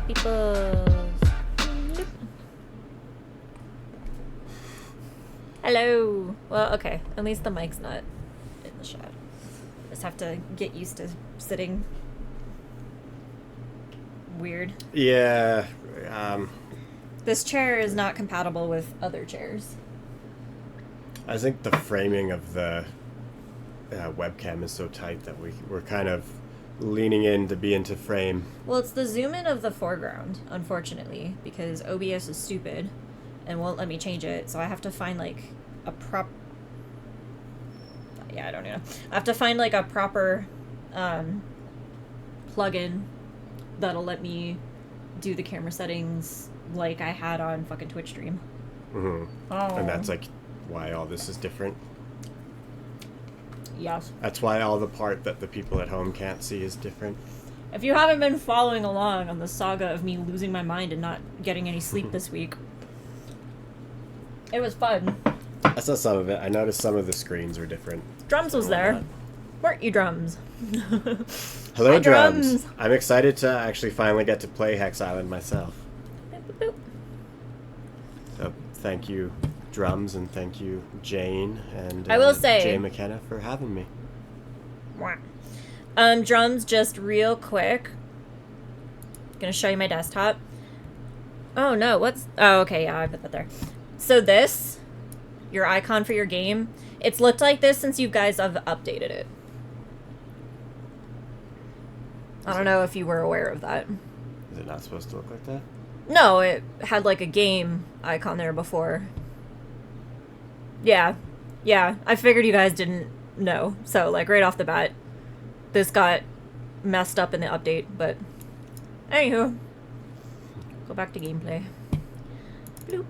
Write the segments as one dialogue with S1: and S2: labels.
S1: people? Hello. Well, okay. At least the mic's not in the shot. Just have to get used to sitting weird.
S2: Yeah.
S1: This chair is not compatible with other chairs.
S2: I think the framing of the webcam is so tight that we're kind of leaning in to be into frame.
S1: Well, it's the zoom in of the foreground, unfortunately, because OBS is stupid and won't let me change it. So I have to find like a yeah, I don't know. I have to find like a proper plugin that'll let me do the camera settings like I had on fucking Twitch stream.
S2: Mm-hmm. Oh. And that's like why all this is different.
S1: Yes.
S2: That's why all the part that the people at home can't see is different.
S1: If you haven't been following along on the saga of me losing my mind and not getting any sleep this week, it was fun.
S2: I saw some of it. I noticed some of the screens were different.
S1: Drums was there. Weren't you, Drums?
S2: Hello,
S1: Hi,
S2: Drums. I'm excited to actually finally get to play Hex Island myself.
S1: Boop, boop, boop.
S2: So thank you, Drums, and thank you, Jane, and
S1: I will say,
S2: Jay McKenna for having me.
S1: Drums, just real quick. Gonna show you my desktop. Oh no, what's... Oh, okay, yeah, I put that there. So this, your icon for your game, it's looked like this since you guys have updated it. I don't know if you were aware of that.
S2: Is it not supposed to look like that?
S1: No, it had like a game icon there before. Yeah. Yeah, I figured you guys didn't know. So, like, right off the bat, this got messed up in the update, but... Anywho. Go back to gameplay. Bloop.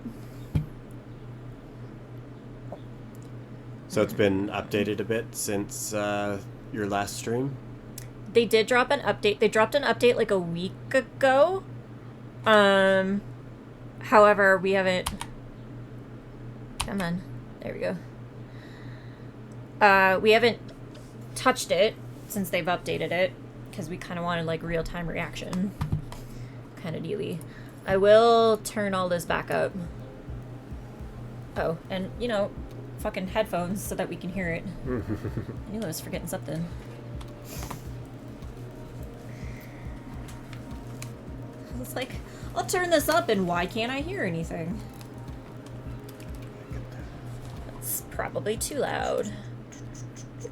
S2: So it's been updated a bit since your last stream?
S1: They did drop an update. They dropped an update like a week ago. However, we haven't... Come on. There we go. We haven't touched it since they've updated it, because we kind of wanted, like, real-time reaction kind of dealy. I will turn all this back up. Oh, and, you know, fucking headphones so that we can hear it. I knew I was forgetting something. It's like, I'll turn this up and why can't I hear anything? That's probably too loud.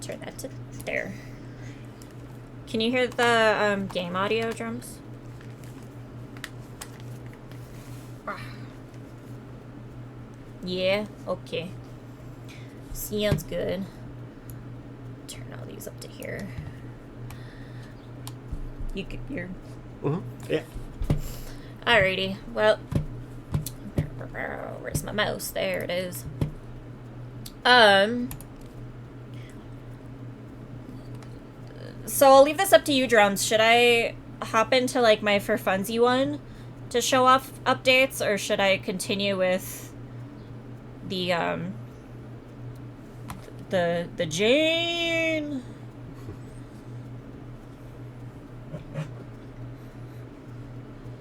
S1: Turn that to there. Can you hear the game audio, Drums? Yeah, okay. Sounds good. Turn all these up to here. You could hear.
S2: Yeah.
S1: Alrighty, well, where's my mouse? There it is. So I'll leave this up to you, Drums. Should I hop into, like, my For Funsy one to show off updates, or should I continue with the Jane?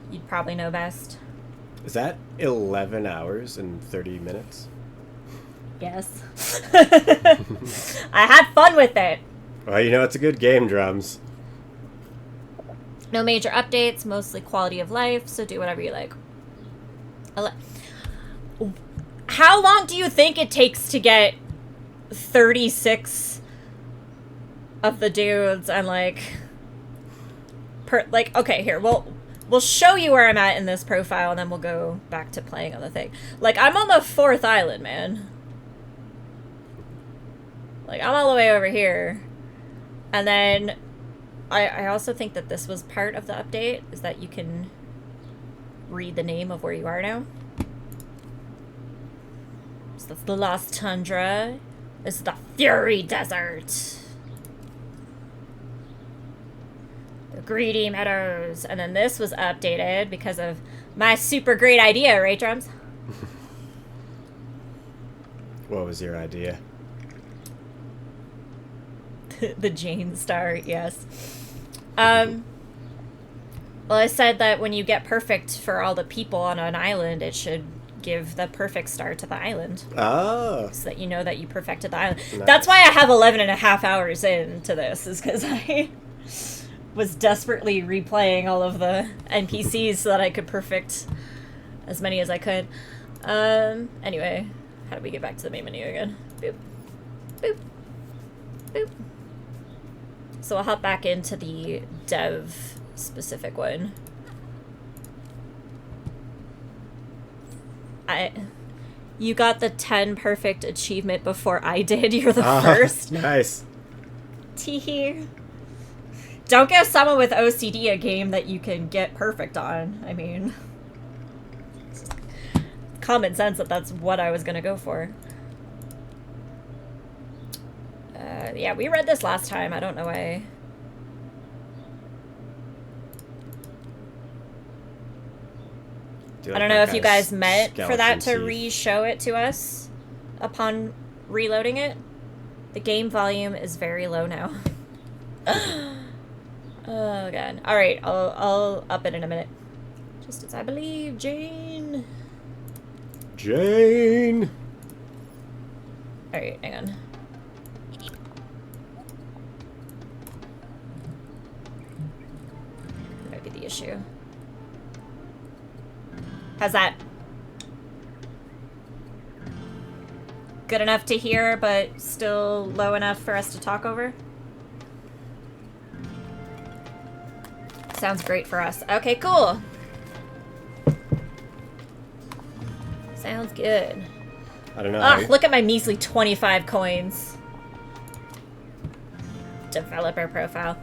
S1: You'd probably know best.
S2: Is that 11 hours and 30 minutes?
S1: Yes. I had fun with it.
S2: Well, you know, it's a good game, Drums.
S1: No major updates, mostly quality of life, so do whatever you like. How long do you think it takes to get 36 of the dudes and, like... okay, here, we'll show you where I'm at in this profile, and then we'll go back to playing on the thing. Like, I'm on the 4th island, man. Like, I'm all the way over here. And then, I also think that this was part of the update, is that you can read the name of where you are now. So that's the Lost Tundra. This is the Fury Desert. The Greedy Meadows. And then this was updated because of my super great idea, right, Drums?
S2: What was your idea?
S1: The Jane Star, yes. Well, I said that when you get perfect for all the people on an island, it should give the perfect star to the island.
S2: Oh.
S1: So that you know that you perfected the island.
S2: Nice.
S1: That's why I have 11 and a half hours into this, is because I was desperately replaying all of the NPCs so that I could perfect as many as I could. Anyway, how do we get back to the main menu again? Boop. Boop. Boop. So I'll hop back into the dev specific one. You got the 10 perfect achievement before I did. You're the first.
S2: Nice.
S1: Teehee. Don't give someone with OCD a game that you can get perfect on. I mean, common sense that that's what I was gonna go for. Yeah, we read this last time. I don't know why. I don't know if you guys meant for that to re-show it to us upon reloading it. The game volume is very low now. Oh god. Alright, I'll up it in a minute. Just as I believe, Jane.
S2: Jane!
S1: Alright, hang on. That might be the issue. How's that? Good enough to hear, but still low enough for us to talk over? Sounds great for us. Okay, cool. Sounds good.
S2: I don't know.
S1: Ugh, look at my measly 25 coins. Developer profile.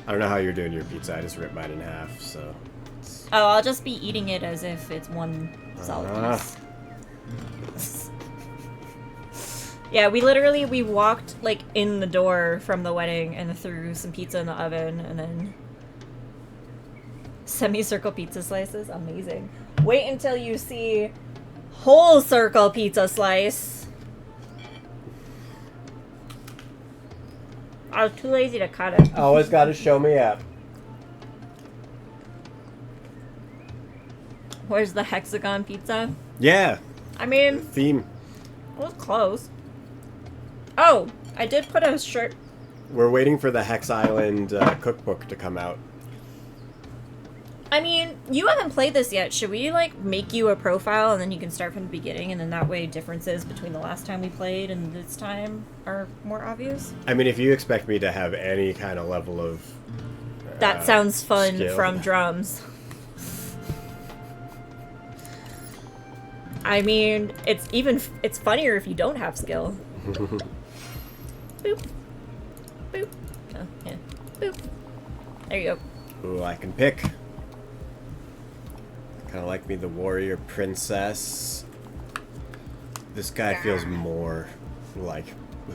S2: I don't know how you're doing your pizza. I just ripped mine in half, so...
S1: Oh, I'll just be eating it as if it's one solid piece. Yeah, we walked, like, in the door from the wedding and threw some pizza in the oven, and then semicircle pizza slices. Amazing. Wait until you see whole circle pizza slice. I was too lazy to cut it.
S2: Always gotta show me up.
S1: Where's the hexagon pizza?
S2: Yeah.
S1: I mean,
S2: Theme.
S1: it was close. Oh, I did put a shirt.
S2: We're waiting for the Hex Island cookbook to come out.
S1: I mean, you haven't played this yet. Should we, like, make you a profile and then you can start from the beginning, and then that way differences between the last time we played and this time are more obvious?
S2: I mean, if you expect me to have any kind of level of...
S1: That sounds fun
S2: skill.
S1: from drums. I mean, it's funnier if you don't have skill. Boop. Boop. Oh, yeah. Boop. There you go.
S2: Ooh, I can pick. Kind of like me, the warrior princess. This guy feels more like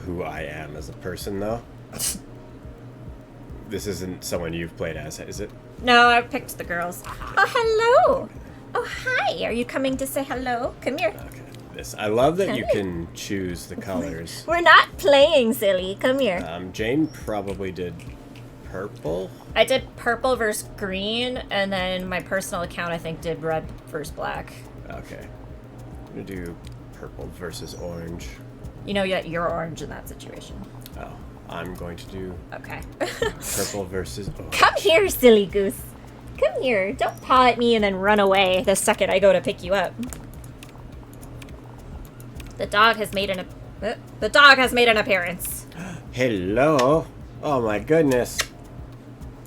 S2: who I am as a person, though. This isn't someone you've played as, is it?
S1: No, I picked the girls. Oh, hello! Oh, hi! Are you coming to say hello? Come here.
S2: Okay. I love that
S1: Come
S2: you
S1: here.
S2: can choose the colors.
S1: We're not playing, silly. Come here.
S2: Jane probably did purple.
S1: I did purple versus green, and then my personal account, I think, did red versus black.
S2: Okay. I'm gonna do purple versus orange.
S1: You know that you're orange in that situation.
S2: Oh, I'm going to do
S1: Okay.
S2: purple versus orange.
S1: Come here, silly goose. Come here. Don't paw at me and then run away the second I go to pick you up. The dog has made an appearance.
S2: Hello. Oh my goodness.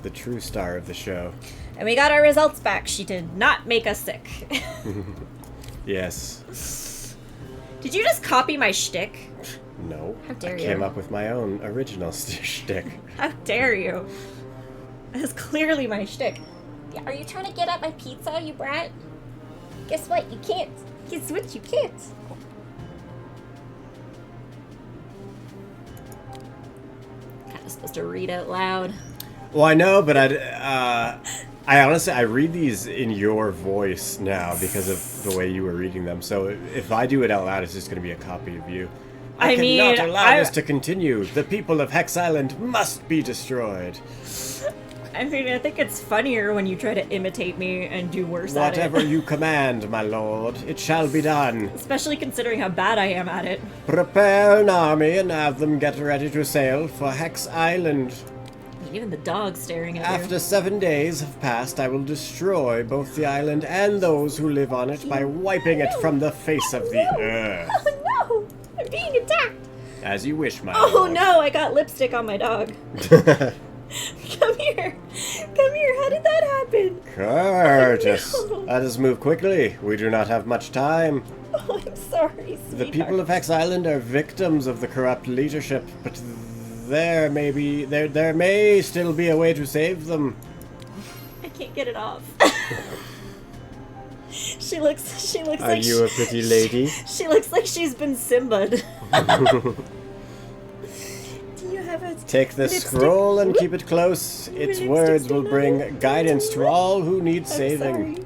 S2: The true star of the show.
S1: And we got our results back. She did not make us sick.
S2: Yes.
S1: Did you just copy my shtick?
S2: No.
S1: How dare
S2: I
S1: you.
S2: came up with my own original shtick.
S1: How dare you? That's clearly my shtick. Yeah, are you trying to get at my pizza, you brat? Guess what? You can't. Guess what? You can't. Kind of supposed to read out loud.
S2: Well, I know, but I honestly, I read these in your voice now because of the way you were reading them. So if I do it out loud, it's just going to be a copy of you. I
S1: mean,
S2: cannot allow this to continue. The people of Hex Island must be destroyed.
S1: I mean, I think it's funnier when you try to imitate me and do worse at it.
S2: Whatever you command, my lord, it shall be done.
S1: Especially considering how bad I am at it.
S2: Prepare an army and have them get ready to sail for Hex Island.
S1: Even the dog's staring at
S2: After
S1: you.
S2: 7 days have passed, I will destroy both the island and those who live on it by wiping it from the face of the earth.
S1: Oh no! I'm being attacked!
S2: As you wish, my
S1: Oh
S2: lord.
S1: no, I got lipstick on my dog. Come here! Come here, how did that happen?
S2: Curtis,
S1: Oh, no.
S2: let us move quickly. We do not have much time.
S1: Oh, I'm sorry, sweetheart.
S2: The people of Hex Island are victims of the corrupt leadership, but there may still be a way to save them.
S1: I can't get it off. She looks
S2: Are
S1: like
S2: you a pretty lady?
S1: She looks like she's been Simba'd. Do you have a
S2: Take the
S1: lipstick?
S2: scroll and keep it close. Its
S1: lipstick
S2: words
S1: still
S2: will
S1: on
S2: bring
S1: it?
S2: guidance to all who need
S1: I'm
S2: saving.
S1: sorry.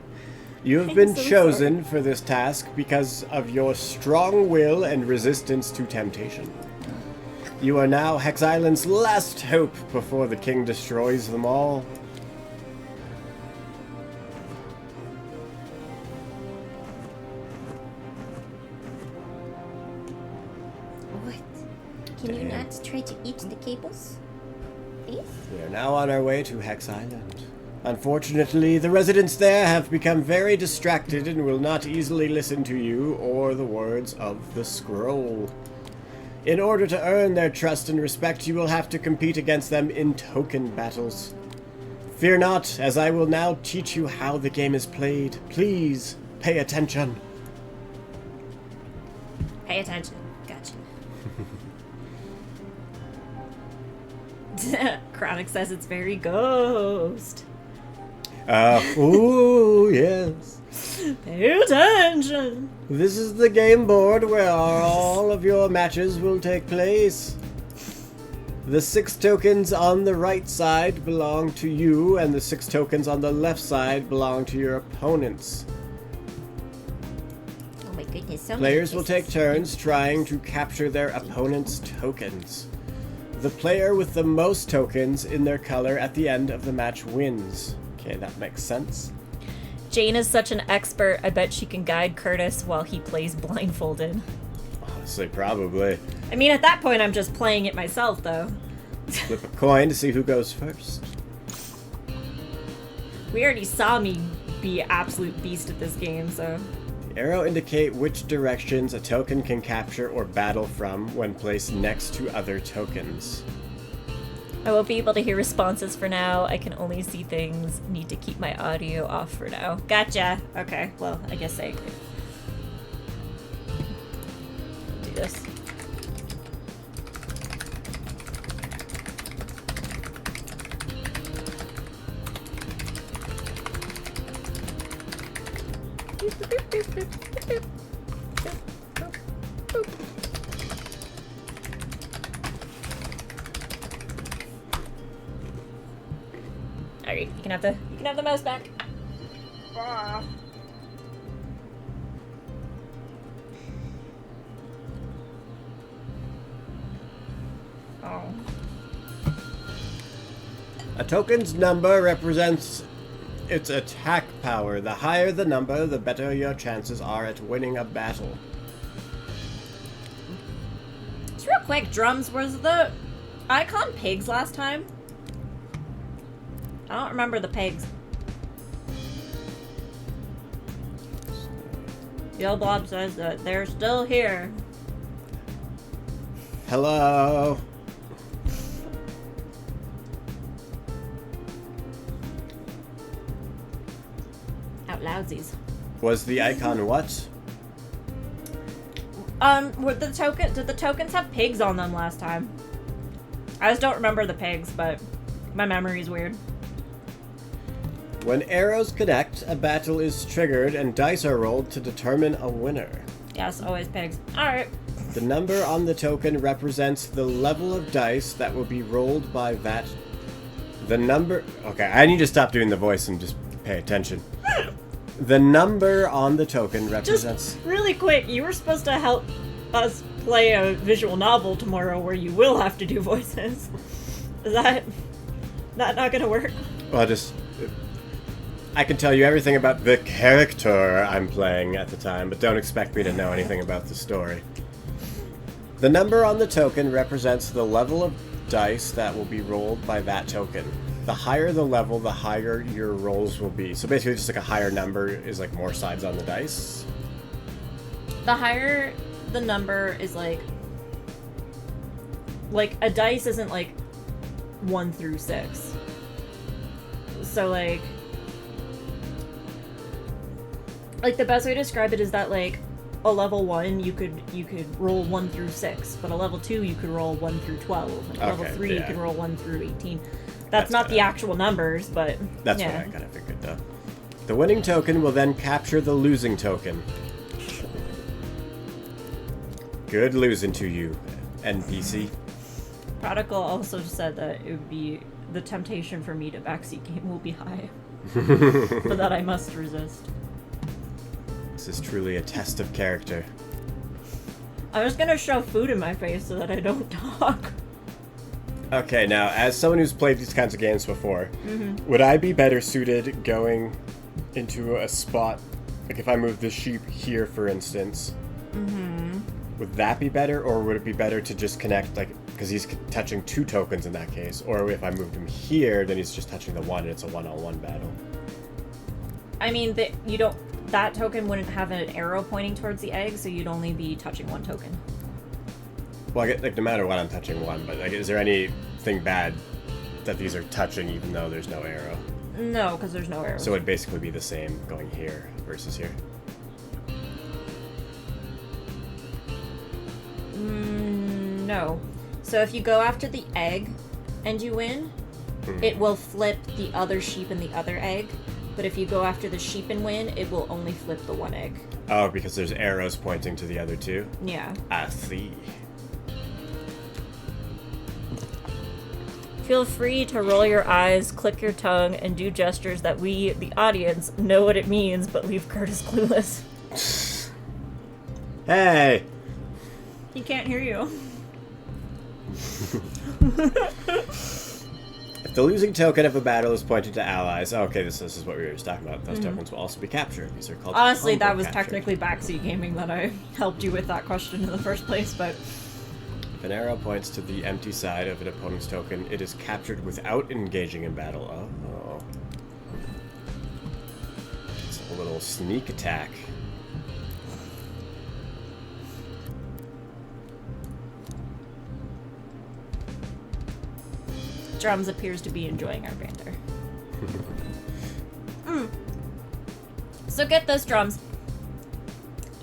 S2: You have
S1: I'm
S2: been
S1: so
S2: chosen for this task because of your strong will and resistance to temptation. You are now Hex Island's last hope before the king destroys them all.
S3: What? Can you
S2: Damn.
S3: not try to eat the cables? Please?
S2: We are now on our way to Hex Island. Unfortunately, the residents there have become very distracted and will not easily listen to you or the words of the scroll. In order to earn their trust and respect, you will have to compete against them in token battles. Fear not, as I will now teach you how the game is played. Please, pay attention.
S1: Pay attention. Gotcha. Chronic says it's very ghost.
S2: Ooh, yes.
S1: Pay attention.
S2: This is the game board where all of your matches will take place. The 6 tokens on the right side belong to you, and the 6 tokens on the left side belong to your opponents.
S3: Oh my goodness, so many
S2: Players will take
S3: kisses.
S2: turns trying to capture their opponent's tokens. The player with the most tokens in their color at the end of the match wins. Okay, that makes sense.
S1: Jane is such an expert, I bet she can guide Curtis while he plays blindfolded.
S2: Honestly, probably.
S1: I mean, at that point, I'm just playing it myself, though.
S2: Flip a coin to see who goes first.
S1: We already saw me be absolute beast at this game, so...
S2: The arrow indicate which directions a token can capture or battle from when placed next to other tokens.
S1: I won't be able to hear responses for now. I can only see things. Need to keep my audio off for now. Gotcha. Okay, well, I guess I'll do this. Alright, you can have the mouse back. Oh.
S2: A token's number represents its attack power. The higher the number, the better your chances are at winning a battle.
S1: Just real quick, Drums, was the icon pigs last time? I don't remember the pigs. Yellblob says that they're still here.
S2: Hello?
S1: Out loudsies.
S2: Was the icon what?
S1: Did the tokens have pigs on them last time? I just don't remember the pigs, but my memory's weird.
S2: When arrows connect, a battle is triggered and dice are rolled to determine a winner.
S1: Yes, always pigs. Alright.
S2: The number on the token represents the level of dice that will be rolled by that. The number... Okay, I need to stop doing the voice and just pay attention. The number on the token represents...
S1: Just really quick, you were supposed to help us play a visual novel tomorrow where you will have to do voices. Is that not gonna work?
S2: Well, I can tell you everything about the character I'm playing at the time, but don't expect me to know anything about the story. The number on the token represents the level of dice that will be rolled by that token. The higher the level, the higher your rolls will be. So basically just like a higher number is like more sides on the dice.
S1: The higher the number is like a dice isn't like 1 through 6. So like the best way to describe it is that like a level 1 you could roll 1 through 6, but a level 2 you could roll 1 through 12, and a level 3 you could roll 1 through 18. That's not the actual numbers, but
S2: that's what I kind of figured though. The winning token will then capture the losing token. Good losing to you, NPC.
S1: Prodigal also said that it would be the temptation for me to backseat game will be high, but that I must resist.
S2: This is truly a test of character.
S1: I'm just gonna shove food in my face so that I don't talk.
S2: Okay, now, as someone who's played these kinds of games before, would I be better suited going into a spot, like if I move the sheep here, for instance, would that be better, or would it be better to just connect, like, because he's touching 2 tokens in that case, or if I moved him here, then he's just touching the 1 and it's a one-on-one battle?
S1: I mean, that token wouldn't have an arrow pointing towards the egg, so you'd only be touching 1 token.
S2: Well, I get, like, no matter what, I'm touching 1, but, like, is there anything bad that these are touching even though there's no arrow?
S1: No, because there's no arrow.
S2: So it'd basically be the same going here versus here?
S1: No. So if you go after the egg and you win, it will flip the other sheep and the other egg. But if you go after the sheep and win, it will only flip the 1 egg.
S2: Oh, because there's arrows pointing to the other 2?
S1: Yeah.
S2: I see.
S1: Feel free to roll your eyes, click your tongue, and do gestures that we, the audience, know what it means, but leave Curtis clueless.
S2: Hey!
S1: He can't hear you.
S2: If the losing token of a battle is pointed to allies... Oh, okay, this is what we were just talking about. Those tokens will also be captured. These are called
S1: Honestly, that
S2: combo
S1: was
S2: captured.
S1: technically backseat gaming that I helped you with that question in the first place, but...
S2: If an arrow points to the empty side of an opponent's token, it is captured without engaging in battle. Oh. It's a little sneak attack.
S1: Drums appears to be enjoying our banter. So get this, Drums.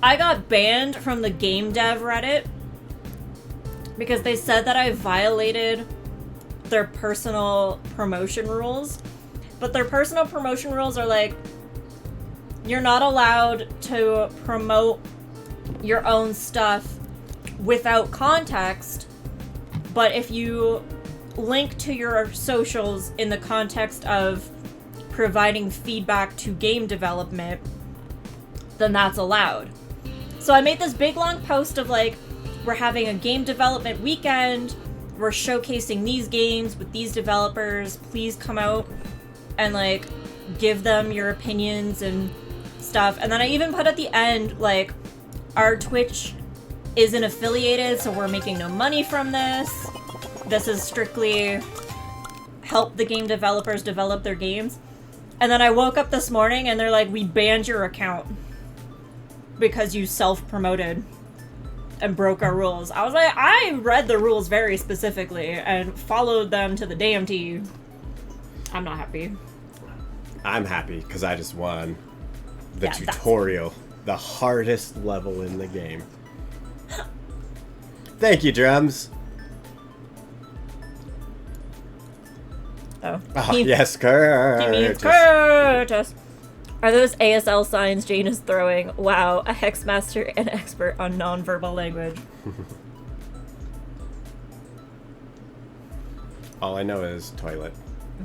S1: I got banned from the game dev Reddit because they said that I violated their personal promotion rules. But their personal promotion rules are like, you're not allowed to promote your own stuff without context, but if you link to your socials in the context of providing feedback to game development, then that's allowed. So I made this big long post of like, we're having a game development weekend, we're showcasing these games with these developers, please come out and like give them your opinions and stuff. And then I even put at the end like, our Twitch isn't affiliated, so we're making no money from this. This is strictly help the game developers develop their games. And then I woke up this morning and they're like, we banned your account because you self-promoted and broke our rules. I was like, I read the rules very specifically and followed them to the damn T. I'm not happy.
S2: I'm happy because I just won the
S1: Yeah,
S2: tutorial, the hardest level in the game. Thank you, Drums.
S1: Oh,
S2: Yes, Curtis.
S1: He means Curtis. Are those ASL signs Jane is throwing? Wow, a hex master and expert on non-verbal language.
S2: All I know is toilet.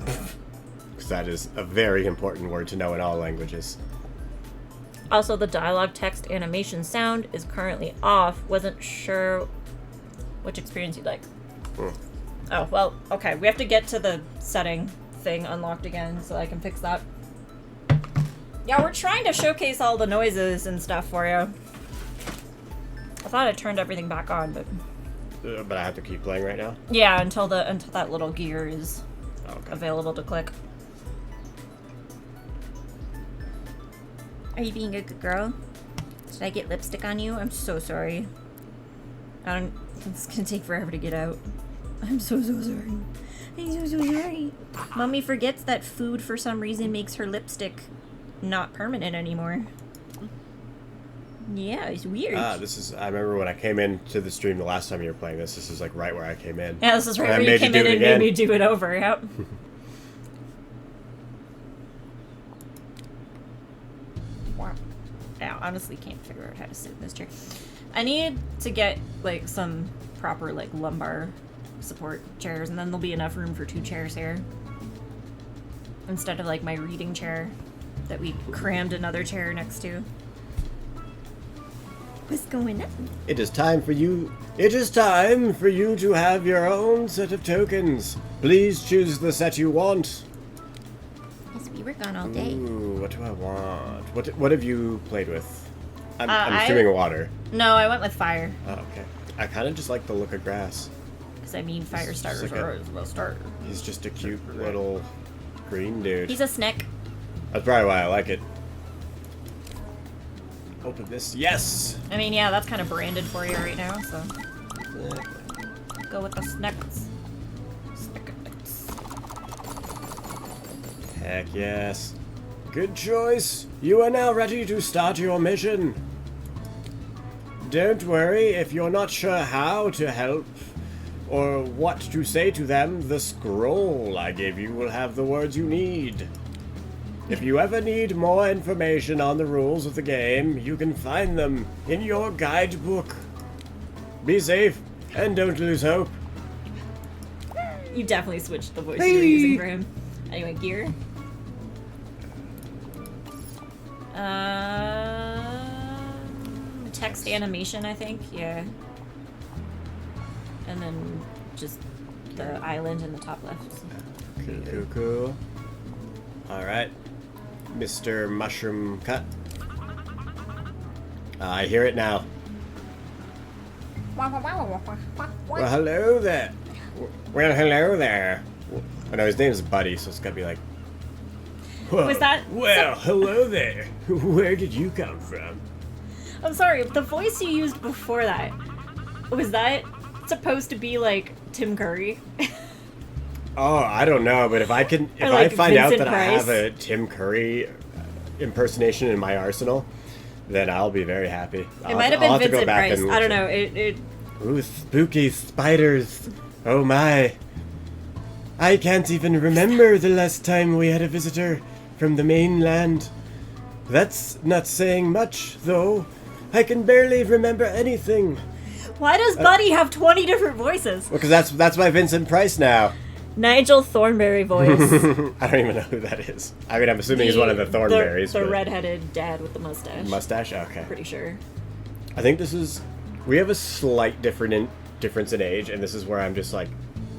S2: Because that is a very important word to know in all languages.
S1: Also, the dialogue, text, animation, sound is currently off. Wasn't sure which experience you'd like. Oh, well, okay. We have to get to the setting thing unlocked again, so I can fix that. Yeah, we're trying to showcase all the noises and stuff for you. I thought I turned everything back on, but
S2: But I have to keep playing right now?
S1: yeah, until that little gear is
S2: Okay.
S1: available to click.
S3: Are you being a good girl? Should I get lipstick on you?
S1: I'm so sorry. It's gonna take forever to get out. I'm so sorry.
S3: I'm so sorry. Mommy forgets that food for some reason makes her lipstick not permanent anymore. Yeah, it's weird.
S2: This is, I remember when I came into the stream the last time you were playing this is like right where I came in.
S1: Yeah, this is right
S2: And I
S1: where you
S2: made
S1: came
S2: do
S1: in
S2: it
S1: and
S2: again.
S1: made me do it over, yep. I honestly can't figure out how to sit in this chair. I need to get, like, some proper, like, lumbar support chairs, and then there'll be enough room for 2 chairs here. Instead of, like, my reading chair that we crammed another chair next to.
S3: What's going on?
S2: It is time for you to have your own set of tokens. Please choose the set you want.
S3: Yes, we were gone all day.
S2: Ooh, what do I want? What have you played with? I'm
S1: I-
S2: assuming water.
S1: No, I went with fire.
S2: Oh, okay. I kind of just like the look of grass.
S1: Because, I mean, fire
S2: It's
S1: starters
S2: like a-
S1: are always the best starter.
S2: He's just a cute little green dude.
S1: He's a snick.
S2: That's probably why I like it. Open this. Yes!
S1: I mean, yeah, that's kind of branded for you right now, so. Go with the snicks. Snickers.
S2: Heck yes. Good choice. You are now ready to start your mission. Don't worry if you're not sure how to help or what to say to them. The scroll I gave you will have the words you need. If you ever need more information on the rules of the game, you can find them in your guidebook. Be safe and don't lose hope.
S1: You definitely switched the voice you were using for him. Anyway, gear. Text animation, I think, yeah. And then just the island in the top left.
S2: Cool. Alright. Mr. Mushroom Cut. I hear it now. Well, hello there. Well, hello there. Oh, no, his name's Buddy, so it's gotta be like... Whoa.
S1: Was that-
S2: Well, hello there. Where did you come from?
S1: I'm sorry, the voice you used before that, was that supposed to be like Tim Curry?
S2: Oh, I don't know, but if I can, if
S1: Or like
S2: I find out
S1: Vincent
S2: that I have
S1: Price.
S2: a Tim Curry impersonation in my arsenal, then I'll be very happy.
S1: It might have been
S2: to go
S1: Vincent
S2: back
S1: Price.
S2: and
S1: I don't
S2: look
S1: know. It
S2: Ooh, spooky spiders. Oh my. I can't even remember the last time we had a visitor from the mainland. That's not saying much, though. I can barely remember anything.
S1: Why does Buddy have 20 different voices?
S2: Well, because that's my Vincent Price now.
S1: Nigel Thornberry voice.
S2: I don't even know who that is. I mean, I'm assuming he's one of the Thornberries.
S1: The
S2: but-
S1: redheaded dad with the mustache.
S2: Mustache? Okay.
S1: Pretty sure.
S2: I think this is... We have a slight difference in age, and this is where I'm just, like,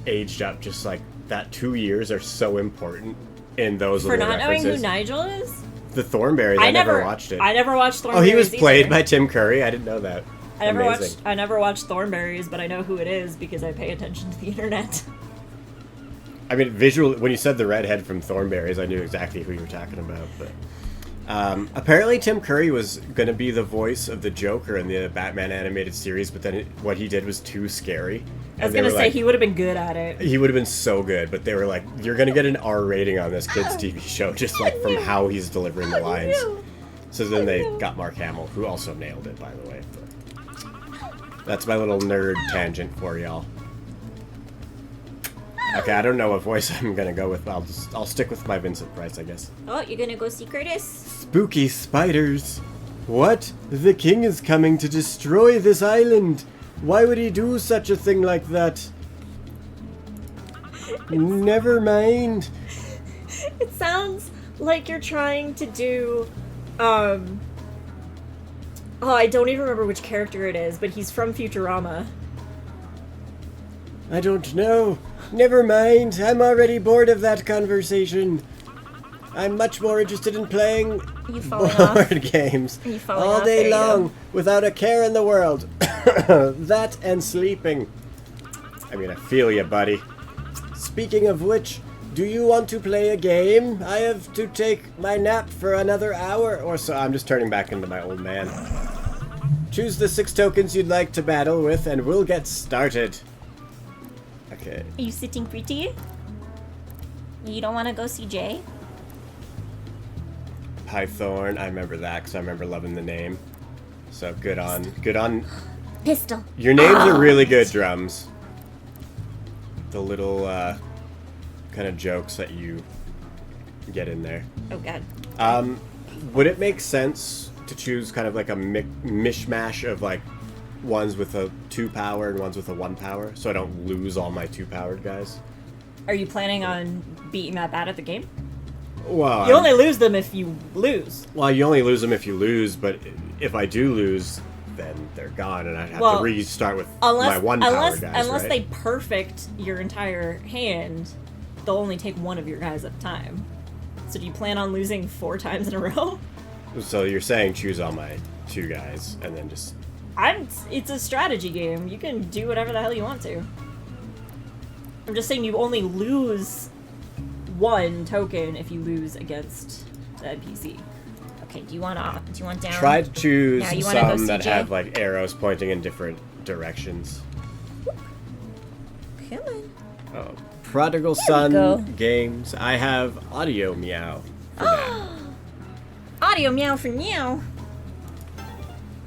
S2: aged up. Just, like, that 2 years are so important in those
S1: For
S2: little
S1: not knowing
S2: references.
S1: who Nigel is?
S2: The Thornberries, I never watched it.
S1: I never watched Thornberries.
S2: Oh, he was played
S1: either.
S2: by Tim Curry? I didn't know that.
S1: I never
S2: Amazing.
S1: watched. I never watched Thornberries, but I know who it is because I pay attention to the internet.
S2: I mean, visually, when you said the redhead from Thornberries, I knew exactly who you were talking about. But apparently, Tim Curry was going to be the voice of the Joker in the Batman animated series, but then what he did was too scary.
S1: I was gonna say he would have been good at it.
S2: He would have been so good, but they were like, "You're gonna get an R rating on this kids' TV show, just like from how he's delivering the lines." So then they got Mark Hamill, who also nailed it, by the way. But that's my little nerd tangent for y'all. Okay, I don't know what voice I'm gonna go with. I'll stick with my Vincent Price, I guess.
S3: Oh, you're gonna go see Curtis?
S2: Spooky spiders. What? The king is coming to destroy this island. Why would he do such a thing like that? Never mind.
S1: It sounds like you're trying to do, oh, I don't even remember which character it is, but he's from Futurama.
S2: I don't know. Never mind. I'm already bored of that conversation. I'm much more interested in playing
S1: You falling off?
S2: board games
S1: You falling
S2: all
S1: off? There
S2: day
S1: you go.
S2: long without a care in the world. That and sleeping. I mean, I feel you, buddy. Speaking of which, do you want to play a game? I have to take my nap for another hour or so. I'm just turning back into my old man. Choose the 6 tokens you'd like to battle with, and we'll get started. Okay.
S3: Are you sitting pretty? You don't want to go see Jay?
S2: Pythorn, I remember that because I remember loving the name. So good on.
S3: Pistol.
S2: Your names are really good, Drums. The little kind of jokes that you get in there.
S3: Oh god.
S2: Would it make sense to choose kind of like a mishmash of like ones with a 2 power and ones with a 1 power, so I don't lose all my 2 powered guys?
S1: Are you planning on being that bad at the game?
S2: Well,
S1: You only lose them if you lose.
S2: well, you only lose them if you lose, but if I do lose, then they're gone, and I'd have to restart with my 1 power guys.
S1: Unless
S2: right?
S1: they perfect your entire hand, they'll only take one of your guys at a time. So do you plan on losing 4 times in a row?
S2: So you're saying choose all my 2 guys and then just.
S1: It's a strategy game. You can do whatever the hell you want to. I'm just saying you only lose 1 token if you lose against the NPC.
S3: Okay, do you want down?
S2: Try to choose
S3: Now, you wanna go
S2: some that
S3: CJ?
S2: have like arrows pointing in different directions.
S3: Come on.
S2: Oh, Prodigal
S3: go.
S2: Son Games. I have Audio Meow for that.
S3: Audio meow for meow.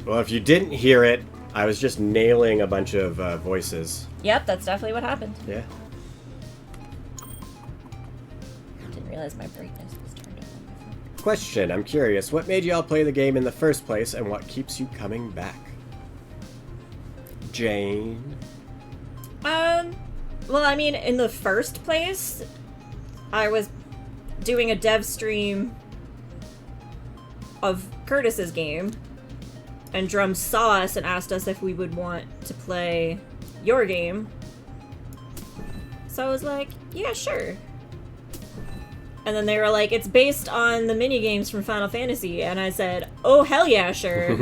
S2: Well, if you didn't hear it, I was just nailing a bunch of voices.
S1: Yep, that's definitely what happened.
S2: Yeah.
S3: Didn't realize my brightness was turned on.
S2: Question, I'm curious, what made y'all play the game in the first place, and what keeps you coming back? Jane?
S1: Well, I mean, in the first place, I was doing a dev stream of Curtis's game, and Drums saw us and asked us if we would want to play your game. So I was like, yeah, sure. And then they were like, it's based on the minigames from Final Fantasy, and I said, oh, hell yeah, sure.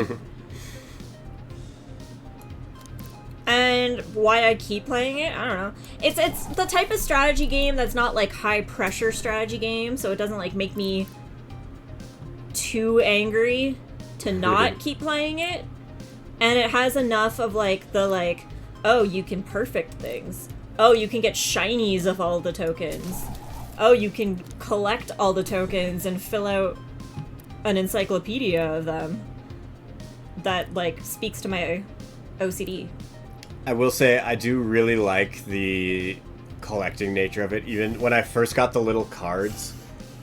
S1: And why I keep playing it, I don't know. It's the type of strategy game that's not like high pressure strategy game, so it doesn't like make me too angry to not keep playing it. And it has enough of like the like, oh, you can perfect things. Oh, you can get shinies of all the tokens. Oh, you can collect all the tokens and fill out an encyclopedia of them. That like speaks to my OCD.
S2: I will say I do really like the collecting nature of it. Even when I first got the little cards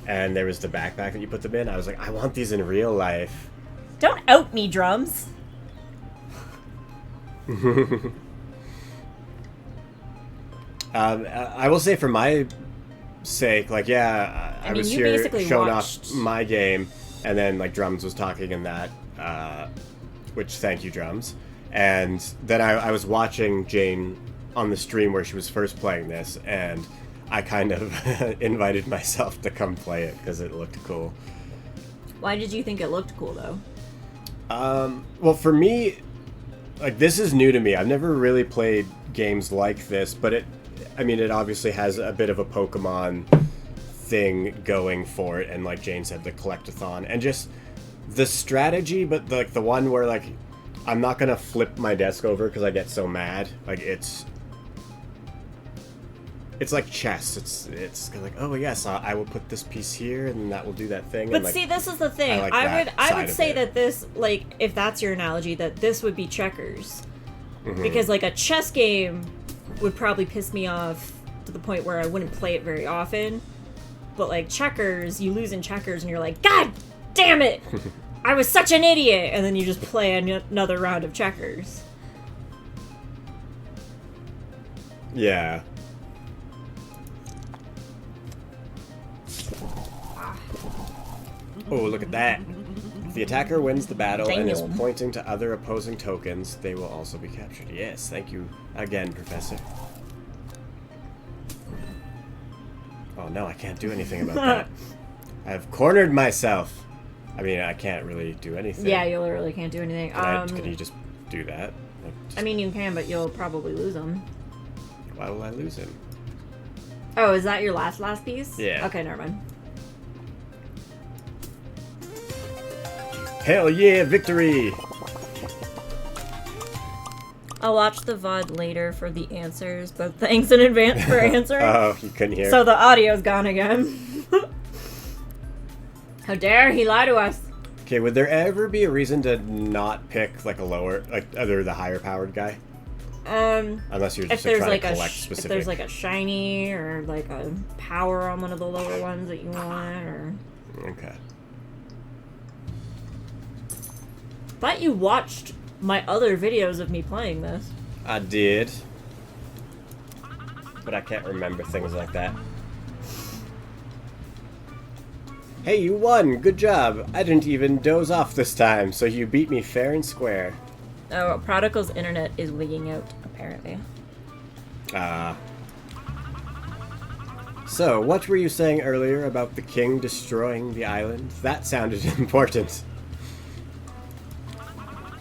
S2: and there was the backpack that you put them in, I was like, I want these in real life.
S1: Don't out me, Drums.
S2: I will say for my sake, like, yeah, I
S1: mean,
S2: was
S1: you
S2: here
S1: basically
S2: showing
S1: watched-
S2: off my game, and then like Drums was talking in that, which thank you, Drums. And then I was watching Jane on the stream where she was first playing this, and I kind of invited myself to come play it because it looked cool.
S1: Why did you think it looked cool, though?
S2: Well, for me, like, this is new to me. I've never really played games like this, but it obviously has a bit of a Pokemon thing going for it, and like Jane said, the collectathon, and just the strategy, but like the one where like I'm not gonna flip my desk over because I get so mad. Like it's like chess. It's kind of like, oh yes, I will put this piece here, and that will do that thing.
S1: But
S2: and, like,
S1: see, this is the thing.
S2: like
S1: I
S2: that
S1: would
S2: side of
S1: say
S2: it.
S1: that this, like, if that's your analogy, that this would be checkers.
S2: Mm-hmm.
S1: Because like a chess game would probably piss me off to the point where I wouldn't play it very often. But like checkers, you lose in checkers and you're like, God damn it! I was such an idiot! And then you just play another round of checkers.
S2: Yeah. Oh, look at that. If the attacker wins the battle and is
S1: Damn.
S2: pointing to other opposing tokens, they will also be captured. Yes, thank you again, Professor. Oh no, I can't do anything about that. I've cornered myself. I mean, I can't really do anything.
S1: Yeah, you literally can't do anything.
S2: Can you just do that?
S1: I mean, you can, but you'll probably lose him.
S2: Why will I lose him?
S1: Oh, is that your last piece?
S2: Yeah.
S1: Okay, never mind.
S2: Hell yeah, victory!
S1: I'll watch the VOD later for the answers, but thanks in advance for answering.
S2: Oh, you couldn't hear.
S1: So the audio's gone again. How dare he lie to us?
S2: Okay, would there ever be a reason to not pick like a lower, like either the higher powered guy? Unless you're just trying to collect specific.
S1: If there's like a shiny or like a power on one of the lower ones that you want, or.
S2: Okay.
S1: Thought you watched my other videos of me playing this.
S2: I did. But I can't remember things like that. Hey, you won! Good job! I didn't even doze off this time, so you beat me fair and square.
S1: Oh, Prodigal's internet is wigging out, apparently.
S2: So, what were you saying earlier about the king destroying the island? That sounded important.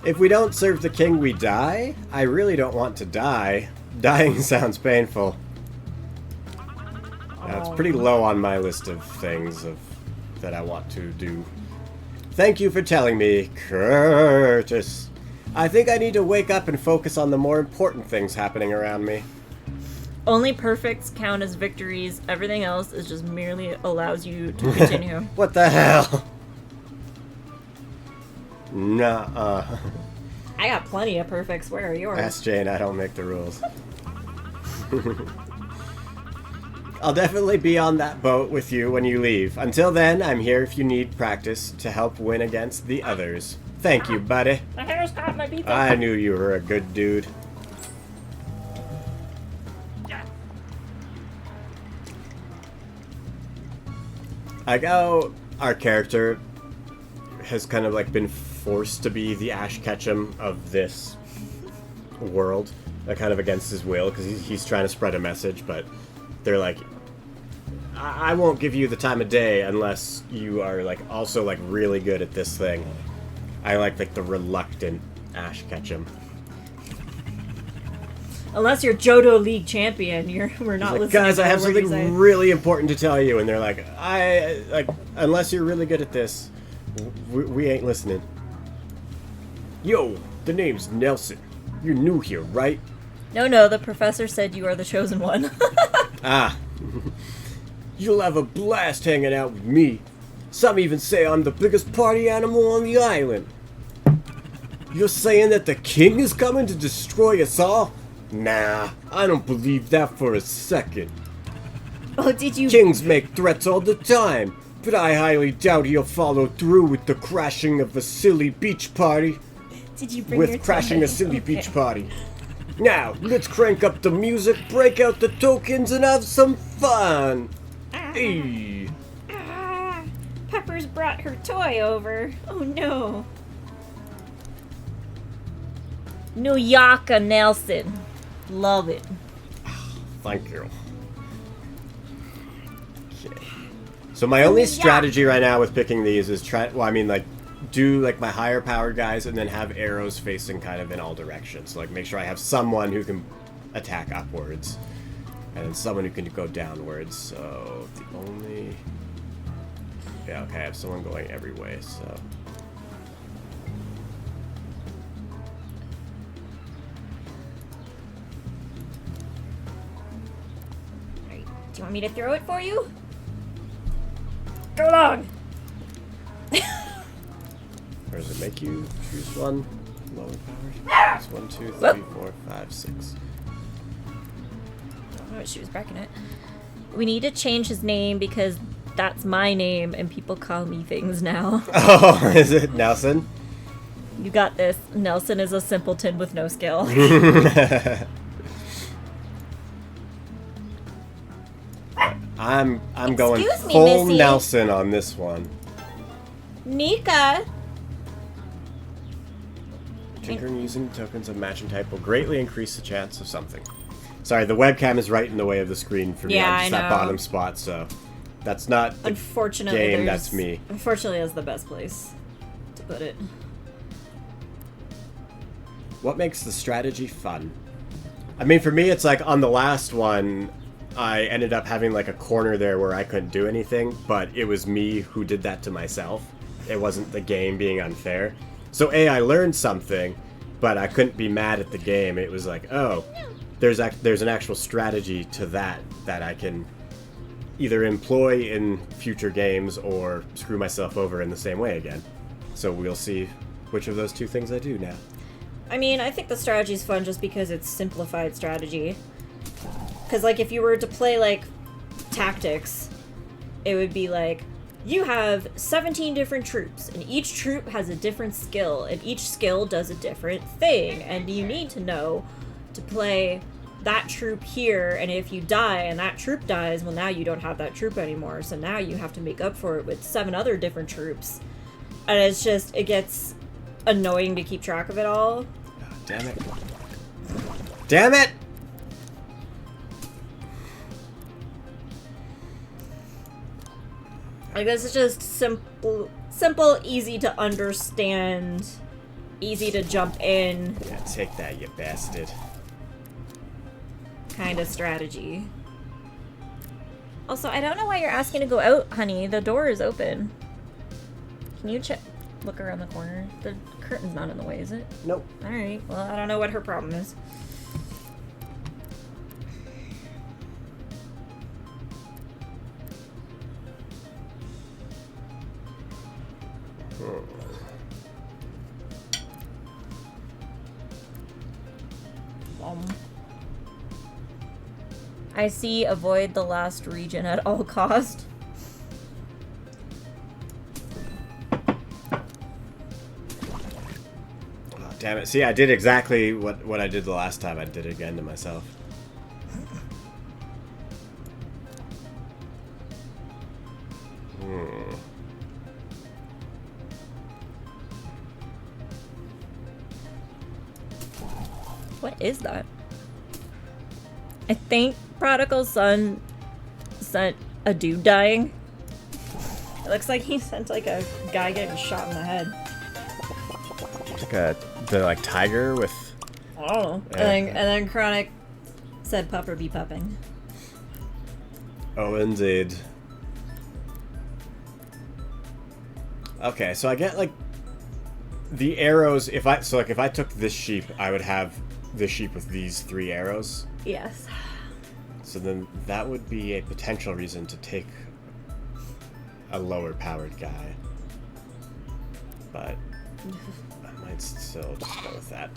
S2: If we don't serve the king, we die? I really don't want to die. Dying sounds painful. It's pretty low on my list of things that I want to do. Thank you for telling me, Curtis. I think I need to wake up and focus on the more important things happening around me.
S1: Only perfects count as victories. Everything else is just merely allows you to continue.
S2: What the hell? Nuh-uh.
S1: I got plenty of perfects. Where are yours?
S2: Ask Jane, I don't make the rules. I'll definitely be on that boat with you when you leave. Until then, I'm here if you need practice to help win against the others. Thank you, buddy.
S1: My hair's caught my beat.
S2: I knew you were a good dude. Like how our character has kind of like been forced to be the Ash Ketchum of this world, like kind of against his will, because he's trying to spread a message, but they're like, I won't give you the time of day unless you are like also like really good at this thing. I like the reluctant Ash Ketchum.
S1: Unless you're Johto League champion, we're not listening.
S2: Guys, I have
S1: to what
S2: something really important to tell you, and they're like, unless you're really good at this, we ain't listening. Yo, the name's Nelson. You're new here, right?
S1: No, the professor said you are the chosen one.
S2: Ah. You'll have a blast hanging out with me. Some even say I'm the biggest party animal on the island. You're saying that the king is coming to destroy us all? Nah, I don't believe that for a second.
S1: Oh, did you...
S2: Kings make threats all the time, but I highly doubt he'll follow through with the crashing of a silly beach party.
S1: Did you bring your
S2: With crashing
S1: toy?
S2: a silly
S1: Okay.
S2: beach party. Now, let's crank up the music, break out the tokens, and have some fun. Hey.
S1: Pepper's brought her toy over. Oh no. Nuyaka Nelson. Love it.
S2: Thank you. Okay. So my only strategy right now with picking these is do like my higher powered guys and then have arrows facing kind of in all directions. So like make sure I have someone who can attack upwards and then someone who can go downwards. So the only... Yeah, okay, I have someone going every way, so...
S1: Do you want me to throw it for you? Go long!
S2: Or does it make you choose one lower powered? It's 1, 2, 3, 4, 5, 6.
S1: Oh, she was backing it. We need to change his name because that's my name and people call me things now.
S2: Oh, is it Nelson?
S1: You got this. Nelson is a simpleton with no skill.
S2: I'm going
S1: Excuse me,
S2: full
S1: Missy.
S2: Nelson on this one.
S1: Nika!
S2: Tinkering using tokens of matching type will greatly increase the chance of something. Sorry, the webcam is right in the way of the screen for me.
S1: Yeah,
S2: I'm just
S1: I
S2: that
S1: know.
S2: bottom spot, so that's not the
S1: Unfortunately,
S2: game, that's me.
S1: Unfortunately, that's the best place to put it.
S2: What makes the strategy fun? I mean, for me, it's like on the last one, I ended up having like a corner there where I couldn't do anything, but it was me who did that to myself. It wasn't the game being unfair. So I learned something, but I couldn't be mad at the game. It was like, oh, there's an actual strategy to that I can either employ in future games or screw myself over in the same way again. So we'll see which of those two things I do now.
S1: I mean, I think the strategy's fun just because it's simplified strategy. Because, like, if you were to play, like, tactics, it would be like, you have 17 different troops, and each troop has a different skill, and each skill does a different thing, and you need to know to play that troop here, and if you die and that troop dies, well, now you don't have that troop anymore, so now you have to make up for it with 7 other different troops. And it's just, it gets annoying to keep track of it all.
S2: Oh, damn it. Damn it!
S1: Like, this is just simple, easy to understand, easy to jump in
S2: Yeah, take that, you bastard.
S1: kind of strategy. Also, I don't know why you're asking to go out, honey. The door is open. Can you look around the corner? The curtain's not in the way, is it?
S2: Nope.
S1: Alright, well, I don't know what her problem is. I see avoid the last region at all cost.
S2: Oh, damn it. See, I did exactly what I did the last time. I did it again to myself.
S1: What is that? I think Prodigal Son sent a dude dying. It looks like he sent like a guy getting shot in the head.
S2: Like the tiger with...
S1: I don't know.
S2: Yeah.
S1: And then Chronic said pupper be pupping.
S2: Oh, indeed. Okay, so I get like the arrows. If I took this sheep, I would have this sheep with these 3 arrows.
S1: Yes.
S2: So then that would be a potential reason to take a lower powered guy. But I might still just go with that.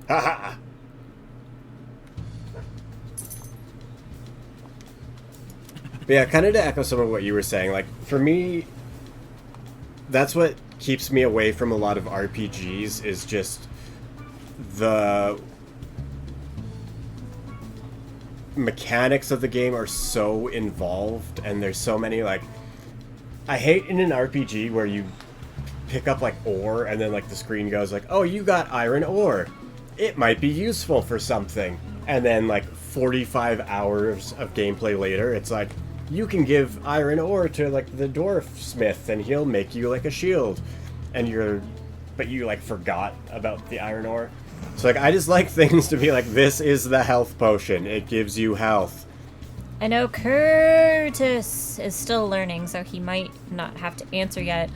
S2: Haha! But yeah, kind of to echo some of what you were saying, like, for me, that's what keeps me away from a lot of RPGs, is just the mechanics of the game are so involved, and there's so many, like, I hate in an RPG where you pick up, like, ore, and then, like, the screen goes, like, oh, you got iron ore. It might be useful for something. And then, like, 45 hours of gameplay later, it's like, you can give iron ore to, like, the dwarf smith, and he'll make you, like, a shield. And but you, like, forgot about the iron ore. So, like, I just like things to be like, this is the health potion. It gives you health.
S1: I know Curtis is still learning, so he might not have to answer yet.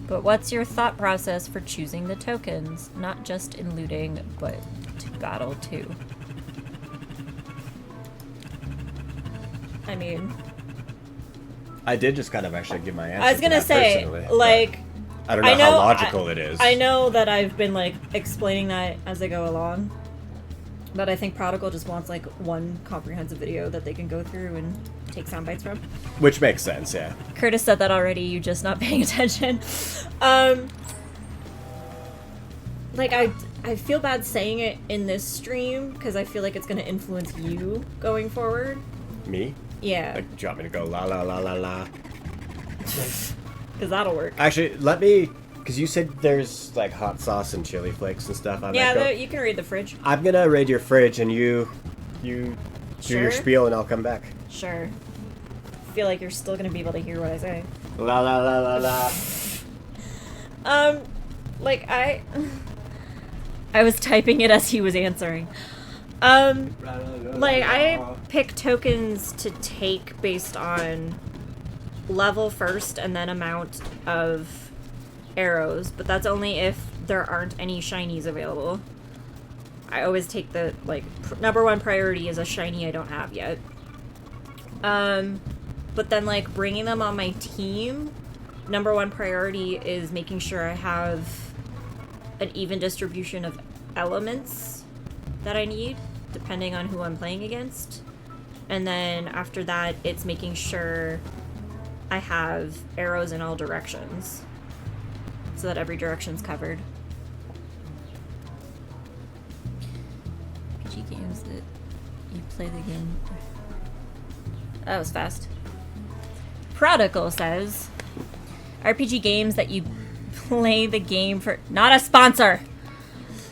S1: But what's your thought process for choosing the tokens? Not just in looting, but to battle too. I mean...
S2: I did just kind of actually give my answer.
S1: I was gonna say, like...
S2: I don't know how logical it is.
S1: I know that I've been, like, explaining that as I go along. But I think Prodigal just wants, like, one comprehensive video that they can go through and take sound bites from.
S2: Which makes sense, yeah.
S1: Curtis said that already, you just not paying attention. Like, I feel bad saying it in this stream, because I feel like it's going to influence you going forward.
S2: Me?
S1: Yeah.
S2: Like, do you want me to go la la la la la?
S1: Because that'll work.
S2: Actually, let me... Because you said there's, like, hot sauce and chili flakes and stuff.
S1: Yeah, you can raid the fridge.
S2: I'm gonna raid your fridge, and you you do your spiel and I'll come back.
S1: Sure. I feel like you're still gonna be able to hear what I say.
S2: La la la la la.
S1: Like I was typing it as he was answering. Like I pick tokens to take based on level first and then amount of arrows, but that's only if there aren't any shinies available. I always take the, like, number one priority is a shiny I don't have yet. But then, like, bringing them on my team, number one priority is making sure I have an even distribution of elements that I need, depending on who I'm playing against. And then after that, it's making sure I have arrows in all directions, so that every direction's covered. RPG games that you play the game. That was fast. Prodigal says, RPG games that you play the game for... Not a sponsor!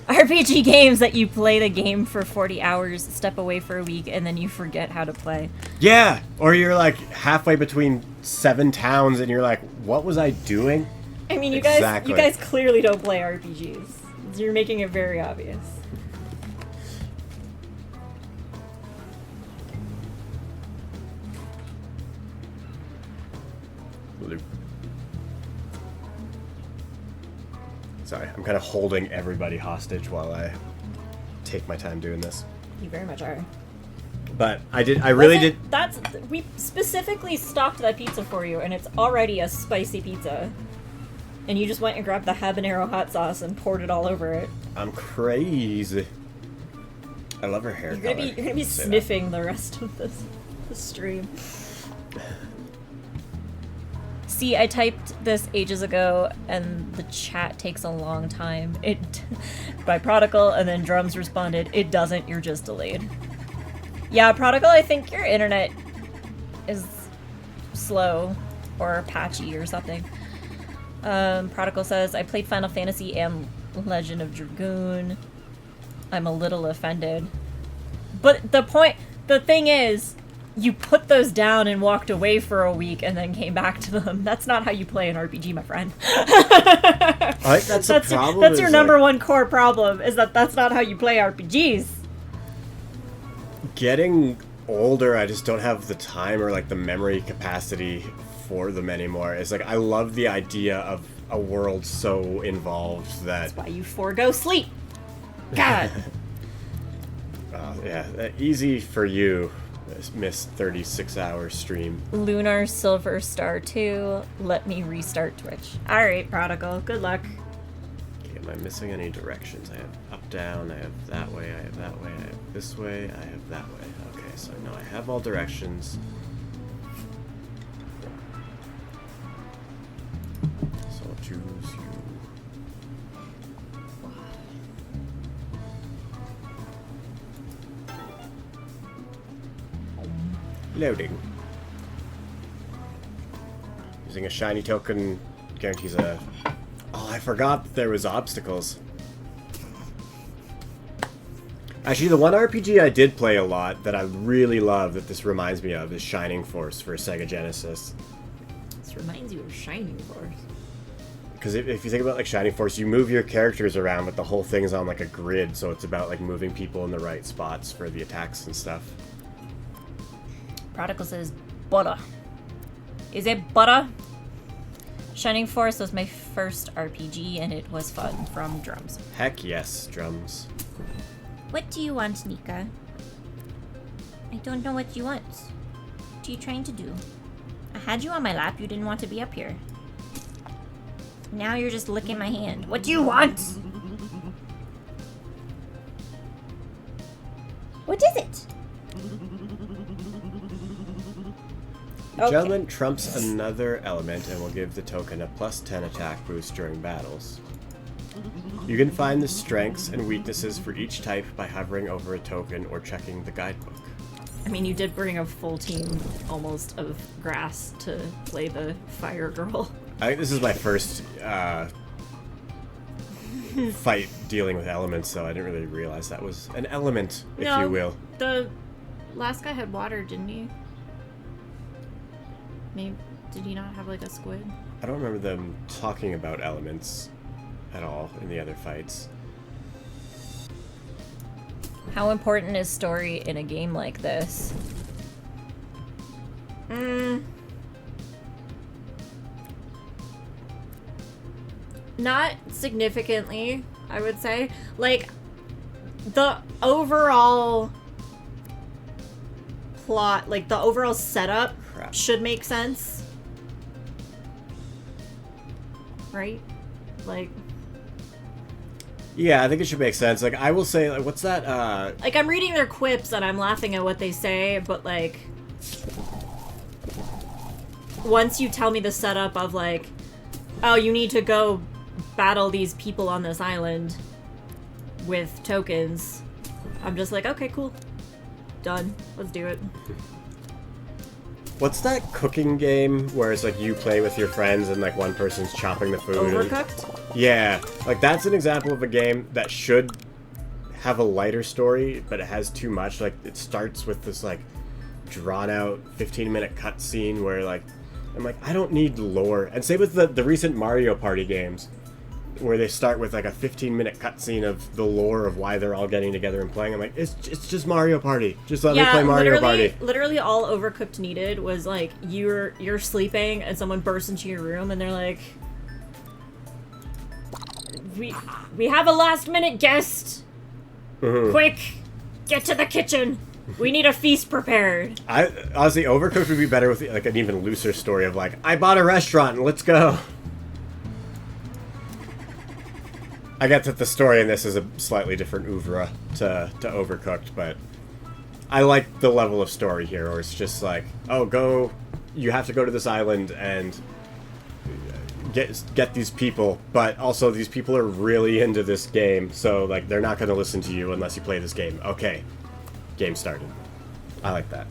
S1: RPG games that you play the game for 40 hours, step away for a week, and then you forget how to play.
S2: Yeah! Or you're like halfway between 7 towns and you're like, what was I doing?
S1: I mean, you
S2: Exactly.
S1: guys clearly don't play RPGs. You're making it very obvious.
S2: Sorry, I'm kind of holding everybody hostage while I take my time doing this.
S1: You very much are.
S2: But I really did.
S1: We specifically stocked that pizza for you, and it's already a spicy pizza. And you just went and grabbed the habanero hot sauce and poured it all over it.
S2: I'm crazy. I love her hair color.
S1: You're gonna be sniffing the rest of the stream. See, I typed this ages ago, and the chat takes a long time. By Prodigal, and then Drums responded, "It doesn't, you're just delayed." Yeah, Prodigal, I think your internet is slow or patchy or something. Prodigal says, I played Final Fantasy and Legend of Dragoon. I'm a little offended. But the thing is, you put those down and walked away for a week and then came back to them. That's not how you play an RPG, my friend.
S2: I think that's the problem.
S1: That's your number one core problem, is that that's not how you play RPGs.
S2: Getting older, I just don't have the time or like the memory capacity for them anymore. It's like I love the idea of a world so involved that...
S1: That's why you forego sleep. God.
S2: Yeah, easy for you. Missed 36-hour stream.
S1: Lunar Silver Star 2. Let me restart Twitch. Alright, Prodigal. Good luck.
S2: Okay, am I missing any directions? I have up, down, I have that way, I have that way, I have this way, I have that way. Okay, so now I have all directions. So I'll choose you. Loading. Using a shiny token guarantees a... Oh, I forgot there was obstacles. Actually, the one RPG I did play a lot that I really love that this reminds me of is Shining Force for Sega Genesis.
S1: This reminds you of Shining Force.
S2: Because if you think about like Shining Force, you move your characters around, but the whole thing's on like a grid, so it's about like moving people in the right spots for the attacks and stuff.
S1: Prodigal says, butter. Is it butter? Shining Force was my first RPG, and it was fun. From Drums.
S2: Heck yes, Drums.
S3: What do you want, Nika? I don't know what you want. What are you trying to do? I had you on my lap, you didn't want to be up here. Now you're just licking my hand. What do you want? What is it?
S1: Okay.
S2: Gentleman trumps another element and will give the token a +10 attack boost during battles. You can find the strengths and weaknesses for each type by hovering over a token or checking the guidebook.
S1: I mean, you did bring a full team, almost, of grass to play the Fire Girl.
S2: I think this is my first fight dealing with elements, so I didn't really realize that was an element, if you will.
S1: The last guy had water, didn't he? Maybe, did he not have like a squid?
S2: I don't remember them talking about elements at all in the other fights.
S1: How important is story in a game like this? Not significantly, I would say. Like, the overall plot, like the overall setup should make sense. Right? Like...
S2: Yeah, I think it should make sense. Like, I will say, like, what's that,
S1: Like, I'm reading their quips and I'm laughing at what they say, but, like... Once you tell me the setup of, like, oh, you need to go battle these people on this island with tokens, I'm just like, okay, cool. Done. Let's do it.
S2: What's that cooking game where it's like you play with your friends and like one person's chopping the food?
S1: Overcooked?
S2: Yeah, like that's an example of a game that should have a lighter story, but it has too much. Like it starts with this like drawn out 15-minute cutscene where like I'm like, I don't need lore. And same with the recent Mario Party games, where they start with like a 15-minute cutscene of the lore of why they're all getting together and playing. I'm like, it's just Mario Party. Just let me play Mario Party.
S1: Literally all Overcooked needed was like you're sleeping and someone bursts into your room and they're like, we have a last-minute guest. Quick, get to the kitchen. We need a feast prepared.
S2: Honestly, Overcooked would be better with like an even looser story of like, I bought a restaurant, let's go. I get that the story in this is a slightly different oeuvre to Overcooked, but I like the level of story here, where it's just like, oh, you have to go to this island and get these people, but also these people are really into this game, so like they're not going to listen to you unless you play this game. Okay, game started. I like that.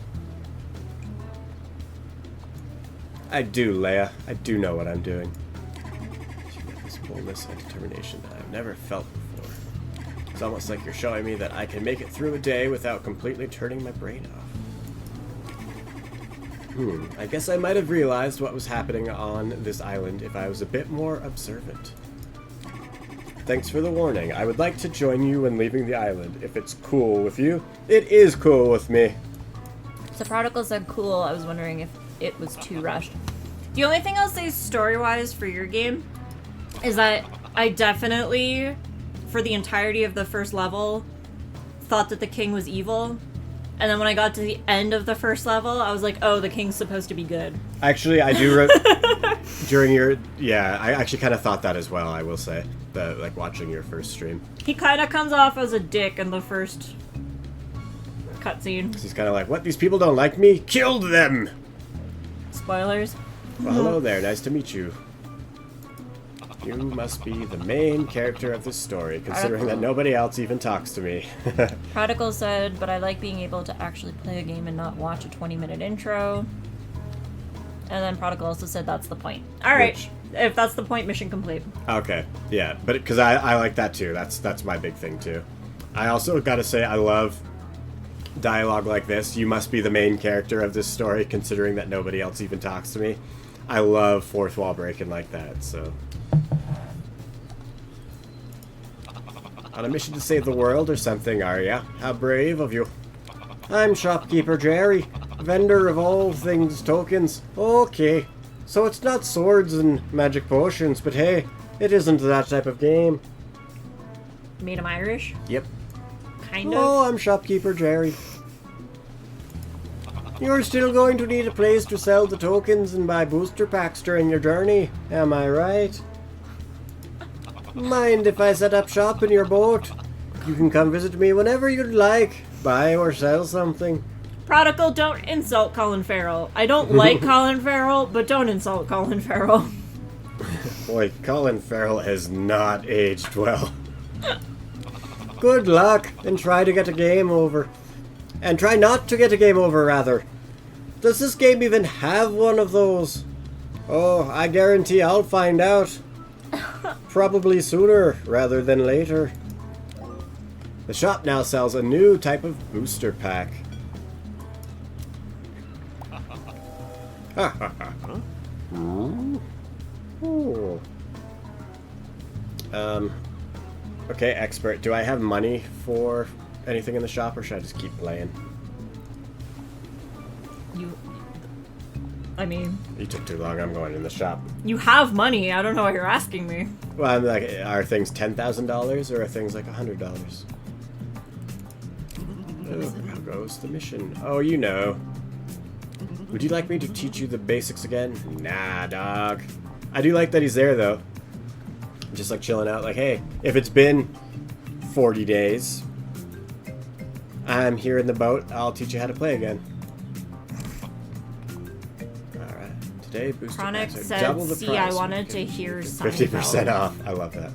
S2: I do, Leia. I do know what I'm doing. This boldness and determination that I've never felt before. It's almost like you're showing me that I can make it through a day without completely turning my brain off. I guess I might have realized what was happening on this island if I was a bit more observant. Thanks for the warning. I would like to join you when leaving the island, if it's cool with you. It is cool with me.
S1: So Prodigal said cool. I was wondering if it was too rushed. The only thing I'll say story-wise for your game is that I definitely, for the entirety of the first level, thought that the king was evil. And then when I got to the end of the first level, I was like, oh, the king's supposed to be good.
S2: Actually, I do... during your... Yeah, I actually kind of thought that as well, I will say. Like, watching your first stream.
S1: He kind of comes off as a dick in the first cutscene.
S2: He's kind of like, what? These people don't like me? Killed them!
S1: Spoilers.
S2: Well, hello there. Nice to meet you. You must be the main character of this story, considering that nobody else even talks to me.
S1: Prodigal said, but I like being able to actually play a game and not watch a 20-minute intro. And then Prodigal also said that's the point. Alright, if that's the point, mission complete.
S2: Okay, yeah, but because I like that too. That's my big thing too. I also gotta say I love dialogue like this. You must be the main character of this story, considering that nobody else even talks to me. I love fourth wall breaking like that, so... On a mission to save the world or something, are ya? How brave of you. I'm Shopkeeper Jerry, vendor of all things tokens. Okay, so it's not swords and magic potions, but hey, it isn't that type of game.
S1: Made him Irish?
S2: Yep.
S1: Kind of.
S2: Oh, I'm Shopkeeper Jerry. You're still going to need a place to sell the tokens and buy booster packs during your journey, am I right? Mind if I set up shop in your boat? You can come visit me whenever you'd like. Buy or sell something.
S1: Prodigal, don't insult Colin Farrell. I don't like Colin Farrell, but don't insult Colin Farrell.
S2: Boy, Colin Farrell has not aged well. Good luck, and try to get a game over. And try not to get a game over, rather. Does this game even have one of those? Oh, I guarantee I'll find out. Probably sooner rather than later. The shop now sells a new type of booster pack. Ha ha ha. Ooh. Okay, expert. Do I have money for anything in the shop, or should I just keep playing?
S1: I mean...
S2: You took too long. I'm going in the shop.
S1: You have money. I don't know why you're asking me.
S2: Well, I'm like, are things $10,000 or are things like $100? Oh, how goes the mission? Oh, you know. Would you like me to teach you the basics again? Nah, dog. I do like that he's there, though. Just like chilling out. Like, hey, if it's been 40 days, I'm here in the boat. I'll teach you how to play again. Alright. Today, booster
S1: Chronic
S2: packs are
S1: said,
S2: double the
S1: see,
S2: price.
S1: I wanted to hear
S2: 50% off. I love that.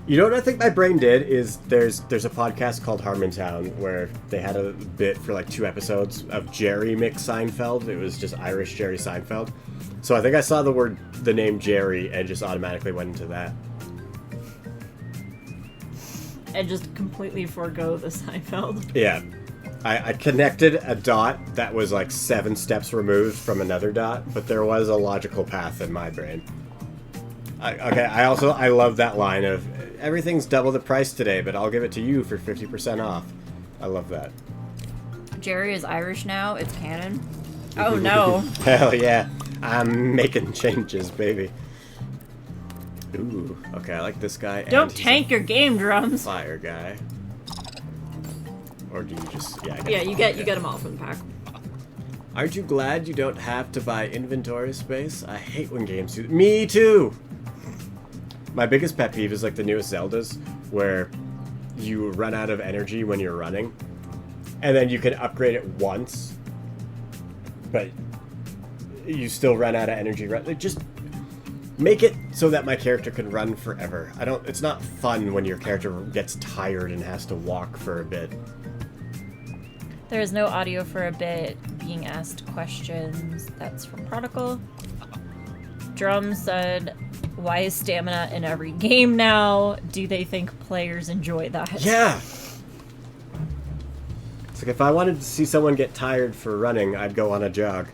S2: You know what I think my brain did is there's a podcast called Harmontown where they had a bit for like 2 episodes of Jerry McSeinfeld. It was just Irish Jerry Seinfeld. So I think I saw the name Jerry and just automatically went into that.
S1: And just completely forego the Seinfeld.
S2: Yeah. I connected a dot that was like 7 steps removed from another dot, but there was a logical path in my brain. I love that line of, everything's double the price today, but I'll give it to you for 50% off. I love that.
S1: Jerry is Irish now. It's canon. Oh, no.
S2: Hell yeah. I'm making changes, baby. Ooh, okay, I like this guy.
S1: Don't tank your game, Drums.
S2: Fire guy. Or do you just...
S1: Yeah, you get them all from the pack.
S2: Aren't you glad you don't have to buy inventory space? I hate when games do... Me too! My biggest pet peeve is like the newest Zeldas, where you run out of energy when you're running, and then you can upgrade it once, but you still run out of energy. Like, just make it so that my character can run forever. It's not fun when your character gets tired and has to walk for a bit.
S1: There is no audio for a bit. Being asked questions. That's from Prodigal. Drum said, why is stamina in every game now? Do they think players enjoy that?
S2: Yeah! It's like if I wanted to see someone get tired for running, I'd go on a jog.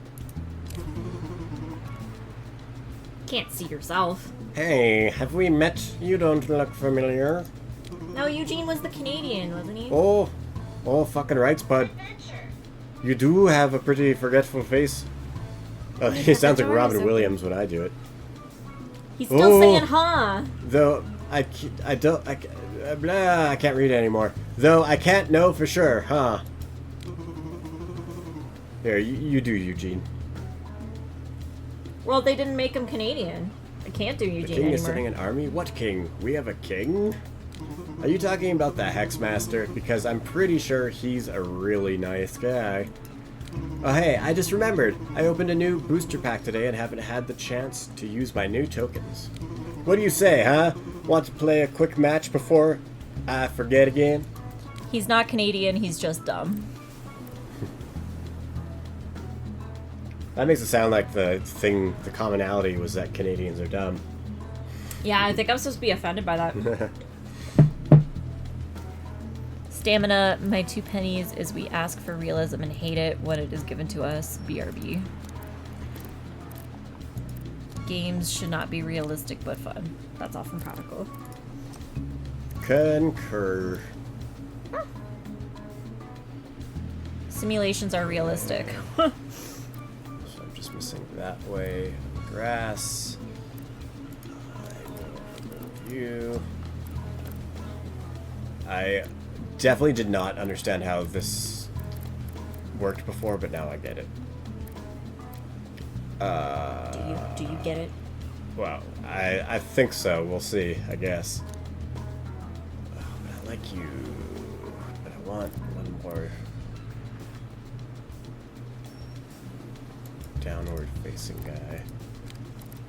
S1: Can't see yourself.
S2: Hey, have we met? You don't look familiar.
S1: No, Eugene was the Canadian, wasn't he?
S2: Oh, fucking rights, bud. You do have a pretty forgetful face. He sounds like Robin Williams when I do it.
S1: He's still saying, huh?
S2: Though, I can't read it anymore. Though, I can't know for sure, huh? Here, you do, Eugene.
S1: Well, they didn't make him Canadian. I can't do Eugene
S2: The king
S1: anymore.
S2: is sending an army? What king? We have a king? Are you talking about the Hexmaster? Because I'm pretty sure he's a really nice guy. Oh hey, I just remembered. I opened a new booster pack today and haven't had the chance to use my new tokens. What do you say, huh? Want to play a quick match before I forget again?
S1: He's not Canadian, he's just dumb.
S2: That makes it sound like the commonality was that Canadians are dumb.
S1: Yeah, I think I'm supposed to be offended by that. Stamina, my 2 pennies is we ask for realism and hate it when it is given to us. BRB. Games should not be realistic but fun. That's all from Prodigal.
S2: Concur.
S1: Simulations are realistic.
S2: So I'm just missing that way. Grass. I will remove you. I definitely did not understand how this worked before, but now I get it.
S1: Do you get it?
S2: Well, I think so. We'll see, I guess. Oh, but I like you. But I want one more downward facing guy.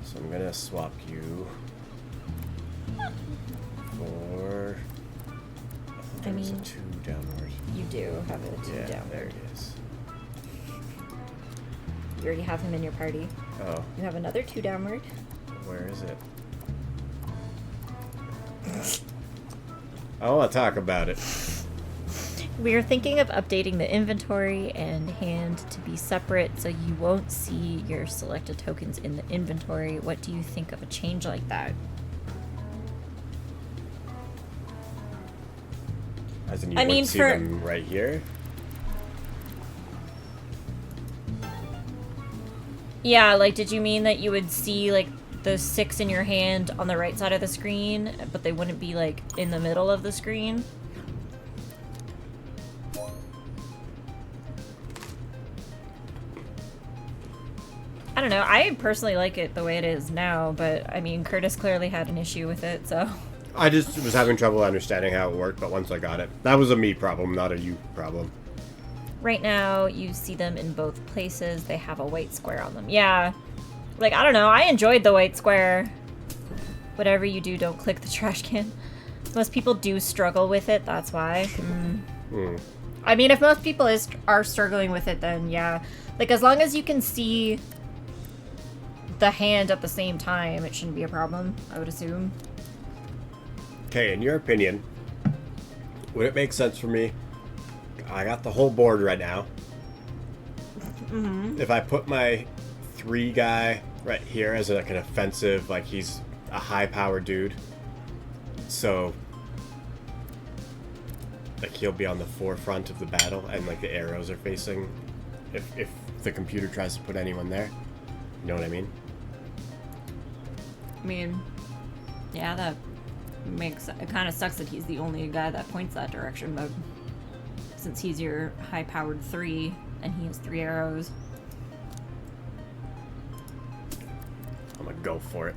S2: So I'm gonna swap you for...
S1: I mean,
S2: a 2 downward.
S1: You do have a 2 down.
S2: There it is.
S1: You already have him in your party.
S2: Oh,
S1: You have another 2 downward.
S2: where is it? I want to talk about it.
S1: We are thinking of updating the inventory and hand to be separate so you won't see your selected tokens in the inventory. What do you think of a change like that?
S2: As in, you
S1: I
S2: wouldn't
S1: mean,
S2: see
S1: for-
S2: them right here.
S1: Yeah, like, did you mean that you would see, like, the 6 in your hand on the right side of the screen, but they wouldn't be, like, in the middle of the screen? I don't know. I personally like it the way it is now, but, I mean, Curtis clearly had an issue with it, so...
S2: I just was having trouble understanding how it worked, but once I got it, that was a me problem, not a you problem.
S1: Right now, you see them in both places. They have a white square on them. Yeah. Like, I don't know. I enjoyed the white square. Whatever you do, don't click the trash can. Most people do struggle with it, that's why. I mean, if most people are struggling with it, then yeah. Like, as long as you can see the hand at the same time, it shouldn't be a problem, I would assume.
S2: Okay, in your opinion, would it make sense for me? I got the whole board right now. If I put my 3 guy right here as like an offensive, like he's a high-powered dude, so like he'll be on the forefront of the battle, and like the arrows are facing. If the computer tries to put anyone there, you know what I mean?
S1: I mean, yeah, that makes it kind of sucks that he's the only guy that points that direction, but since he's your high-powered 3 and he has 3 arrows.
S2: I'm gonna go for it.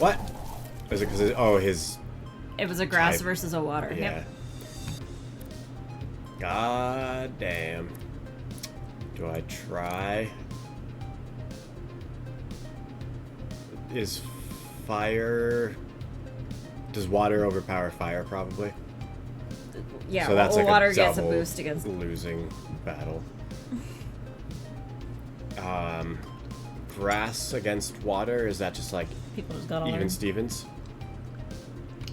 S2: What? Is it because oh his?
S1: It was a grass
S2: type.
S1: versus a water.
S2: Yeah.
S1: Yep.
S2: God damn. Do I try? Is fire... Does water overpower fire, probably?
S1: Yeah,
S2: so that's like
S1: water
S2: a
S1: gets a
S2: double
S1: boost against...
S2: losing battle. Grass against water, is that just like
S1: People just gotta
S2: even
S1: learn.
S2: Stevens?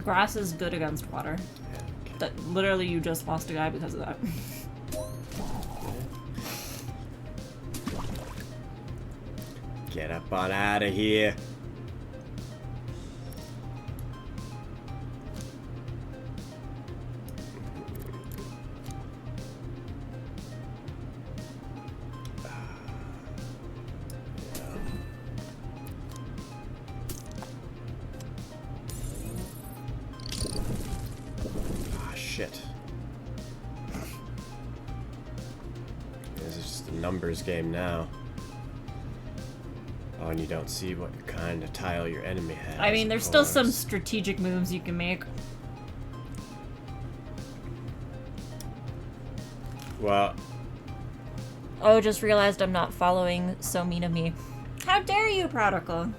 S1: Grass is good against water.
S2: Yeah, okay.
S1: That literally you just lost a guy because of that.
S2: Get up on out of here. Shit. This is just a numbers game now. Oh, and you don't see what kind of tile your enemy has.
S1: I mean, there's
S2: of
S1: still some
S2: course.
S1: strategic moves you can make.
S2: Well,
S1: Oh, just realized I'm not following. So mean of me. How dare you, Prodigal?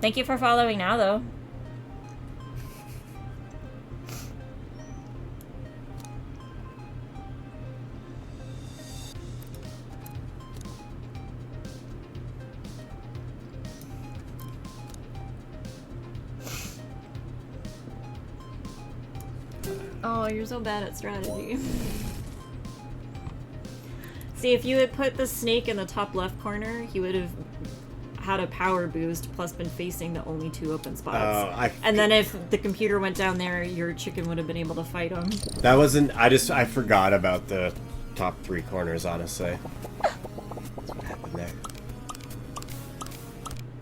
S1: Thank you for following now, though. Oh, you're so bad at strategy. See, if you had put the snake in the top left corner, he would have had a power boost plus been facing the only 2 open spots. And then if the computer went down there, your chicken would have been able to fight him.
S2: that wasn't... I forgot about the top 3 corners, honestly. That's what happened there.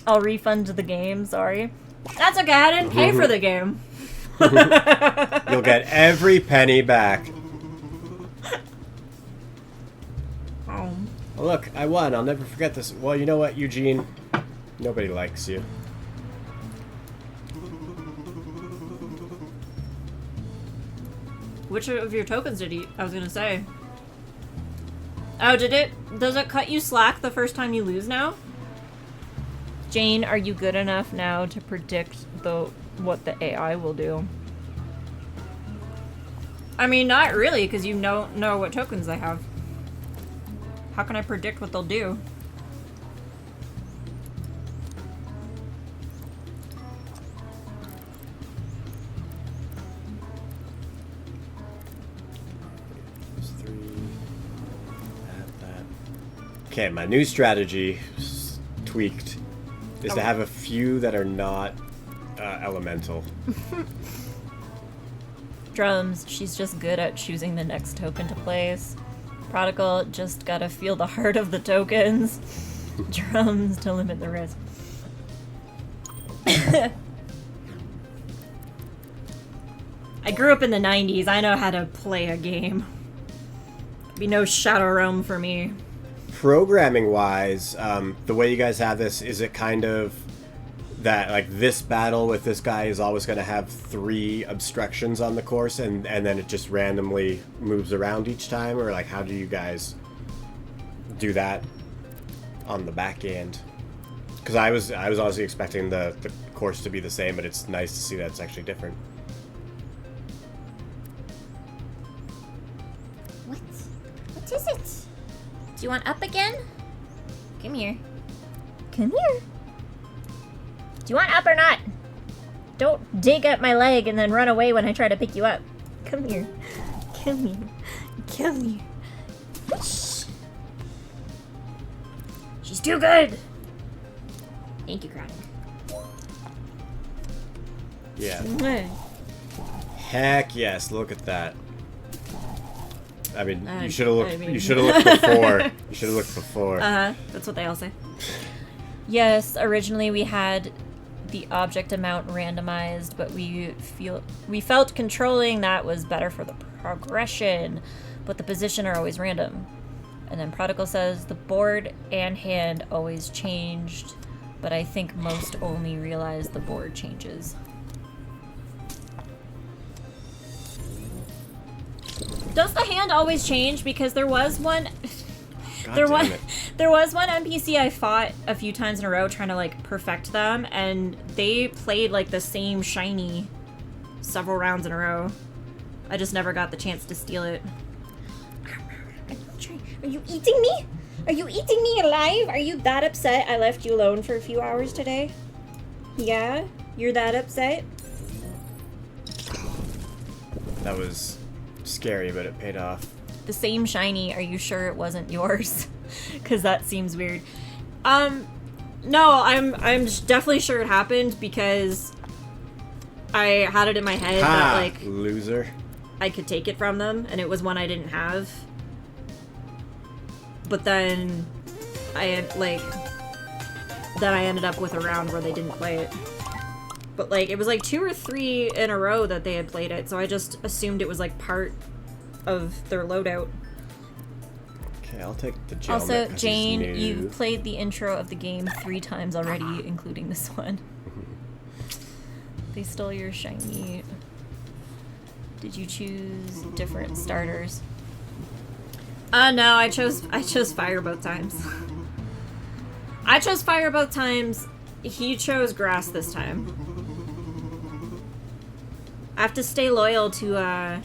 S1: I'll refund the game, sorry. That's okay, I didn't pay for the game.
S2: You'll get every penny back.
S1: Oh.
S2: Oh, look, I won. I'll never forget this. Well, you know what, Eugene? Nobody likes you.
S1: Which of your tokens did he... I was gonna say. Oh, did it... Does it cut you slack the first time you lose now? Jane, are you good enough now to predict what the AI will do? I mean, not really, because you don't know what tokens they have. How can I predict what they'll do?
S2: Okay, my new strategy, tweaked, is to have a few that are not elemental.
S1: Drums, she's just good at choosing the next token to place. Prodigal, just gotta feel the heart of the tokens. Drums, to limit the risk. I grew up in the 90s. I know how to play a game. Be no Shadow Realm for me.
S2: Programming-wise, the way you guys have this, is it kind of that, like, this battle with this guy is always going to have 3 obstructions on the course, and then it just randomly moves around each time? Or, like, how do you guys do that on the back end? Because I was honestly expecting the course to be the same, but it's nice to see that it's actually different.
S3: What is it? Do you want up again? Come here. Come here.
S1: Do you want up or not? Don't dig at my leg and then run away when I try to pick you up. Come here. Come here. Come here.
S3: Shh.
S1: She's too good!
S3: Thank you, Chronic.
S2: Yeah. Heck yes, look at that. I mean, you should have looked. You should have looked before. You should have looked before.
S1: That's what they all say. Yes, originally we had the object amount randomized, but we felt controlling that was better for the progression, but the position are always random. And then Prodigal says the board and hand always changed, but I think most only realize the board changes. Does the hand always change? Because there was one there was one NPC I fought a few times in a row trying to like perfect them, and they played like the same shiny several rounds in a row. I just never got the chance to steal it.
S3: Are you eating me? Are you eating me alive? Are you that upset I left you alone for a few hours today? Yeah? You're that upset?
S2: That was scary, but it paid off.
S1: The same shiny, are you sure it wasn't yours? Because that seems weird. No, I'm definitely sure it happened because I had it in my head that, like,
S2: loser,
S1: I could take it from them, and it was one I didn't have. But then I ended up with a round where they didn't play it. But, like, it was like 2 or 3 in a row that they had played it, so I just assumed it was, like, part of their loadout.
S2: Okay, I'll take the gel.
S1: Also, Jane, you played the intro of the game 3 times already, including this one. They stole your shiny. Did you choose different starters? No, I chose fire both times. I chose fire both times. He chose grass this time. I have to stay loyal to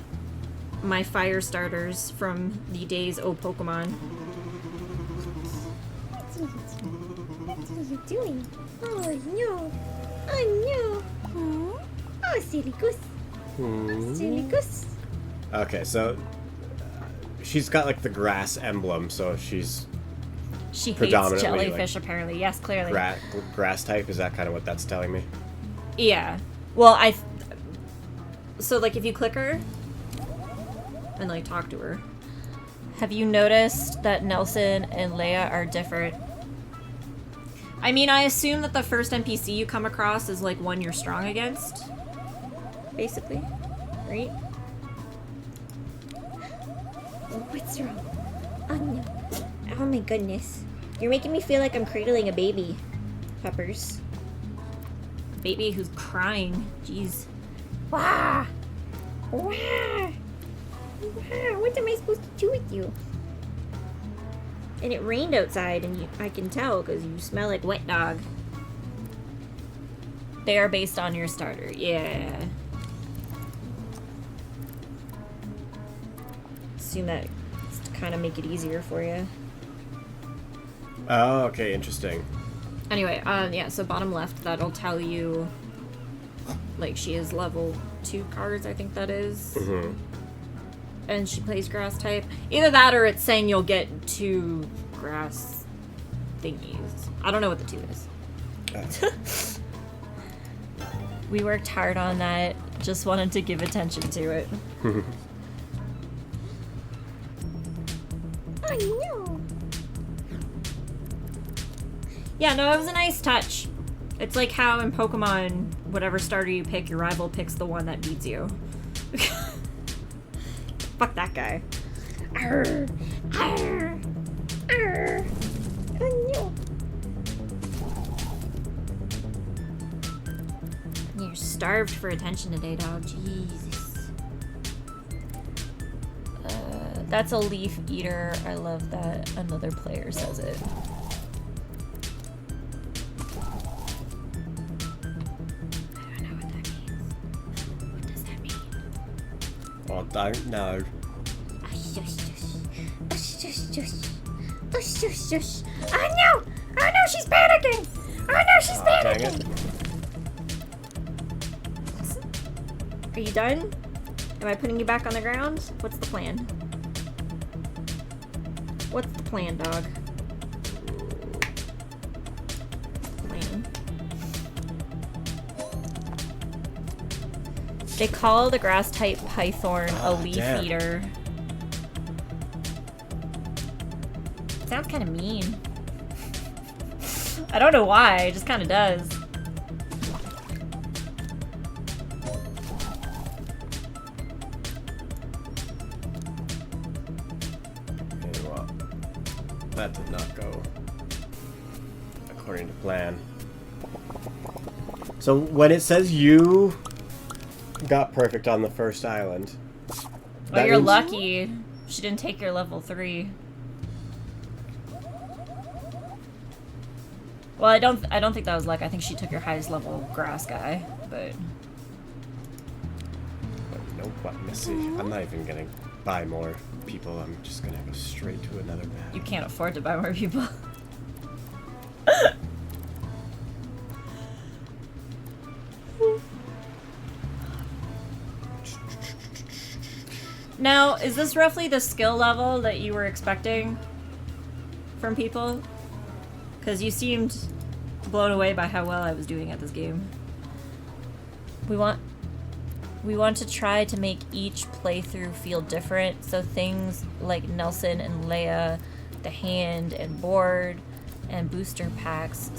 S1: my fire starters from the days of Pokemon.
S3: What are you doing? Oh no! Oh no! Oh, silly goose! Silly goose!
S2: Okay, so she's got like the grass emblem, so she hates
S1: jellyfish, like, apparently. Yes, clearly.
S2: Grass type, is that kind of what that's telling me?
S1: Yeah. Well, so, like, if you click her and, like, talk to her, have you noticed that Nelson and Leia are different? I mean, I assume that the first NPC you come across is, like, one you're strong against, basically, right?
S3: What's wrong? Oh no. Oh my goodness. You're making me feel like I'm cradling a baby. Peppers.
S1: Baby who's crying. Jeez.
S3: Wah! Wah! Wah! What am I supposed to do with you? And it rained outside, and I can tell because you smell like wet dog.
S1: They are based on your starter. Yeah.
S3: Assume that to kind of make it easier for you.
S2: Oh, okay, interesting.
S1: Anyway, yeah, so bottom left, that'll tell you, like, she is level 2 cards, I think that is.
S2: Mm-hmm.
S1: And she plays grass type. Either that or it's saying you'll get 2 grass thingies. I don't know what the 2 is. We worked hard on that. Just wanted to give attention to it.
S3: Oh no.
S1: Yeah, no, it was a nice touch. It's like how in Pokemon, whatever starter you pick, your rival picks the one that beats you. Fuck that guy.
S3: Arr, arr, arr. Oh no.
S1: You're starved for attention today, dog. Jesus. That's a leaf eater. I love that another player says it. I don't know what that means. What does that mean?
S2: Well, don't know.
S3: Oh no! Oh no, she's panicking! Oh no, she's
S2: Dang
S3: panicking!
S2: it.
S1: Are you done? Am I putting you back on the ground? What's the plan? What's the plan, dog? Plan. They call the grass type python a leaf
S2: damn.
S1: eater. Sounds kind of mean. I don't know why, it just kind of does.
S2: Well, that did not go according to plan. So when it says you got perfect on the first island,
S1: Oh,
S2: that
S1: you're
S2: means-
S1: lucky. She didn't take your level 3. Well, I don't think that was luck. I think she took your highest level grass guy, but
S2: Nope, let me see. I'm not even gonna buy more people. I'm just gonna go straight to another map.
S1: you can't afford to buy more people. Now, is this roughly the skill level that you were expecting from people? Because you seemed blown away by how well I was doing at this game. We want to try to make each playthrough feel different, so things like Nelson and Leia, the hand and board, and booster packs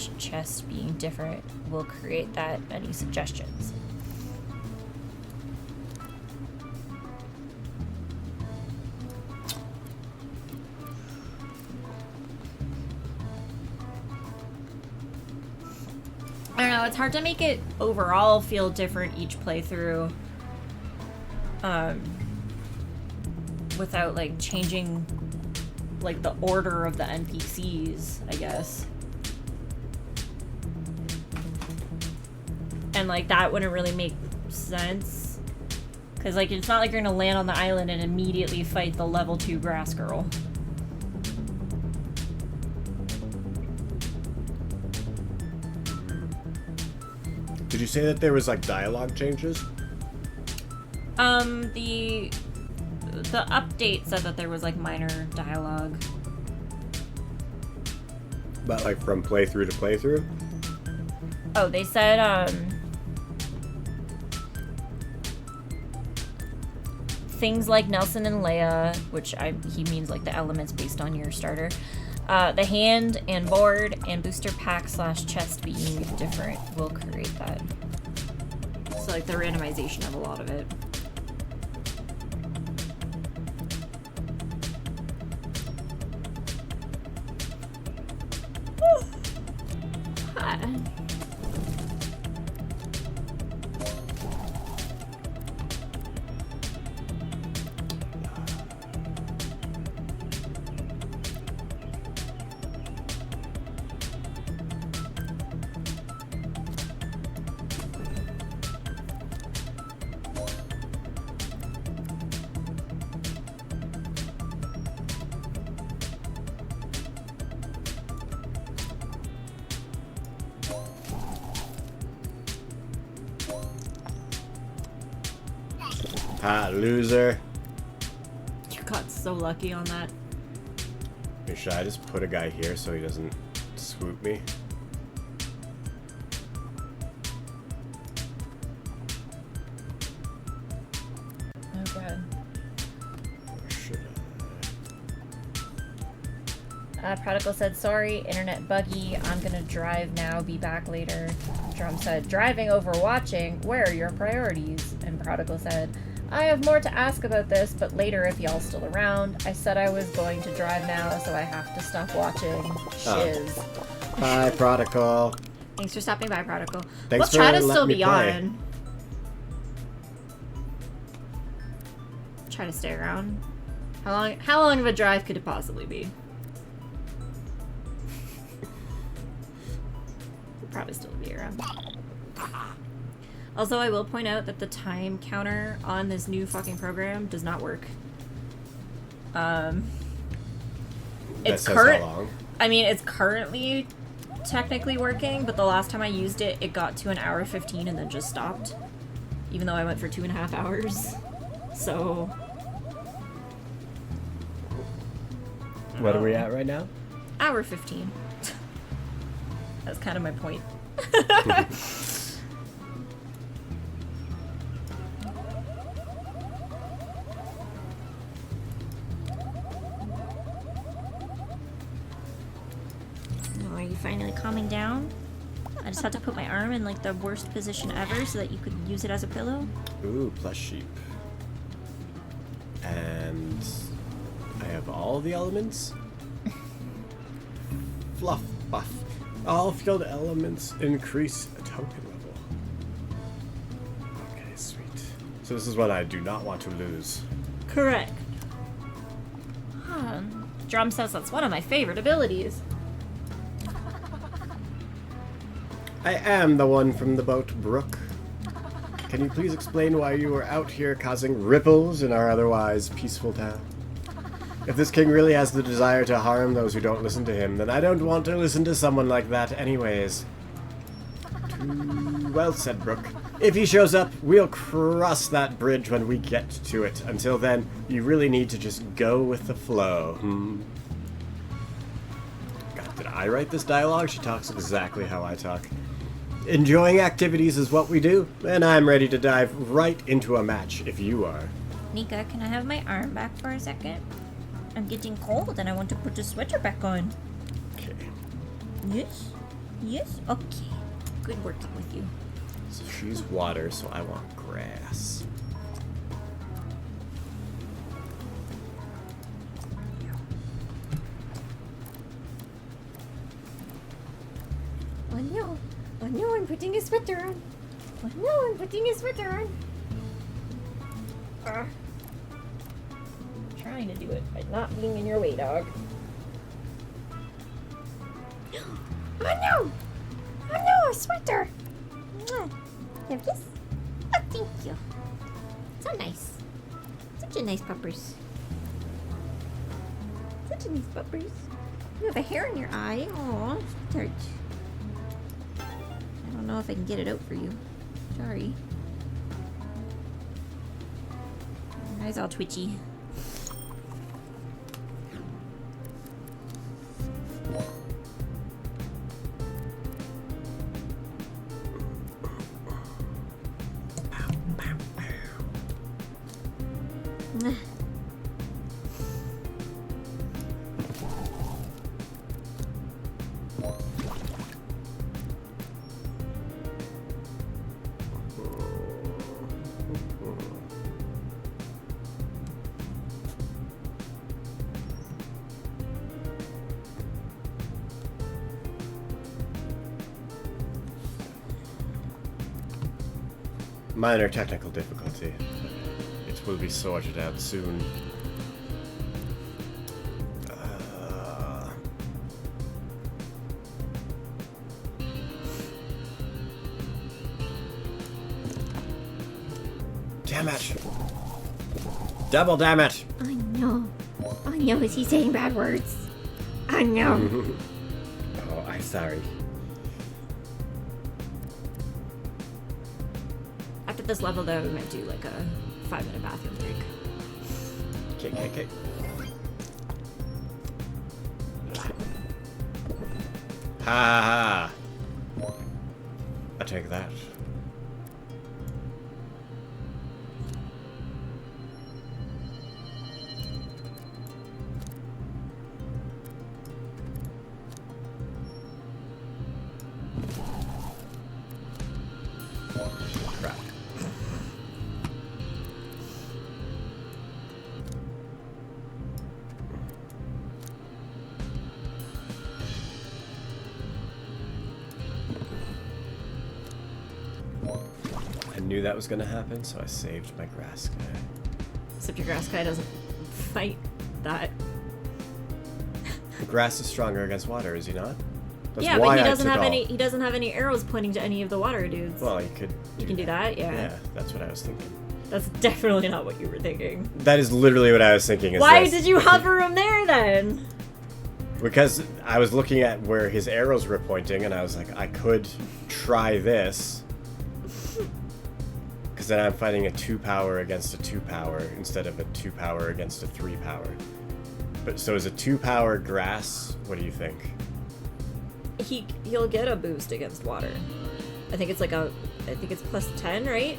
S1: / chest being different will create that. Any suggestions? I don't know, it's hard to make it overall feel different each playthrough without like changing like the order of the NPCs, I guess. And like that wouldn't really make sense, because like it's not like you're gonna land on the island and immediately fight the level 2 grass girl.
S2: Did you say that there was like dialogue changes?
S1: The update said that there was like minor dialogue.
S2: But like from playthrough to playthrough?
S1: Oh, they said things like Nelson and Leia, which he means like the elements based on your starter. The hand and board and booster pack / chest being different will create that. So like the randomization of a lot of it. Hi.
S2: Ah, loser.
S1: You got so lucky on that.
S2: Hey, should I just put a guy here so he doesn't swoop me?
S1: Oh god.
S2: Or should
S1: Prodigal said, sorry, internet buggy. I'm gonna drive now, be back later. Drum said, driving over watching, where are your priorities? And Prodigal said, I have more to ask about this, but later if y'all still around. I said I was going to drive now, so I have to stop watching. Shiz.
S2: Bye, Prodigal.
S1: Thanks for stopping by, Prodigal.
S2: Thanks
S1: We'll try
S2: for
S1: to still
S2: letting me
S1: be
S2: play.
S1: on. Try to stay around. How long of a drive could it possibly be? We'll probably still be around. Also, I will point out that the time counter on this new fucking program does not work.
S2: That
S1: It's
S2: says
S1: current.
S2: how long?
S1: I mean, it's currently technically working, but the last time I used it, it got to 1:15 and then just stopped. Even though I went for 2.5 hours. So.
S2: What are we at right now?
S1: 1:15. That's kind of my point.
S3: Are you finally calming down? I just had to put my arm in like the worst position ever so that you could use it as a pillow.
S2: Ooh, plush sheep. And I have all the elements. Fluff buff. All field elements increase a token level. Okay, sweet. So this is what I do not want to lose.
S1: Correct. Drum says that's one of my favorite abilities.
S2: I am the one from the boat, Brook. Can you please explain why you are out here causing ripples in our otherwise peaceful town? If this king really has the desire to harm those who don't listen to him, then I don't want to listen to someone like that anyways. Too well said, Brook. If he shows up, we'll cross that bridge when we get to it. Until then, you really need to just go with the flow. God, did I write this dialogue? She talks exactly how I talk. Enjoying activities is what we do, and I'm ready to dive right into a match if you are.
S3: Nika, can I have my arm back for a second? I'm getting cold and I want to put the sweater back on.
S2: Okay.
S3: Yes? Yes? Okay. Good working with you.
S2: So she's water, so I want grass.
S1: Oh no. Oh no, I'm putting a sweater on. Oh no, I'm putting a sweater on. Trying to do it by not being in your way, dog.
S3: Oh no! Oh no, a sweater! Mwah. Have this? Oh, thank you. So nice. Such a nice puppers. Such a nice puppers. You have a hair in your eye. Aw, sweetheart. I don't know if I can get it out for you. Sorry. Your eye's all twitchy.
S2: Minor technical difficulty. It will be sorted out soon. Damn it! Double damn it!
S3: Oh no. Oh no, is he saying bad words? Oh no.
S2: Oh, I'm sorry.
S1: After this level, though, we might do like a 5-minute bathroom break.
S2: Okay. Ha ha. I take that. Crap. I knew that was going to happen, so I saved my grass guy.
S1: Except your grass guy doesn't fight that.
S2: The grass is stronger against water, is he not? That's
S1: Yeah,
S2: why
S1: but he
S2: I
S1: doesn't
S2: took
S1: have
S2: all.
S1: any. He doesn't have any arrows pointing to any of the water dudes.
S2: Well, you could.
S1: You can do that, yeah.
S2: Yeah, that's what I was thinking.
S1: That's definitely not what you were thinking.
S2: That is literally what I was thinking. Is
S1: Why
S2: this.
S1: did you hover him there then?
S2: Because I was looking at where his arrows were pointing, and I was like, I could try this. Because then I'm fighting a 2-power against a 2-power instead of a 2-power against a 3-power. But so is a 2-power grass? What do you think?
S1: He'll get a boost against water. I think it's plus 10, right?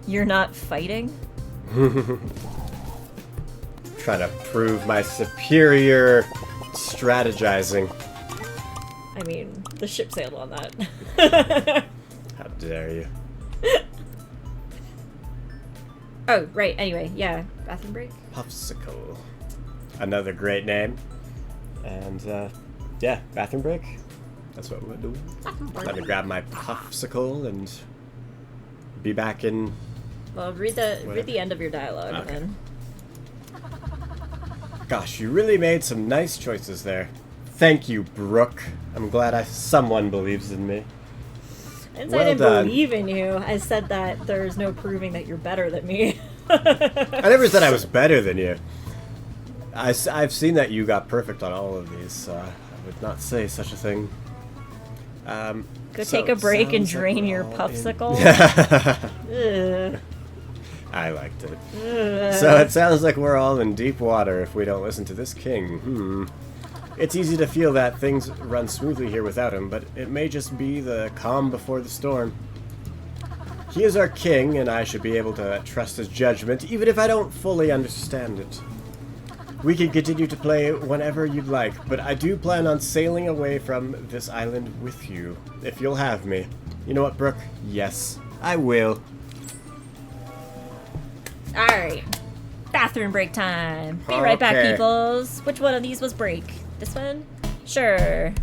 S1: You're not fighting?
S2: Trying to prove my superior strategizing.
S1: I mean, the ship sailed on that.
S2: How dare you?
S1: Oh, right, anyway, yeah. Bathroom break?
S2: Puffsicle. Another great name. And, yeah, bathroom break. That's what we'll do. Let me grab my Puffsicle and be back in...
S1: Well, read the end of your dialogue,
S2: Okay.
S1: then.
S2: Gosh, you really made some nice choices there. Thank you, Brooke. I'm glad someone believes in me.
S1: I didn't say
S2: Well
S1: I didn't
S2: done.
S1: believe in you. I said that there's no proving that you're better than me.
S2: I never said I was better than you. I've seen that you got perfect on all of these, so I would not say such a thing.
S1: Go
S2: So
S1: take a break and
S2: sounds like
S1: drain
S2: we're
S1: your
S2: all in-
S1: puffsicle. Ugh.
S2: I liked it.
S1: Ugh.
S2: So it sounds like we're all in deep water if we don't listen to this king. It's easy to feel that things run smoothly here without him, but it may just be the calm before the storm. He is our king, and I should be able to trust his judgment, even if I don't fully understand it. We can continue to play whenever you'd like, but I do plan on sailing away from this island with you, if you'll have me. You know what, Brooke? Yes, I will.
S1: Alright. Bathroom break time. Be right back,
S2: Okay.
S1: peoples. Which one of these was break? This one? Sure.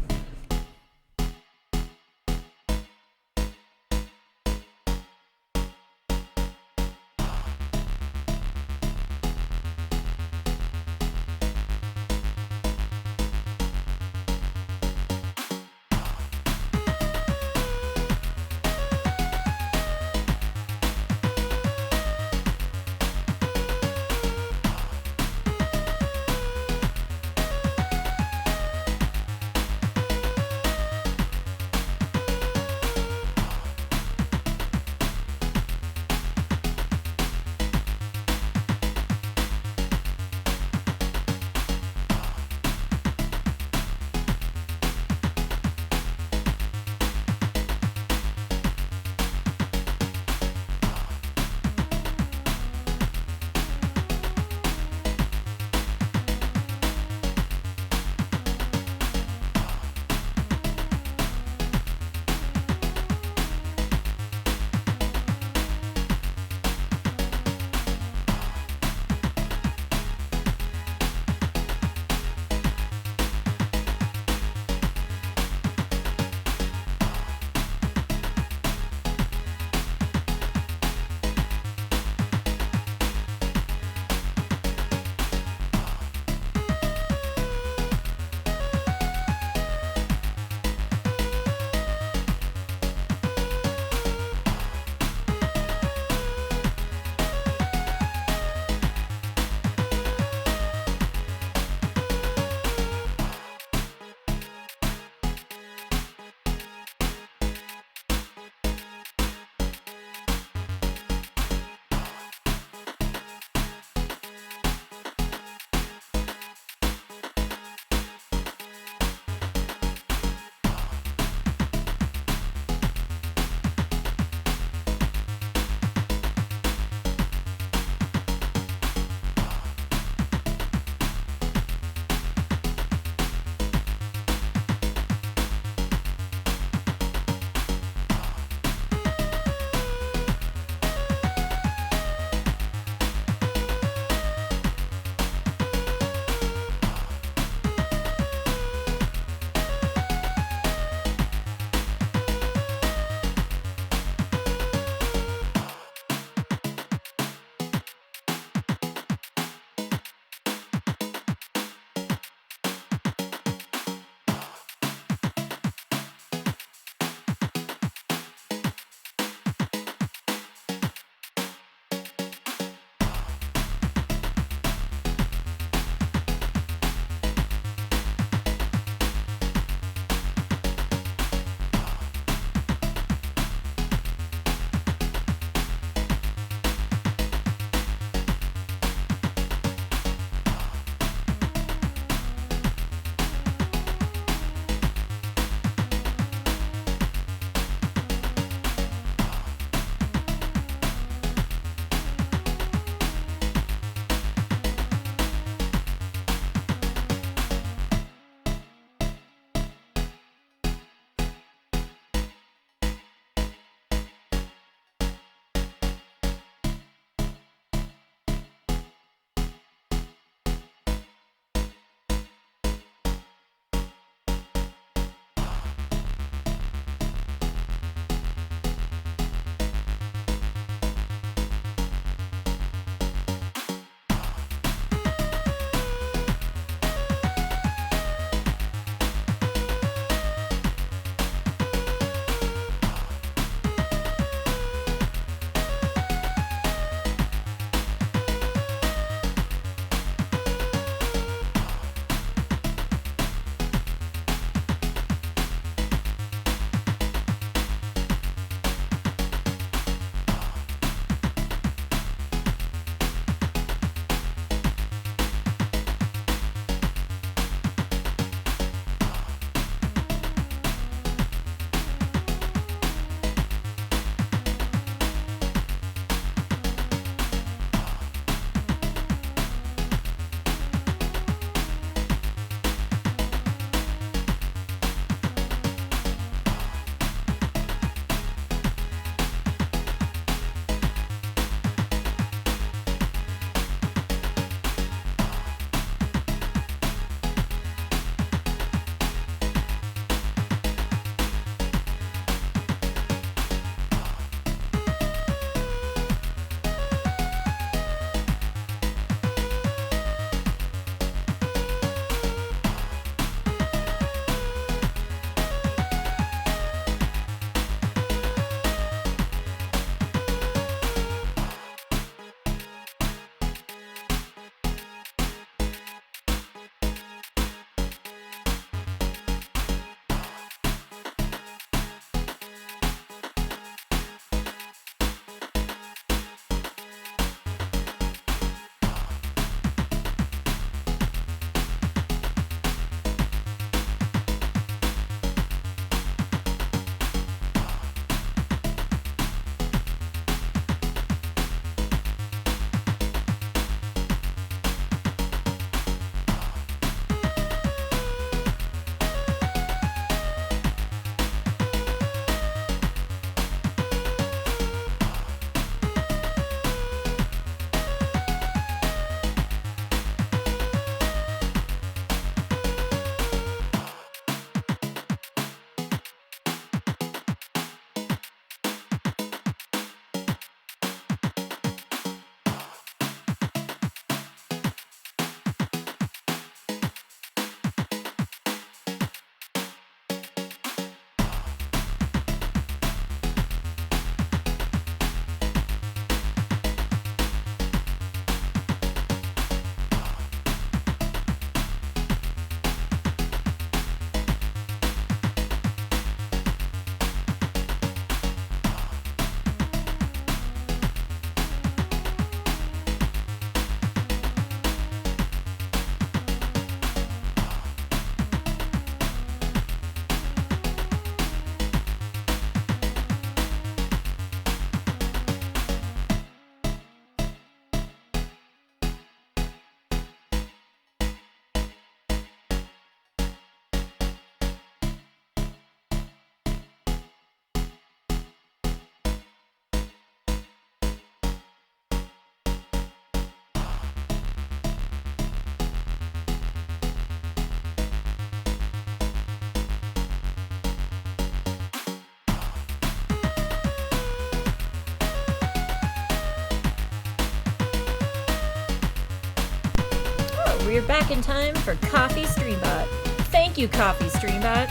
S1: we are back in time for Coffee Streambot. Thank you, Coffee Streambot.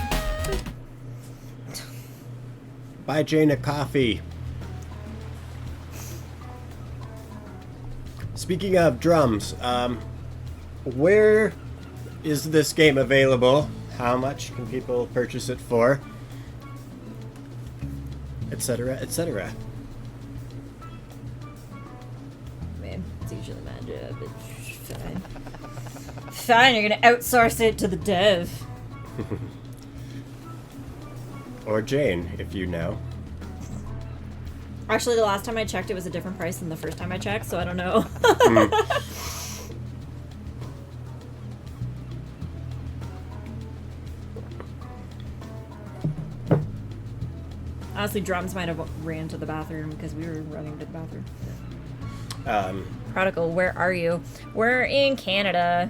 S2: Buy Jane a coffee. Speaking of drums, where is this game available? How much can people purchase it for? Etc., etc.
S1: Man, it's usually my job, but fine. Fine, you're gonna outsource it to the dev.
S2: Or Jane, if you know.
S1: Actually, the last time I checked, it was a different price than the first time I checked, so I don't know. Honestly, Drums might have ran to the bathroom because we were running to the bathroom. Prodigal, where are you? We're in Canada.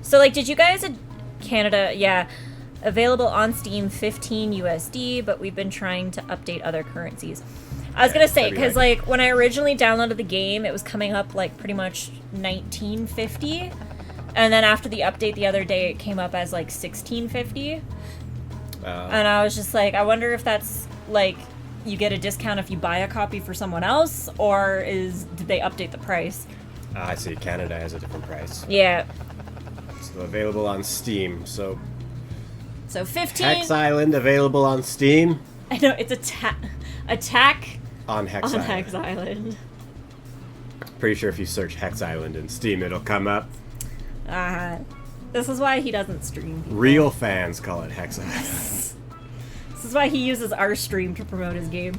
S1: So, like, did you guys... Canada, yeah. Available on Steam, 15 USD, but we've been trying to update other currencies. I was gonna say, because, like, when I originally downloaded the game, it was coming up, like, pretty much 1950. And then after the update the other day, it came up as, like, 1650. And I was just like, I wonder if that's, like, you get a discount if you buy a copy for someone else, or did they update the price?
S2: I see. Canada has a different price.
S1: Yeah.
S2: So available on Steam. So
S1: 15.
S2: Hex Island available on Steam.
S1: I know, it's attack
S2: on Hex Island.
S1: Hex Island.
S2: Pretty sure if you search Hex Island in Steam, it'll come up.
S1: This is why he doesn't stream. People.
S2: Real fans call it Hex Island.
S1: This is why he uses our stream to promote his game.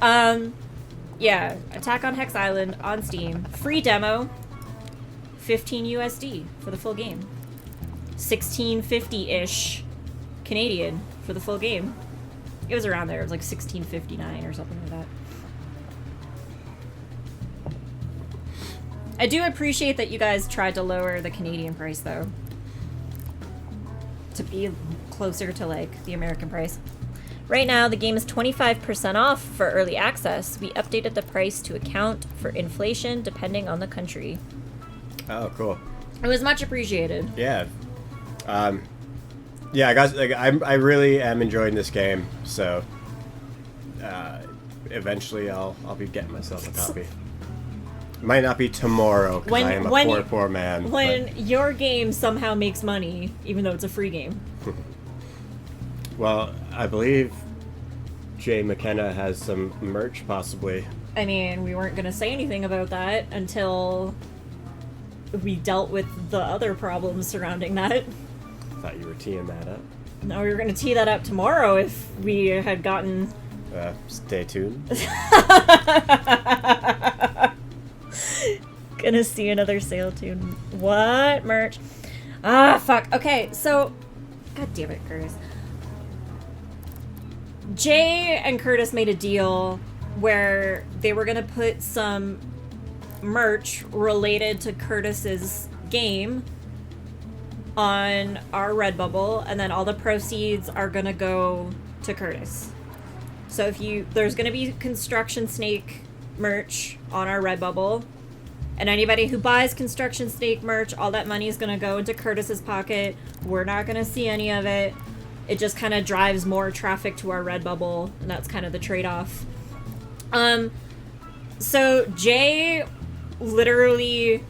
S1: Yeah, Attack on Hex Island on Steam. Free demo. 15 USD for the full game. 1650-ish Canadian for the full game. It was around there. It was like 1659 or something like that. I do appreciate that you guys tried to lower the Canadian price, though. To be closer to, like, the American price. Right now, the game is 25% off for early access. We updated the price to account for inflation depending on the country.
S2: Oh, cool.
S1: It was much appreciated.
S2: Yeah. Yeah, guys, like, I really am enjoying this game, so eventually I'll be getting myself a copy. Might not be tomorrow, because I am a poor man.
S1: When your game somehow makes money, even though it's a free game.
S2: Well, I believe Jay McKenna has some merch, possibly.
S1: I mean, we weren't going to say anything about that until we dealt with the other problems surrounding that.
S2: I thought you were teeing that up.
S1: No, we were going to tee that up tomorrow if we had gotten...
S2: Stay tuned.
S1: Gonna see another sale tune. What? Merch? Ah, fuck. Okay, so... God damn it, Curtis. Jay and Curtis made a deal where they were gonna put some merch related to Curtis's game on our Redbubble, and then all the proceeds are gonna go to Curtis. So there's gonna be Construction Snake merch on our Redbubble, and anybody who buys Construction Snake merch, all that money is gonna go into Curtis's pocket. We're not gonna see any of it. It just kind of drives more traffic to our Redbubble, and that's kind of the trade-off. So Jay literally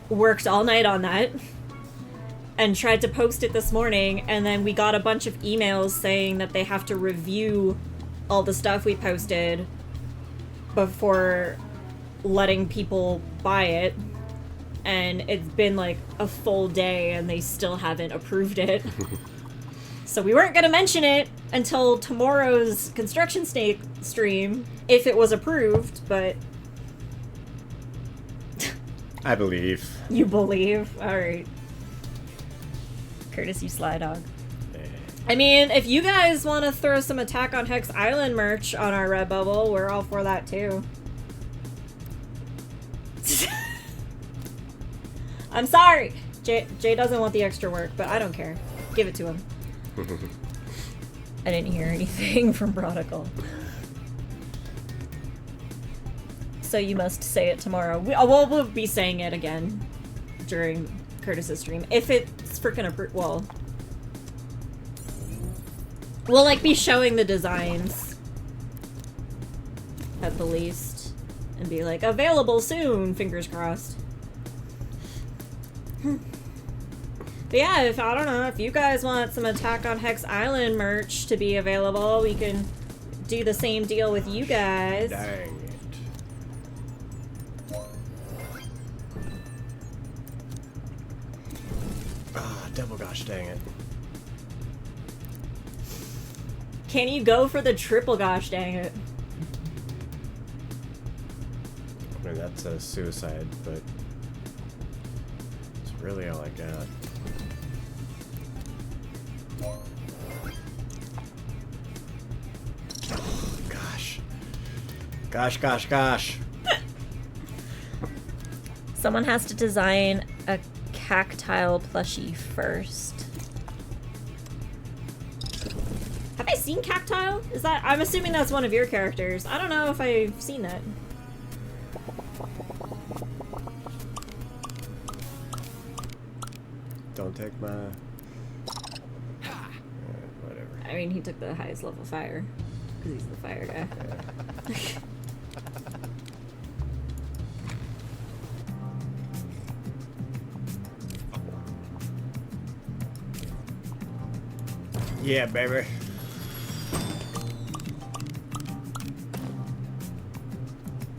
S1: worked all night on that and tried to post it this morning, and then we got a bunch of emails saying that they have to review all the stuff we posted before letting people buy it. And it's been like a full day and they still haven't approved it. So we weren't going to mention it until tomorrow's Construction Snake stream if it was approved, but...
S2: I believe.
S1: You believe? Alright. Curtis, you sly dog. I mean, if you guys want to throw some Attack on Hex Island merch on our Redbubble, we're all for that too. I'm sorry! Jay doesn't want the extra work, but I don't care. Give it to him. I didn't hear anything from Prodigal. So you must say it tomorrow. We'll be saying it again. during Curtis's stream. If it's freaking approved, well, we'll like be showing the designs at the least and be like, available soon, fingers crossed. But yeah, if I don't know, if you guys want some Attack on Hex Island merch to be available, we can do the same deal with you guys.
S2: Dang it. Ah, double gosh dang it.
S1: Can you go for the triple gosh dang it?
S2: I mean, that's a suicide, but it's really all I got. Gosh.
S1: Someone has to design a cactile plushie first. Have I seen cactile? Is that... I'm assuming that's one of your characters. I don't know if I've seen that.
S2: Don't take my... whatever.
S1: I mean, he took the highest level fire. Because he's the fire guy.
S2: Yeah, baby.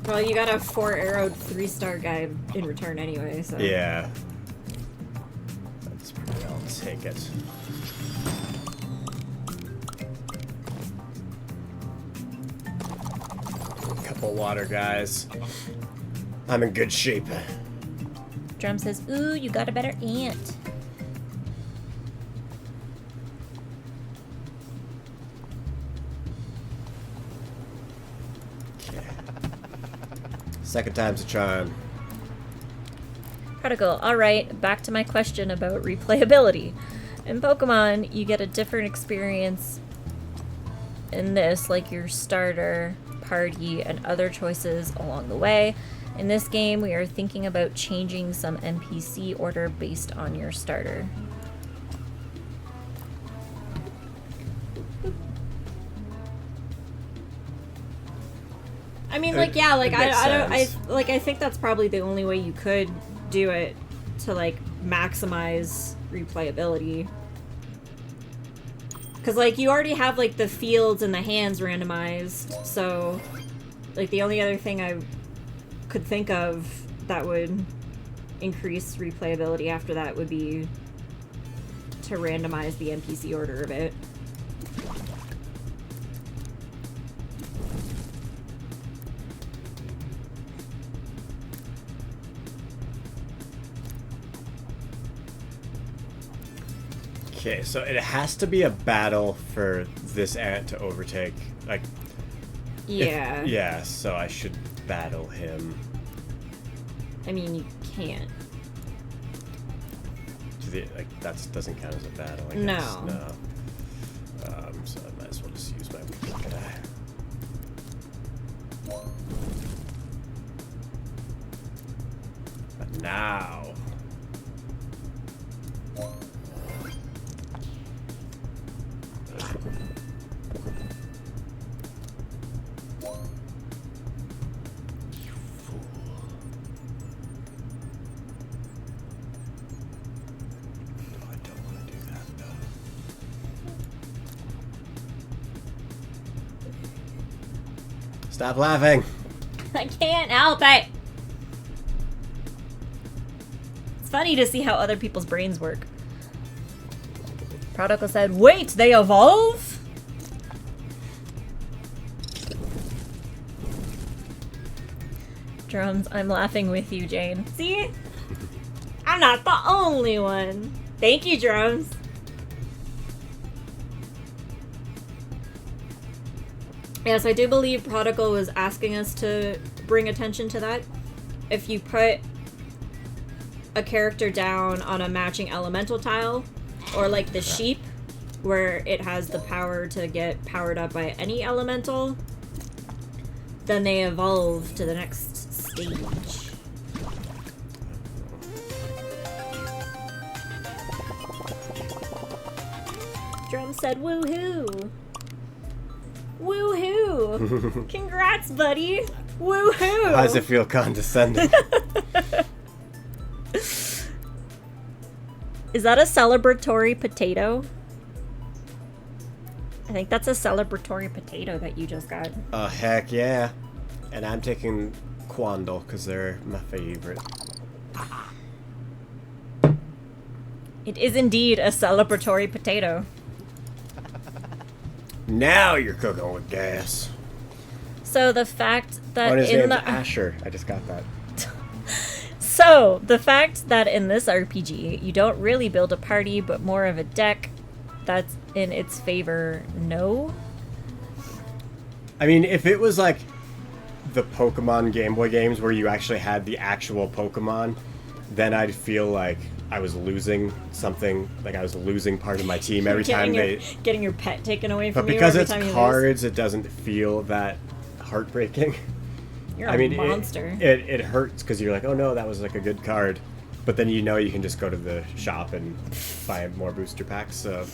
S1: Well, you got a 4-arrowed 3-star guy in return anyway, so...
S2: Yeah. That's pretty... I'll take it. Couple water guys. I'm in good shape.
S3: Drum says, ooh, you got a better ant.
S2: Second time's a charm.
S1: Prodigal, alright, back to my question about replayability. In Pokemon, you get a different experience in this, like your starter, party, and other choices along the way. In this game, we are thinking about changing some NPC order based on your starter. I mean, like, yeah, like, I think that's probably the only way you could do it to, like, maximize replayability. Because, like, you already have, like, the fields and the hands randomized, so, like, the only other thing I could think of that would increase replayability after that would be to randomize the NPC order of it.
S2: Okay, so it has to be a battle for this ant to overtake. Like,
S1: Yeah.
S2: Yeah, so I should battle him.
S1: I mean, you can't.
S2: Like, that doesn't count as a battle, I guess.
S1: No.
S2: No. So I might as well just use my weak guy. But now... Stop laughing.
S1: I can't help it. It's funny to see how other people's brains work. Prodigal said, wait, they evolve? Drums, I'm laughing with you, Jane. See? I'm not the only one. Thank you, Drums. Yes, I do believe Prodigal was asking us to bring attention to that. If you put a character down on a matching elemental tile, or like the sheep, where it has the power to get powered up by any elemental, then they evolve to the next stage. Drum said woohoo. Woohoo! Congrats, buddy! Woohoo!
S2: Why does it feel condescending?
S1: Is that a celebratory potato? I think that's a celebratory potato that you just got.
S2: Oh, heck yeah. And I'm taking Quandle because they're my favorite.
S1: It is indeed a celebratory potato.
S2: Now you're cooking with gas.
S1: So the fact that
S2: his
S1: in
S2: name's
S1: the
S2: Asher. I just got that.
S1: So the fact that in this RPG you don't really build a party but more of a deck, that's in its favor. No.
S2: I mean, if it was like the Pokemon Game Boy games where you actually had the actual Pokemon, then I'd feel like I was losing something, like I was losing part of my team every time
S1: getting your pet taken away from
S2: But
S1: you.
S2: because
S1: every
S2: it's
S1: time you
S2: cards, it doesn't feel that heartbreaking.
S1: You're
S2: I mean,
S1: a monster.
S2: It hurts because you're like, oh no, that was like a good card, but then you know you can just go to the shop and buy more booster packs. So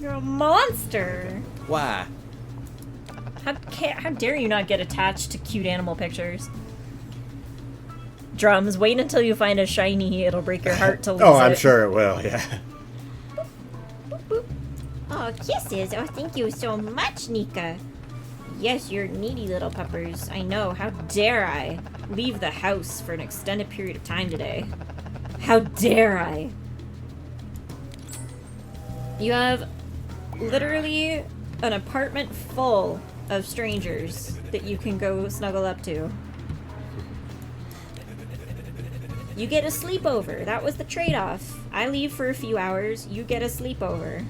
S1: You're a monster.
S2: why?
S1: How dare you not get attached to cute animal pictures? Drums, wait until you find a shiny. It'll break your heart to lose
S2: Oh, I'm
S1: it.
S2: sure it will. Yeah.
S3: Oh, kisses. Oh, thank you so much, Nika.
S1: Yes, you're needy little puppers. I know. How dare I leave the house for an extended period of time today? How dare I? You have literally an apartment full of strangers that you can go snuggle up to. You get a sleepover. That was the trade-off. I leave for a few hours. You get a sleepover.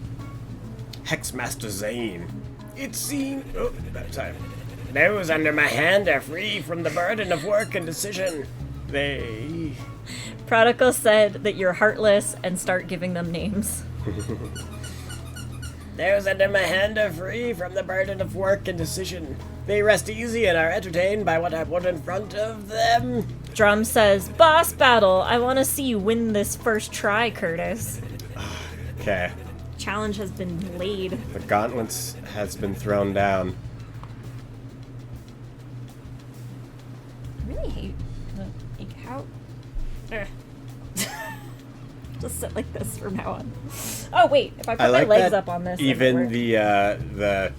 S2: Hexmaster Zane. It seems... Oh, that time. Those under my hand are free from the burden of work and decision. They...
S1: Prodigal said that you're heartless and start giving them names.
S2: Those under my hand are free from the burden of work and decision. They rest easy and are entertained by what I put in front of them.
S1: Drum says, boss battle. I want to see you win this first try, Curtis.
S2: Okay.
S1: Challenge has been laid.
S2: The gauntlets has been thrown down.
S1: I really hate like how. Ugh. Just sit like this from now on. Oh wait, if I put my legs up on this,
S2: even the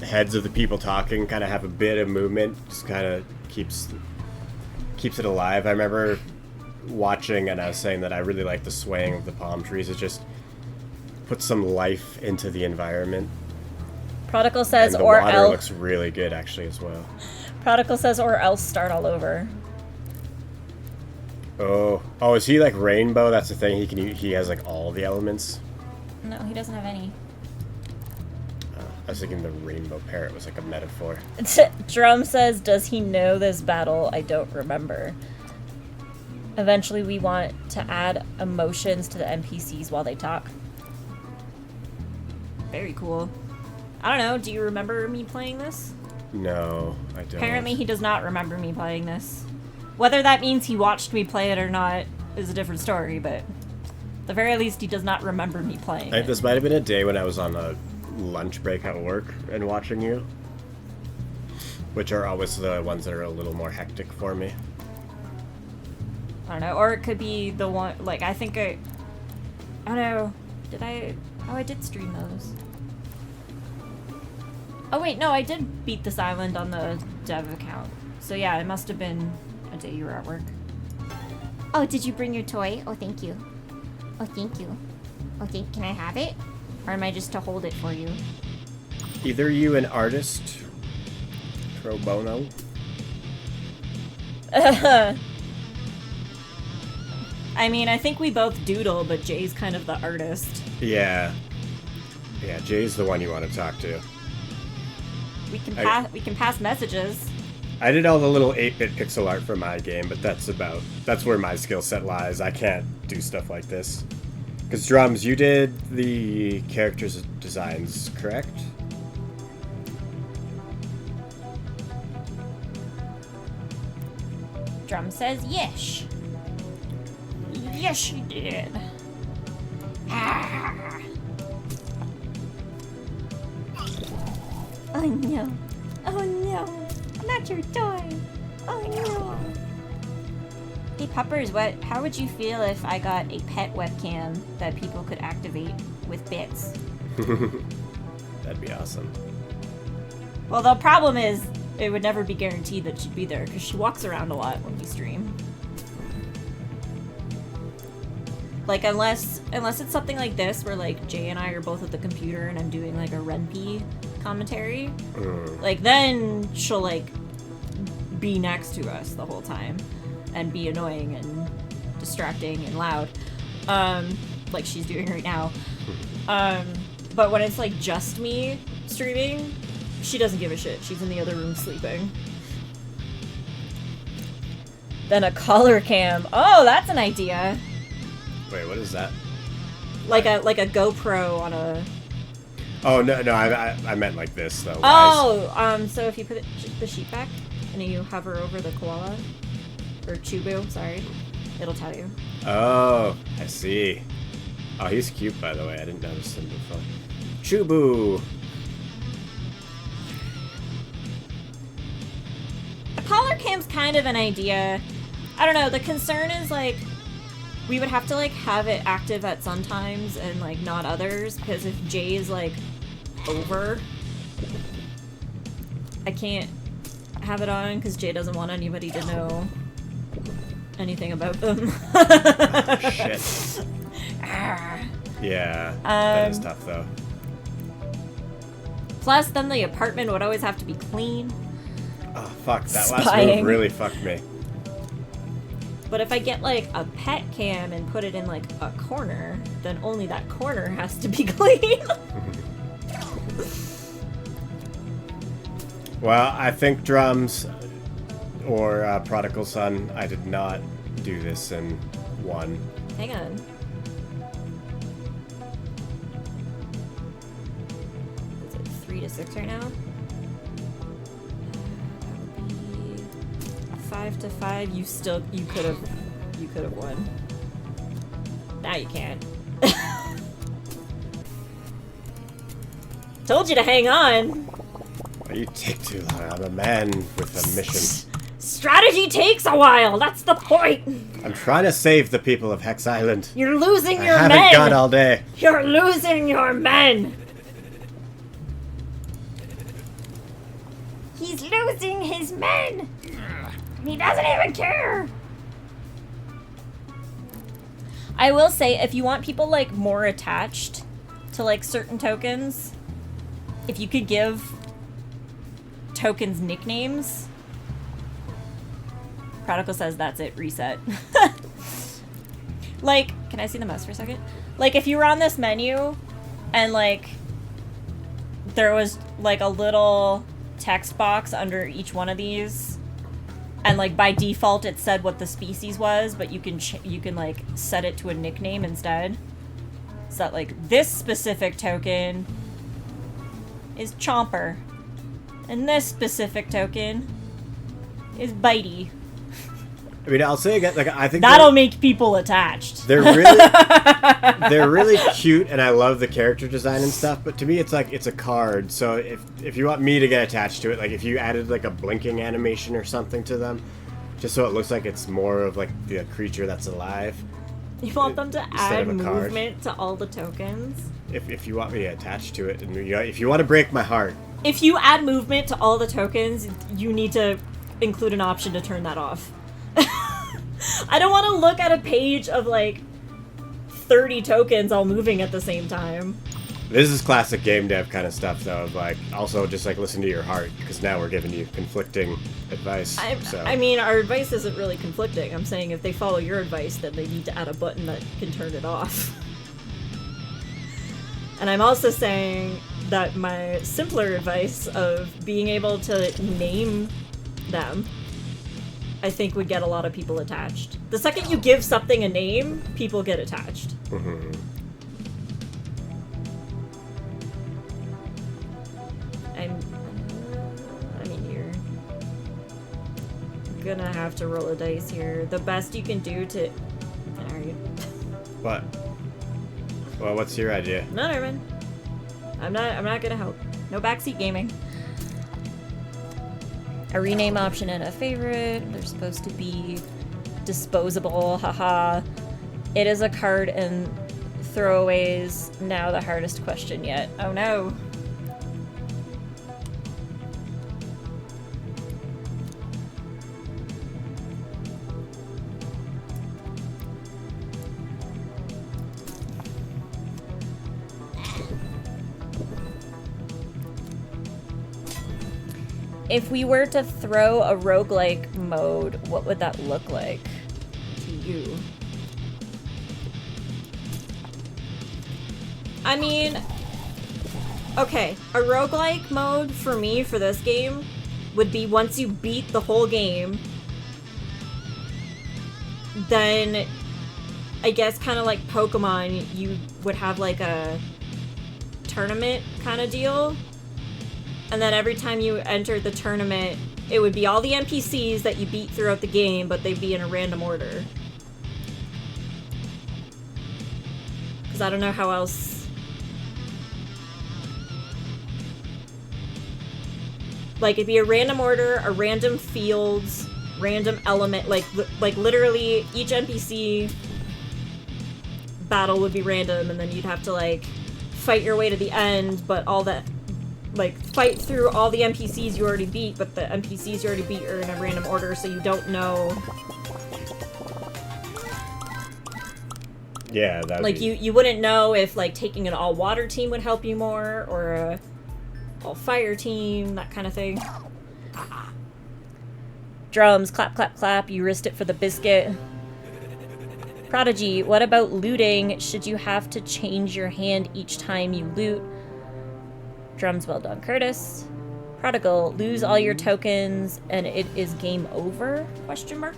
S2: heads of the people talking kind of have a bit of movement. Just kind of keeps it alive. I remember watching, and I was saying that I really like the swaying of the palm trees. It just puts some life into the environment.
S1: Prodigal says,
S2: And the
S1: or
S2: water
S1: else.
S2: looks really good, actually, as well.
S1: Prodigal says, or else start all over.
S2: Oh, is he like Rainbow? That's the thing. He has like all the elements.
S1: No, he doesn't have any.
S2: I was thinking the Rainbow Parrot was like a metaphor.
S1: Drum says, does he know this battle? I don't remember. Eventually, we want to add emotions to the NPCs while they talk. Very cool. I don't know, do you remember me playing this?
S2: No, I don't.
S1: Apparently he does not remember me playing this. Whether that means he watched me play it or not is a different story, but at the very least he does not remember me playing
S2: I think
S1: it.
S2: this might have been a day when I was on a lunch break at work and watching you. Which are always the ones that are a little more hectic for me.
S1: I don't know, or it could be the one, like, I think I don't know, I did stream those. Oh wait, no, I did beat this island on the dev account. So yeah, it must have been a day you were at work.
S3: Oh, did you bring your toy? Oh, thank you. Oh, thank you. Oh, can I have it? Or am I just to hold it for you?
S2: Either you an artist, pro bono.
S1: I mean, I think we both doodle, but Jay's kind of the artist.
S2: Yeah. Yeah, Jay's the one you want to talk to.
S1: We can pass messages.
S2: I did all the little 8-bit pixel art for my game, but that's where my skill set lies. I can't do stuff like this. Because Drums, you did the characters' designs, correct?
S3: Drum says yes.
S1: Yes, she did.
S3: Ah. Oh no. Oh no. Not your toy. Oh no. Hey Puppers, how would you feel if I got a pet webcam that people could activate with bits?
S2: That'd be awesome.
S1: Well, the problem is it would never be guaranteed that she'd be there because she walks around a lot when we stream. Like, unless it's something like this where, like, Jay and I are both at the computer and I'm doing, like, a Renpy commentary, like, then she'll, like, be next to us the whole time and be annoying and distracting and loud, like she's doing right now. But when it's, like, just me streaming, she doesn't give a shit. She's in the other room sleeping. Then a collar cam. Oh, that's an idea.
S2: Wait, what is that?
S1: Like a GoPro on a...
S2: Oh, no, I meant like this, though.
S1: Oh, so if you put the sheet back and you hover over the koala, or Chubu, sorry, it'll tell you.
S2: Oh, I see. Oh, he's cute, by the way. I didn't notice him before. Chubu!
S1: A collar cam's kind of an idea. I don't know, the concern is, like, we would have to, like, have it active at some times and, like, not others, because if Jay is, like, over, I can't have it on because Jay doesn't want anybody to know anything about them.
S2: Oh, shit. Yeah, that is tough, though.
S1: Plus, then the apartment would always have to be clean.
S2: Oh, fuck, that last
S1: Spying.
S2: move really fucked me.
S1: But if I get, like, a pet cam and put it in, like, a corner, then only that corner has to be clean.
S2: Well, I think Drums or Prodigal Son, I did not do this in one.
S1: Hang on. Is it 3 to 6 right now? That would be 5 to 5. You could have won. Now you can't. Told you to hang on.
S2: You take too long. I'm a man with a mission.
S1: Strategy takes a while. That's the point.
S2: I'm trying to save the people of Hex Island.
S1: You're losing your
S2: I
S1: men.
S2: haven't got all day.
S1: You're losing your men. He's losing his men. He doesn't even care. I will say, if you want people, like, more attached to, like, certain tokens, if you could give tokens nicknames. Prodigal says that's it, reset. Like, can I see the mouse for a second? Like, if you were on this menu and, like, there was, like, a little text box under each one of these, and, like, by default it said what the species was, but you can like set it to a nickname instead. So that, like, this specific token is Chomper, and this specific token is Bitey.
S2: I mean, I'll say again, like, I think
S1: that'll make people attached.
S2: They're really cute, and I love the character design and stuff. But to me, it's like it's a card. So if you want me to get attached to it, like if you added like a blinking animation or something to them, just so it looks like it's more of like the creature that's alive.
S1: You want them to add movement to all the tokens?
S2: If you want me attached to it, and if you want to break my heart.
S1: If you add movement to all the tokens, you need to include an option to turn that off. I don't want to look at a page of like 30 tokens all moving at the same time.
S2: This is classic game dev kind of stuff, though. Like, also just like listen to your heart, because now we're giving you conflicting advice.
S1: I mean, our advice isn't really conflicting. I'm saying if they follow your advice, then they need to add a button that can turn it off. And I'm also saying that my simpler advice of being able to name them, I think would get a lot of people attached. The second you give something a name, people get attached.
S2: Mm-hmm.
S1: I mean, you're gonna have to roll a dice here. The best you can do to... Alright.
S2: What? Well, what's your idea?
S1: No, Nerman. I'm not gonna help. No backseat gaming. A rename option and a favorite. They're supposed to be disposable. Haha. It is a card and throwaways. Now the hardest question yet. Oh no. If we were to throw a roguelike mode, what would that look like to you? I mean, okay, a roguelike mode for me for this game would be once you beat the whole game, then I guess kind of like Pokemon, you would have like a tournament kind of deal. And then every time you entered the tournament, it would be all the NPCs that you beat throughout the game, but they'd be in a random order. Because I don't know how else... Like, it'd be a random order, a random fields, random element, like literally each NPC battle would be random, and then you'd have to, like, fight your way to the end, but all that... Like, fight through all the NPCs you already beat, but the NPCs you already beat are in a random order, so you don't know.
S2: Yeah, that
S1: like, you wouldn't know if, like, taking an all-water team would help you more, or a all-fire team, that kind of thing. Drums, clap, clap, clap, you risked it for the biscuit. Prodigy, what about looting? Should you have to change your hand each time you loot? Drums, well done, Curtis. Prodigal, lose all your tokens and it is game over? Question mark.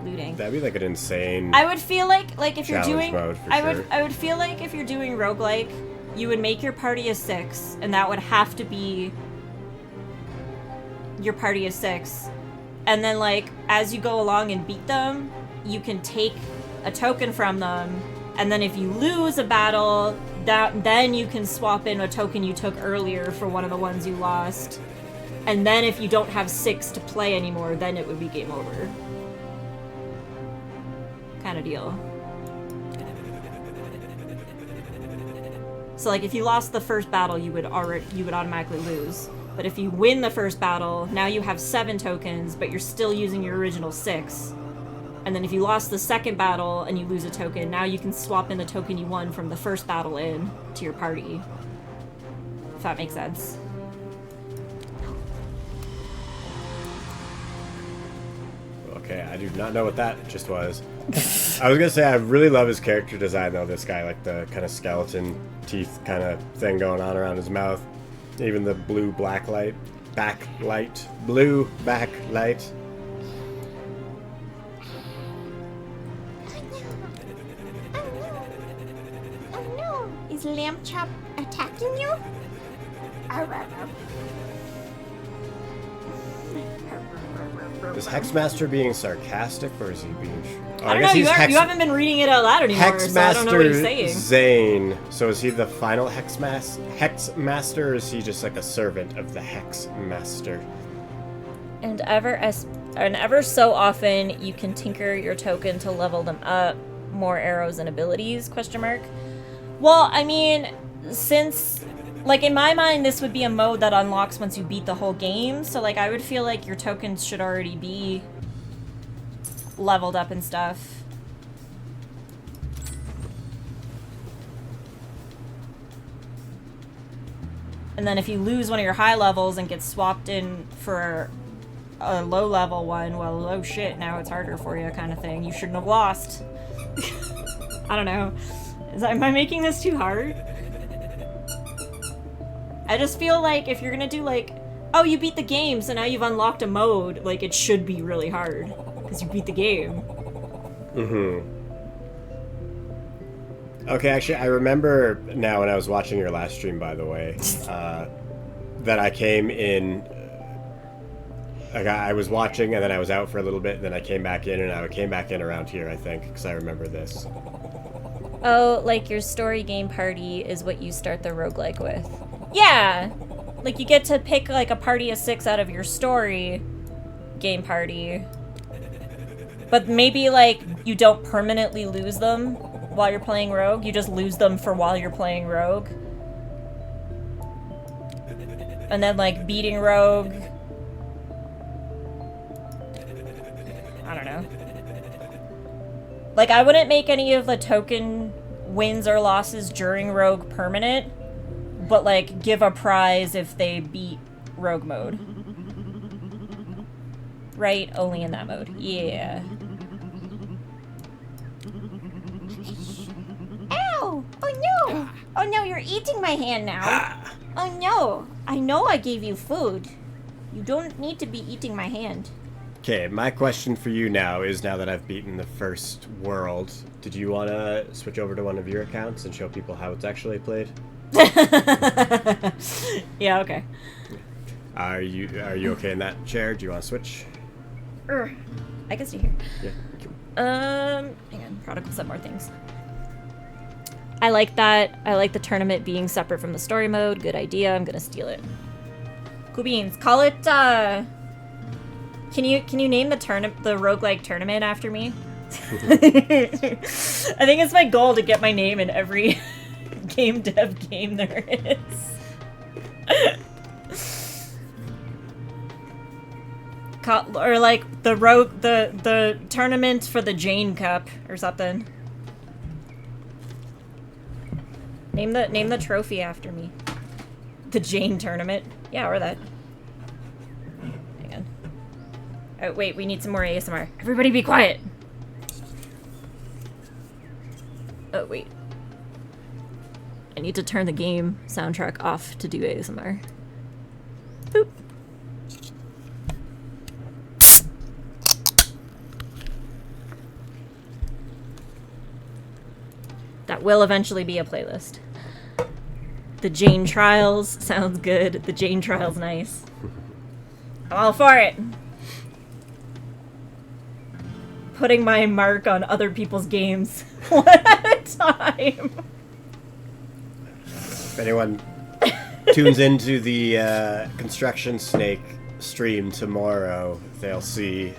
S1: Looting.
S2: That'd be like an insane.
S1: I would feel like if you're doing,
S2: mode for
S1: I
S2: sure.
S1: would feel like if you're doing roguelike, you would make your party a 6, and that would have to be your party of 6, and then like as you go along and beat them, you can take a token from them, and then if you lose a battle, then you can swap in a token you took earlier for one of the ones you lost, and then if you don't have 6 to play anymore, then it would be game over. Kind of deal. So like if you lost the first battle, you would automatically lose. But if you win the first battle, now you have 7 tokens, but you're still using your original 6. And then if you lost the second battle and you lose a token, now you can swap in the token you won from the first battle in to your party. If that makes sense.
S2: Okay, I do not know what that just was. I was gonna say I really love his character design though, this guy, like the kind of skeleton teeth kind of thing going on around his mouth. Even the blue backlight. Blue backlight.
S3: Oh no! Is Lamb Chop attacking you?
S2: Is Hexmaster being sarcastic or is he being... Oh,
S1: I don't know, you haven't been reading it out loud anymore, so I don't know what he's saying.
S2: Zane. So is he the final Hexmaster, or is he just like a servant of the Hexmaster?
S1: And ever so often, you can tinker your token to level them up. More arrows and abilities, question mark. Well, I mean, since... Like, in my mind, this would be a mode that unlocks once you beat the whole game, so, like, I would feel like your tokens should already be leveled up and stuff. And then if you lose one of your high levels and get swapped in for a low level one, well, oh shit, now it's harder for you kind of thing. You shouldn't have lost. I don't know. Am I making this too hard? I just feel like if you're gonna do like, oh, you beat the game, so now you've unlocked a mode, like it should be really hard because you beat the game.
S2: Okay, actually, I remember now when I was watching your last stream, by the way, that I came in. Like I was watching and then I was out for a little bit, and then I came back in, and I came back in around here, I think, because I remember this.
S1: Oh, like your story game party is what you start the roguelike with. Yeah! Like you get to pick like a party of 6 out of your story game party. But maybe like you don't permanently lose them while you're playing rogue. You just lose them for while you're playing rogue. And then like beating rogue. I don't know. Like, I wouldn't make any of the token wins or losses during Rogue permanent, but, like, give a prize if they beat Rogue mode. Right? Only in that mode. Yeah.
S3: Ow! Oh no! Oh no, you're eating my hand now. Oh no! I know I gave you food. You don't need to be eating my hand.
S2: Okay, my question for you now is, now that I've beaten the first world, did you want to switch over to one of your accounts and show people how it's actually played?
S1: Yeah, okay.
S2: Are you okay in that chair? Do you want to switch?
S1: I can stay here.
S2: Yeah.
S1: Hang on. Prodigal said more things. I like that. I like the tournament being separate from the story mode. Good idea. I'm gonna steal it. Cool beans. Call it, Can you name the roguelike tournament after me? I think it's my goal to get my name in every game dev game there is. Or like the tournament for the Jane Cup or something. Name the trophy after me. The Jane tournament. Yeah, or that. Hang on. Oh, wait, we need some more ASMR. Everybody be quiet. Oh, wait. I need to turn the game soundtrack off to do ASMR. Boop. That will eventually be a playlist. The Jane Trials sounds good. The Jane Trials nice. I'm all for it. Putting my mark on other people's games one at a time.
S2: If anyone tunes into the Construction Snake stream tomorrow, they'll see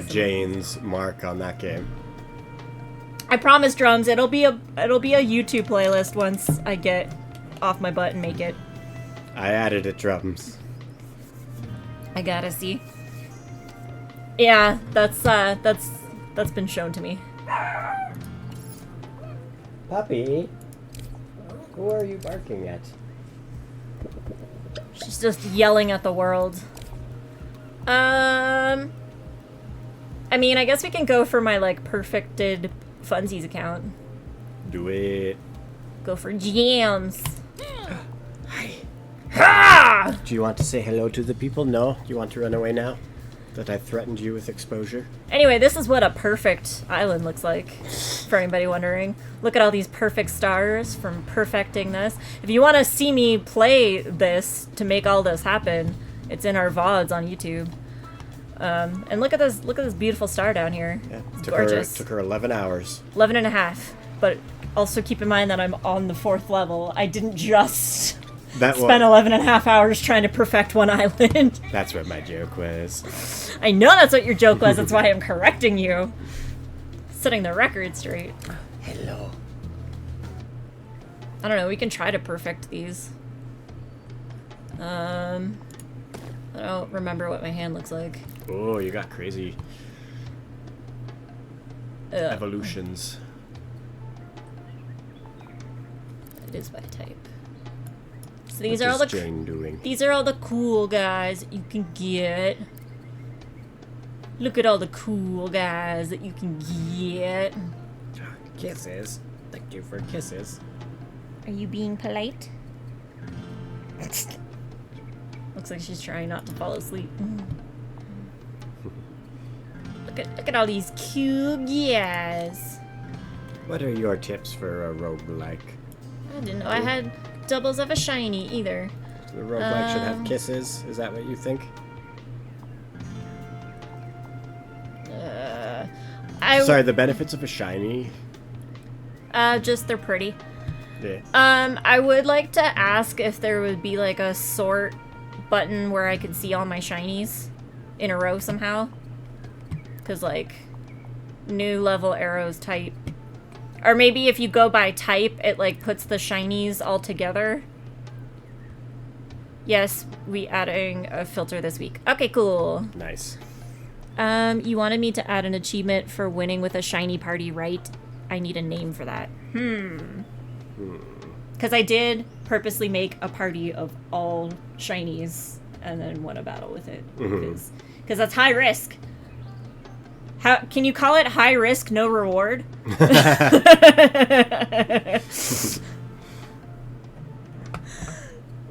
S2: Jane's mark on that game.
S1: I promise, Drums, it'll be a YouTube playlist once I get off my butt and make it.
S2: I added it, Drums.
S1: I gotta see. Yeah, that's been shown to me.
S2: Puppy, who are you barking at?
S1: She's just yelling at the world. I mean, I guess we can go for my, like, perfected Funsies account.
S2: Do it.
S1: Go for jams.
S2: Hi.
S1: Ha!
S2: Do you want to say hello to the people? No? Do you want to run away now? That I threatened you with exposure?
S1: Anyway, this is what a perfect island looks like, for anybody wondering. Look at all these perfect stars from perfecting this. If you want to see me play this to make all this happen, it's in our VODs on YouTube. And look at this beautiful star down here.
S2: Yeah,
S1: it's gorgeous.
S2: Took her 11 hours.
S1: 11 and a half. But also keep in mind that I'm on the 4th level. I didn't just spend 11 and a half hours trying to perfect one island.
S2: That's what my joke was.
S1: I know that's what your joke was. That's why I'm correcting you. Setting the record straight.
S2: Hello.
S1: I don't know. We can try to perfect these. I don't remember what my hand looks like.
S2: Oh, you got crazy evolutions.
S1: It is by type. So these are all the
S2: Jane doing?
S1: These are all the cool guys that you can get. Look at all the cool guys that you can get.
S2: Kisses. Thank you for kisses.
S3: Are you being polite?
S1: Looks like she's trying not to fall asleep. Look at all these cute guys.
S2: What are your tips for a roguelike?
S1: I didn't know I had doubles of a shiny either.
S2: So the roguelike should have kisses? Is that what you think?
S1: Sorry,
S2: the benefits of a shiny?
S1: Just they're pretty.
S2: Yeah.
S1: I would like to ask if there would be like a sort button where I could see all my shinies in a row somehow. Cause like, new level arrows type. Or maybe if you go by type, it like puts the shinies all together. Yes, we adding a filter this week. Okay, cool.
S2: Nice.
S1: You wanted me to add an achievement for winning with a shiny party, right? I need a name for that. Because I did purposely make a party of all shinies and then won a battle with it. Because that's high risk. How can you call it high risk, no reward?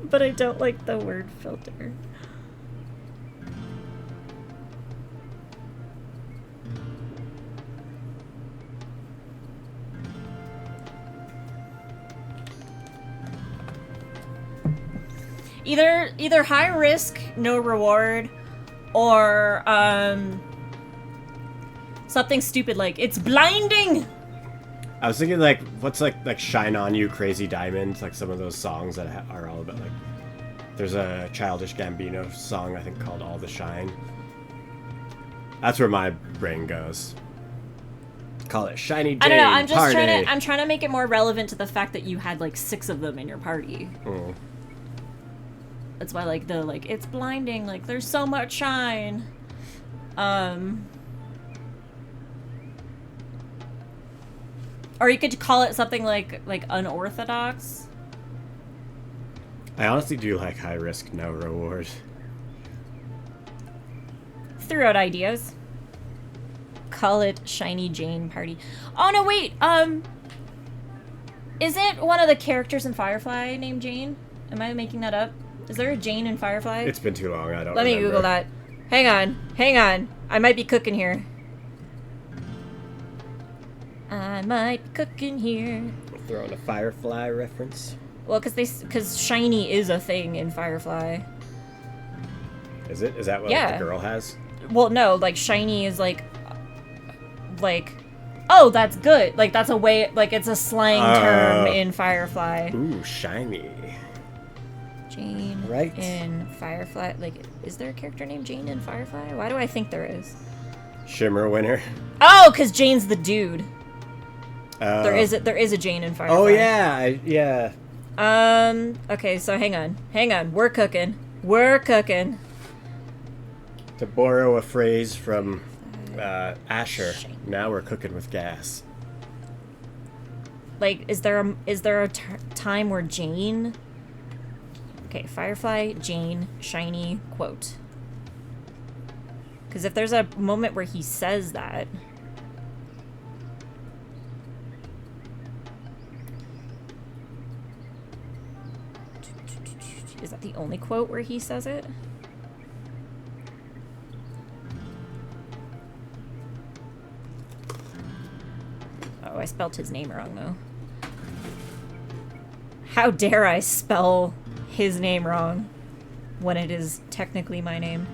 S1: But I don't like the word filter. Either high risk, no reward, or something stupid like it's blinding.
S2: I was thinking like what's like Shine On You Crazy Diamond, like some of those songs that are all about like. There's a Childish Gambino song I think called All the Shine. That's where my brain goes. Call it Shiny Jane
S1: I don't know. I'm just
S2: Party.
S1: I'm trying to make it more relevant to the fact that you had like 6 of them in your party. That's why like it's blinding. Like there's so much shine. Or you could call it something like unorthodox.
S2: I honestly do like high risk, no reward.
S1: Threw out ideas. Call it Shiny Jane Party. Oh no, wait. Isn't one of the characters in Firefly named Jane? Am I making that up? Is there a Jane in Firefly?
S2: It's been too long. I don't.
S1: Let me
S2: remember.
S1: Google that. Hang on. I might be cooking here.
S2: Throwing a Firefly reference.
S1: Well, because shiny is a thing in Firefly.
S2: Is it? Is that what
S1: Yeah.
S2: the girl has?
S1: Well, no, like shiny is like, oh, that's good. Like that's a way, like it's a slang term in Firefly.
S2: Ooh, shiny.
S1: Jane
S2: Right.
S1: in Firefly. Like, is there a character named Jane in Firefly? Why do I think there is?
S2: Shimmer winner.
S1: Oh, because Jane's the dude. There is a Jane in Firefly.
S2: Oh yeah, yeah.
S1: Okay, so hang on. We're cooking.
S2: To borrow a phrase from Asher, now we're cooking with gas.
S1: Like, is there a time where Jane? Okay, Firefly, Jane, shiny, quote. Because if there's a moment where he says that. Is that the only quote where he says it? Oh, I spelled his name wrong, though. How dare I spell his name wrong when it is technically my name?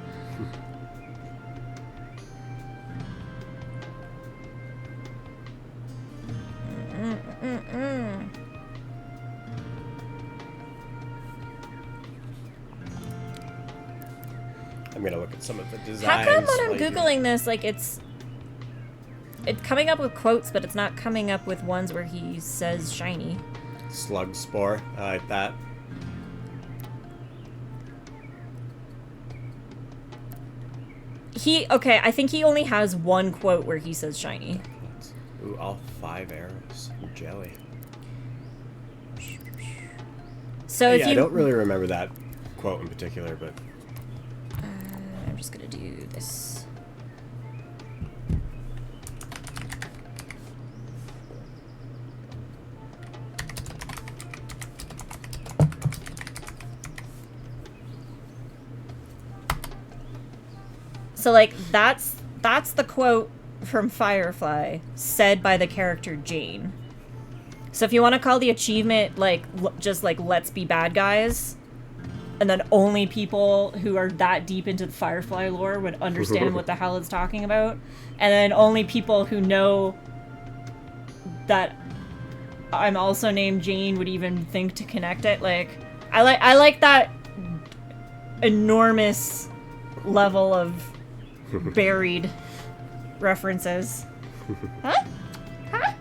S2: I'm gonna look at some of the designs.
S1: How come when I'm Googling this, like, it's coming up with quotes, but it's not coming up with ones where he says shiny?
S2: Slug Spore, I like that.
S1: Okay, I think he only has one quote where he says shiny.
S2: Ooh, all 5 arrows. Jelly.
S1: So if
S2: yeah,
S1: you...
S2: I don't really remember that quote in particular, but...
S1: I'm just gonna do this. So, like, that's the quote from Firefly said by the character Jane. So if you want to call the achievement, like, just, like, let's be bad guys, and then only people who are that deep into the Firefly lore would understand what the hell it's talking about, and then only people who know that I'm also named Jane would even think to connect it. Like, I like that enormous level of buried references.
S3: Huh? Huh?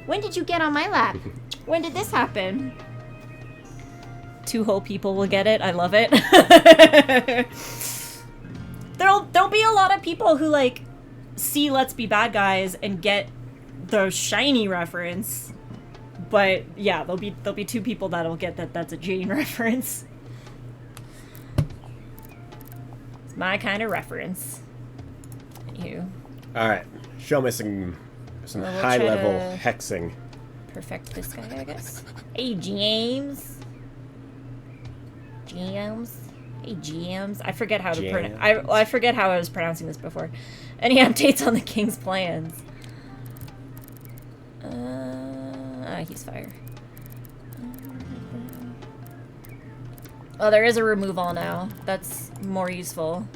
S3: When did you get on my lap? When did this happen?
S1: 2 whole people will get it. I love it. There'll be a lot of people who like see Let's Be Bad Guys and get the shiny reference. But yeah, there'll be 2 people that'll get that's a Jane reference. It's my kind of reference. Anywho.
S2: Alright, show me some
S1: Well, we'll
S2: high
S1: try
S2: level
S1: to-
S2: hexing.
S1: Perfect this guy, I guess.
S3: Hey, James. James.
S1: Hey, GMs. I forget how to
S2: Jams.
S1: I forget how I was pronouncing this before. Any updates on the king's plans? He's fire. Oh, there is a remove all now. That's more useful.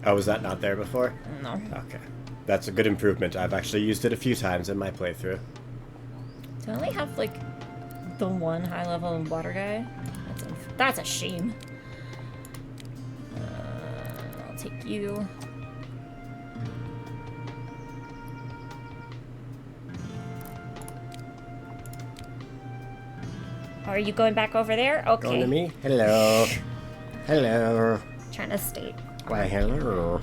S2: Oh, was that not there before?
S1: No.
S2: Okay. That's a good improvement. I've actually used it a few times in my playthrough.
S1: Do I only have, like, the one high-level water guy? That's a shame. I'll take you. Are you going back over there? Okay.
S2: Going to me? Hello. Hello.
S1: Trying to state.
S2: Why, hello.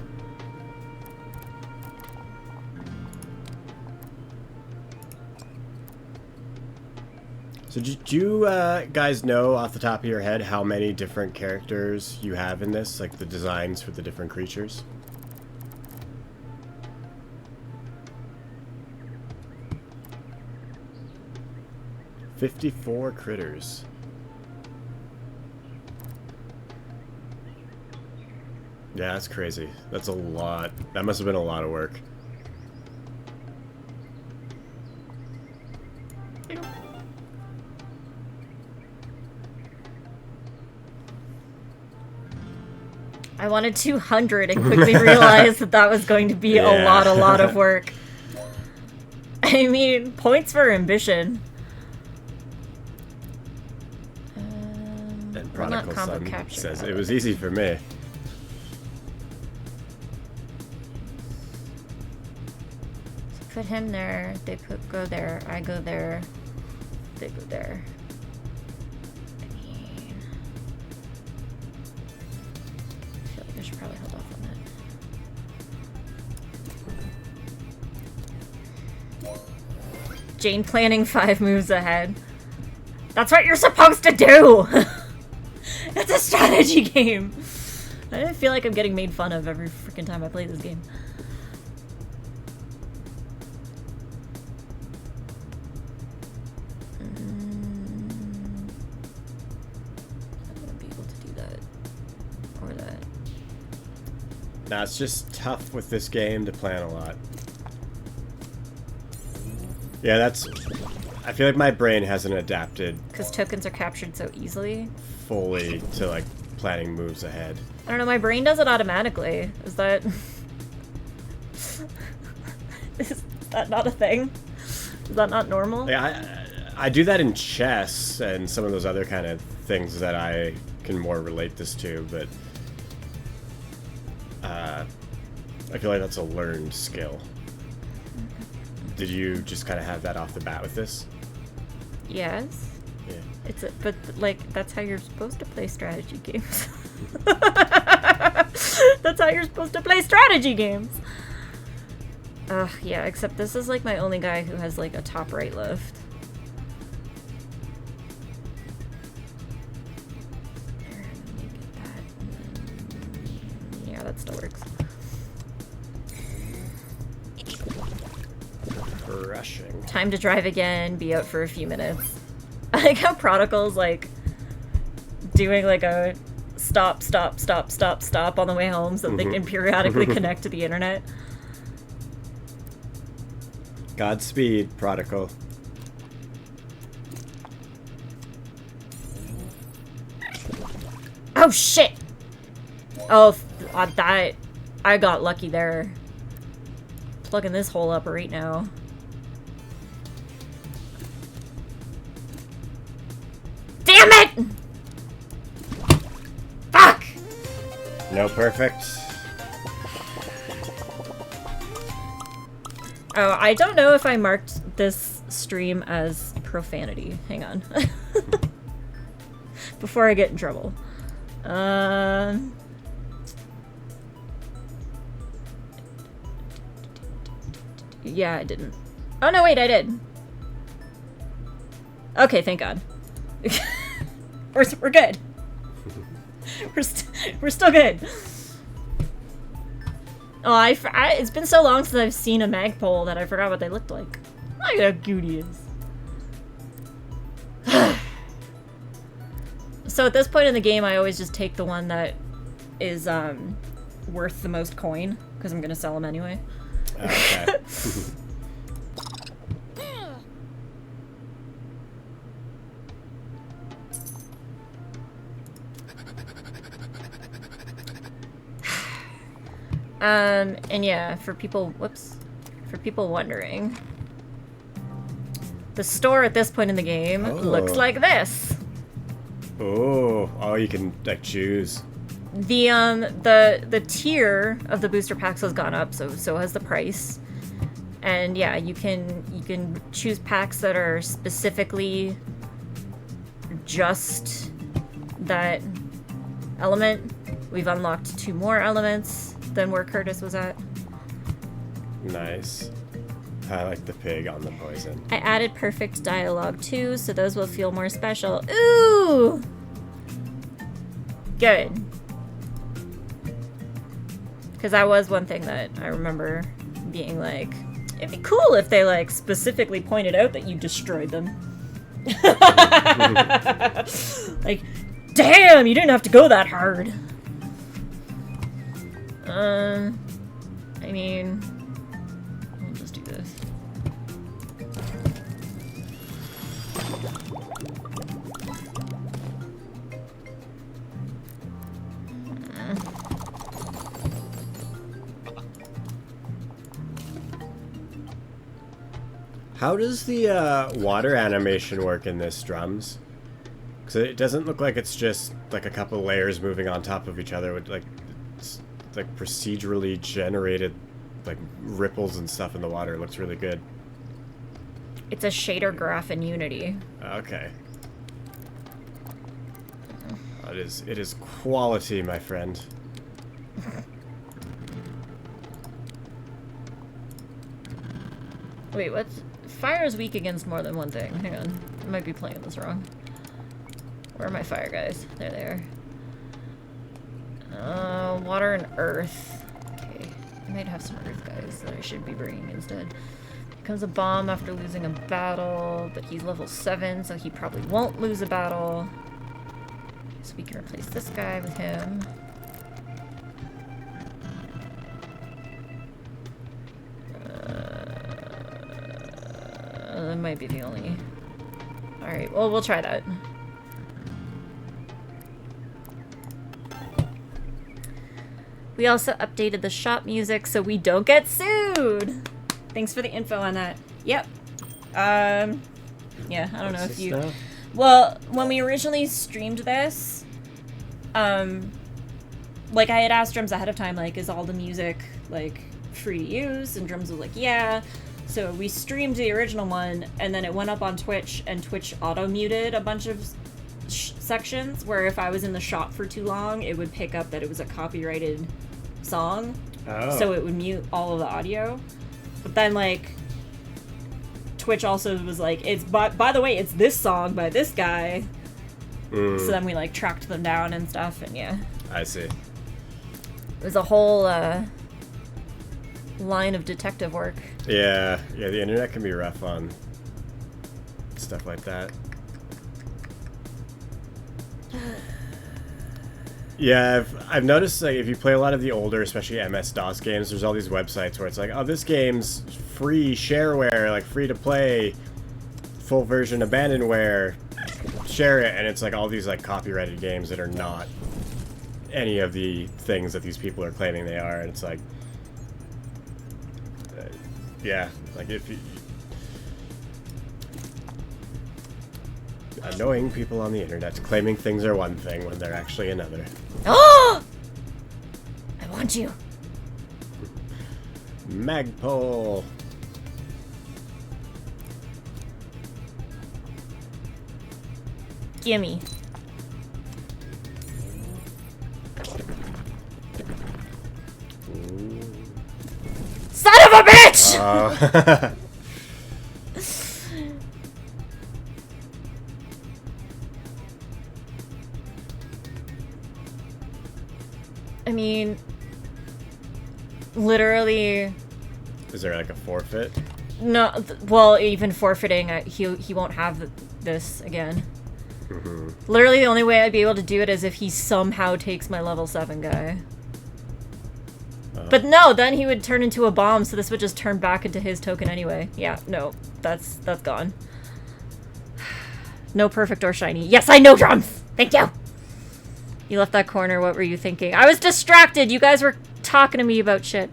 S2: So did you guys know off the top of your head how many different characters you have in this? Like the designs for the different creatures? "54 critters." Yeah, that's crazy. That's a lot. That must have been a lot of work.
S1: I wanted 200 and quickly realized that was going to be a lot of work. I mean, points for ambition.
S2: And
S1: Well, not
S2: Prodigal
S1: combo
S2: Son
S1: capture,
S2: says
S1: no.
S2: it was easy for me.
S1: Put him there, they go there, I go there, they go there. I mean, I feel like I should probably hold off on that. Jane planning 5 moves ahead. That's what you're supposed to do! It's a strategy game! I feel like I'm getting made fun of every freaking time I play this game.
S2: Nah, it's just tough with this game to plan a lot. Yeah, that's... I feel like my brain hasn't adapted
S1: Because tokens are captured so easily.
S2: fully to, like, planning moves ahead.
S1: I don't know, my brain does it automatically. Is that... is that not a thing? Is that not normal?
S2: Yeah, I do that in chess and some of those other kind of things that I can more relate this to, but... I feel like that's a learned skill. Did you just kind of have that off the bat with this?
S1: Yes.
S2: Yeah.
S1: But like, that's how you're supposed to play strategy games. That's how you're supposed to play strategy games. Ugh, yeah, except this is like my only guy who has like a top right lift. There, let me get that. Yeah, that still works.
S2: Crushing.
S1: Time to drive again, be out for a few minutes. I like how Prodigal's like doing like a stop on the way home so that they can periodically connect to the internet.
S2: Godspeed, Prodigal.
S1: Oh shit! Oh, that I got lucky there. Plugging this hole up right now. Fuck!
S2: No perfect.
S1: Oh, I don't know if I marked this stream as profanity. Hang on. Before I get in trouble. Yeah, I didn't. Oh, no, wait, I did. Okay, thank God. We're good. We're still good. Oh, it's been so long since I've seen a magpole that I forgot what they looked like. Look how cute he is. So at this point in the game, I always just take the one that is worth the most coin, because I'm going to sell them anyway.
S2: Okay.
S1: And yeah, for people wondering, the store at this point in the game looks like this.
S2: Oh, you can like choose.
S1: The tier of the booster packs has gone up, so has the price. And yeah, you can choose packs that are specifically just that element. We've unlocked 2 more elements than where Curtis was at.
S2: Nice. I like the pig on the poison.
S1: I added perfect dialogue too, so those will feel more special. Ooh! Good. Because that was one thing that I remember being like, it'd be cool if they like specifically pointed out that you destroyed them. Like, damn, you didn't have to go that hard. I mean, we'll just do this.
S2: How does the water animation work in this, Drums? Because it doesn't look like it's just like a couple layers moving on top of each other with like it's like procedurally generated like ripples and stuff in the water. It looks really good.
S1: It's a shader graph in Unity.
S2: Okay. It is quality, my friend.
S1: Wait, what? Fire is weak against more than one thing. Hang on. I might be playing this wrong. Where are my fire guys? There they are. Water and earth. Okay. I might have some earth guys that I should be bringing instead. Becomes a bomb after losing a battle, but he's level 7, so he probably won't lose a battle. So we can replace this guy with him. That might be the only... Alright, well, we'll try that. We also updated the shop music so we don't get sued! Thanks for the info on that. Yep. Yeah, I don't know if you...
S2: Stuff?
S1: Well, when we originally streamed this, like, I had asked Drums ahead of time, like, is all the music, like, free to use? And Drums was like, yeah. So we streamed the original one, and then it went up on Twitch, and Twitch auto-muted a bunch of sections, where if I was in the shop for too long, it would pick up that it was a copyrighted song.
S2: Oh.
S1: So it would mute all of the audio. But then, like, Twitch also was like, it's by the way, it's this song by this guy. So then we like tracked them down and stuff, and yeah.
S2: I see.
S1: It was a whole line of detective work.
S2: Yeah, the internet can be rough on stuff like that. Yeah, I've noticed, like, if you play a lot of the older, especially MS-DOS games, there's all these websites where it's like, oh, this game's free shareware, like, free to play, full version abandonware, share it, and it's like all these, like, copyrighted games that are not any of the things that these people are claiming they are, and it's like, yeah, like, if you... Annoying people on the internet claiming things are one thing when they're actually another.
S1: Oh! I want you.
S2: Magpole.
S1: Gimme. Son of a bitch! I mean, literally.
S2: Is there like a forfeit?
S1: No, well, even forfeiting, he won't have this again. Literally, the only way I'd be able to do it is if he somehow takes my level 7 guy. But no, then he would turn into a bomb, so this would just turn back into his token anyway. Yeah, no, that's gone. No perfect or shiny. Yes, I know, Drums! Thank you! You left that corner, what were you thinking? I was distracted! You guys were talking to me about shit.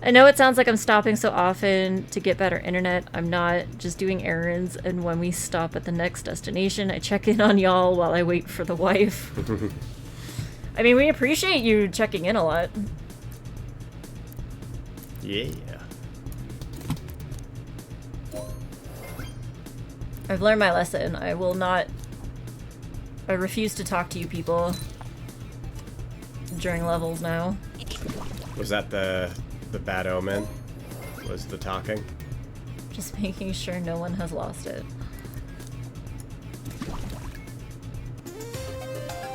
S1: I know it sounds like I'm stopping so often to get better internet. I'm not, just doing errands, and when we stop at the next destination, I check in on y'all while I wait for the wife. I mean, we appreciate you checking in a lot.
S2: Yeah.
S1: I've learned my lesson. I will not... I refuse to talk to you people during levels now.
S2: Was that the bad omen? Was the talking?
S1: Just making sure no one has lost it.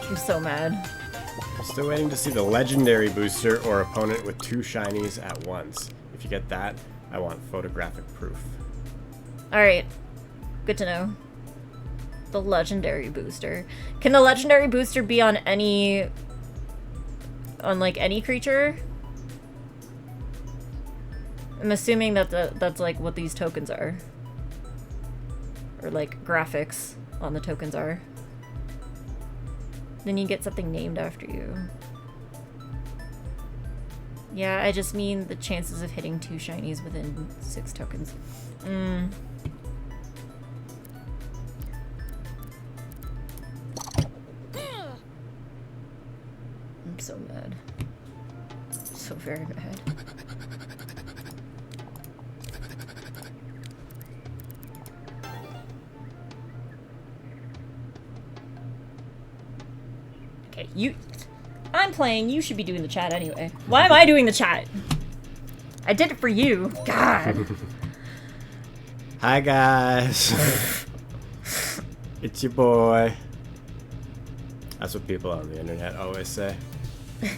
S1: I'm so mad.
S2: Still waiting to see the legendary booster or opponent with 2 shinies at once. If you get that, I want photographic proof.
S1: Alright. Good to know. The legendary booster. Can the legendary booster be on any... on, like, any creature? I'm assuming that that's, like, what these tokens are. Or, like, graphics on the tokens are. Then you get something named after you. Yeah, I just mean the chances of hitting 2 shinies within 6 tokens. I'm so mad. So very mad. Okay, I'm playing, you should be doing the chat anyway. Why am I doing the chat? I did it for you. God.
S2: Hi guys. It's your boy. That's what people on the internet always say.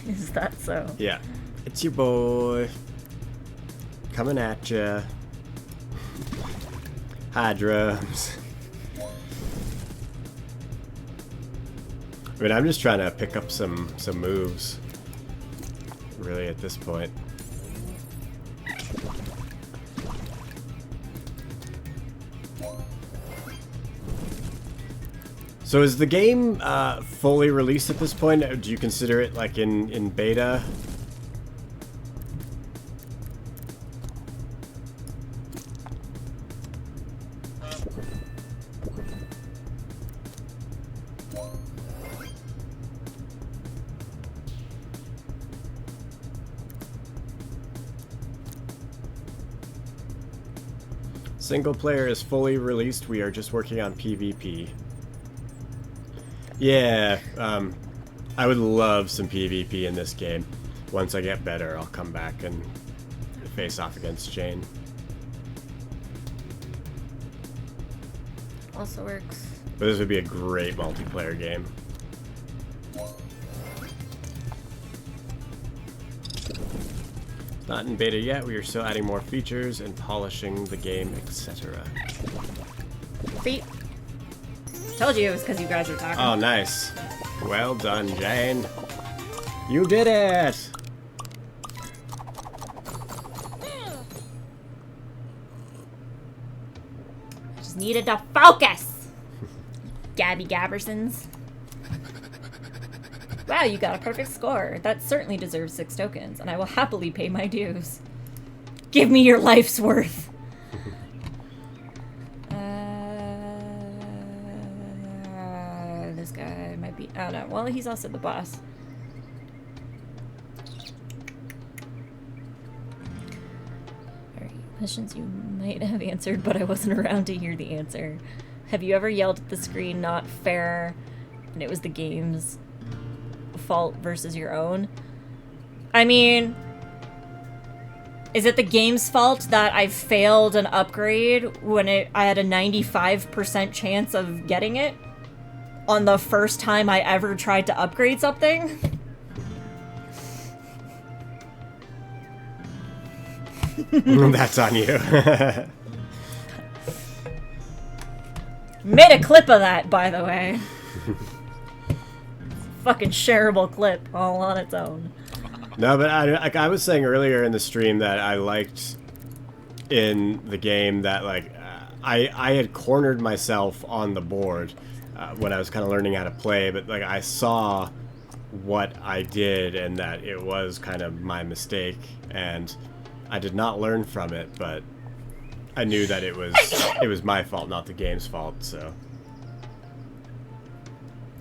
S1: Is that so?
S2: Yeah. It's your boy. Coming at ya. Hi, Drums. I mean, I'm just trying to pick up some moves. Really, at this point. So is the game fully released at this point? Do you consider it like in beta? Single player is fully released. We are just working on PvP. Yeah, I would love some PvP in this game. Once I get better, I'll come back and face off against Jane.
S1: Also works.
S2: But this would be a great multiplayer game. Not in beta yet, we are still adding more features and polishing the game, etc.
S1: See? Told you it was because you guys were talking.
S2: Oh, nice. Well done, Jane. You did it!
S1: I just needed to focus! Gabby Gabbersons. Wow, you got a perfect score. That certainly deserves 6 tokens, and I will happily pay my dues. Give me your life's worth. Well, he's also the boss. Alright, questions you might have answered, but I wasn't around to hear the answer. Have you ever yelled at the screen, not fair, and it was the game's fault versus your own? I mean, is it the game's fault that I failed an upgrade when I had a 95% chance of getting it on the first time I ever tried to upgrade something?
S2: That's on you.
S1: Made a clip of that, by the way. Fucking shareable clip all on its own.
S2: No, but I was saying earlier in the stream that I liked in the game that, like, I had cornered myself on the board when I was kind of learning how to play, but, like, I saw what I did and that it was kind of my mistake, and I did not learn from it, but I knew that it was my fault, not the game's fault, so.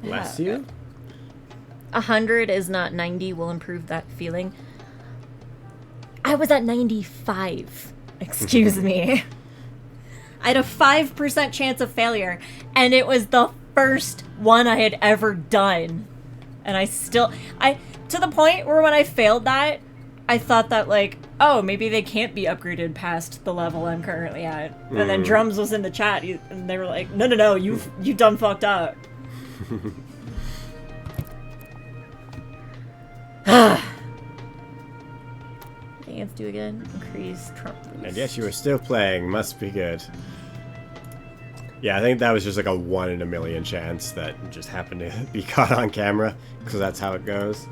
S2: Bless you.
S1: 100 is not 90, will improve that feeling. I was at 95. Excuse me. I had a 5% chance of failure, and it was the first one I had ever done. And to the point where when I failed that, I thought that, like, oh, maybe they can't be upgraded past the level I'm currently at. And then Drums was in the chat, and they were like, no, you done fucked up. Dance do again. Increase Trump boost.
S2: And yes, you were still playing. Must be good. Yeah, I think that was just like a 1 in a million chance that just happened to be caught on camera, because that's how it goes.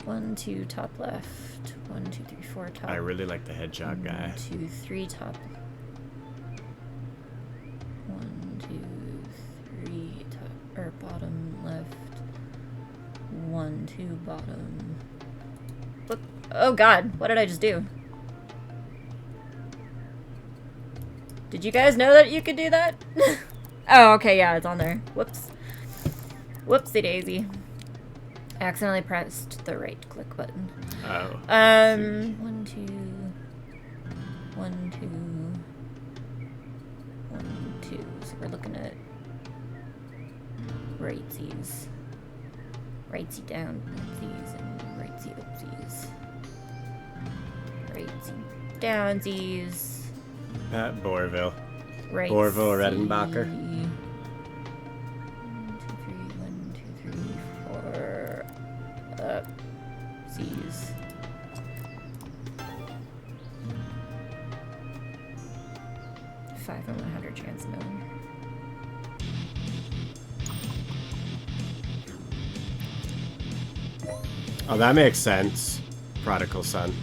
S1: One, two, top left. 1, 2, 3, 4, top.
S2: I really like the hedgehog guy.
S1: 1, 2, 3, top. 1, 2, 3, top, or bottom left. 1, 2, bottom. What? Oh God! What did I just do? Did you guys know that you could do that? Oh, okay, yeah, it's on there. Whoops. Whoopsie daisy. Accidentally pressed the right click button.
S2: Oh.
S1: 1, 2, 1, 2, 1, 2. So we're looking at rightsies. Rightsy down, upsies, and rightsy upsies. Rightsy downsies.
S2: Boerville.
S1: Rightsy.
S2: Boerville Redenbacher.
S1: 1, 2, 3, 4. Upsies. Five in 100 chance million.
S2: Oh, that makes sense. Prodigal son.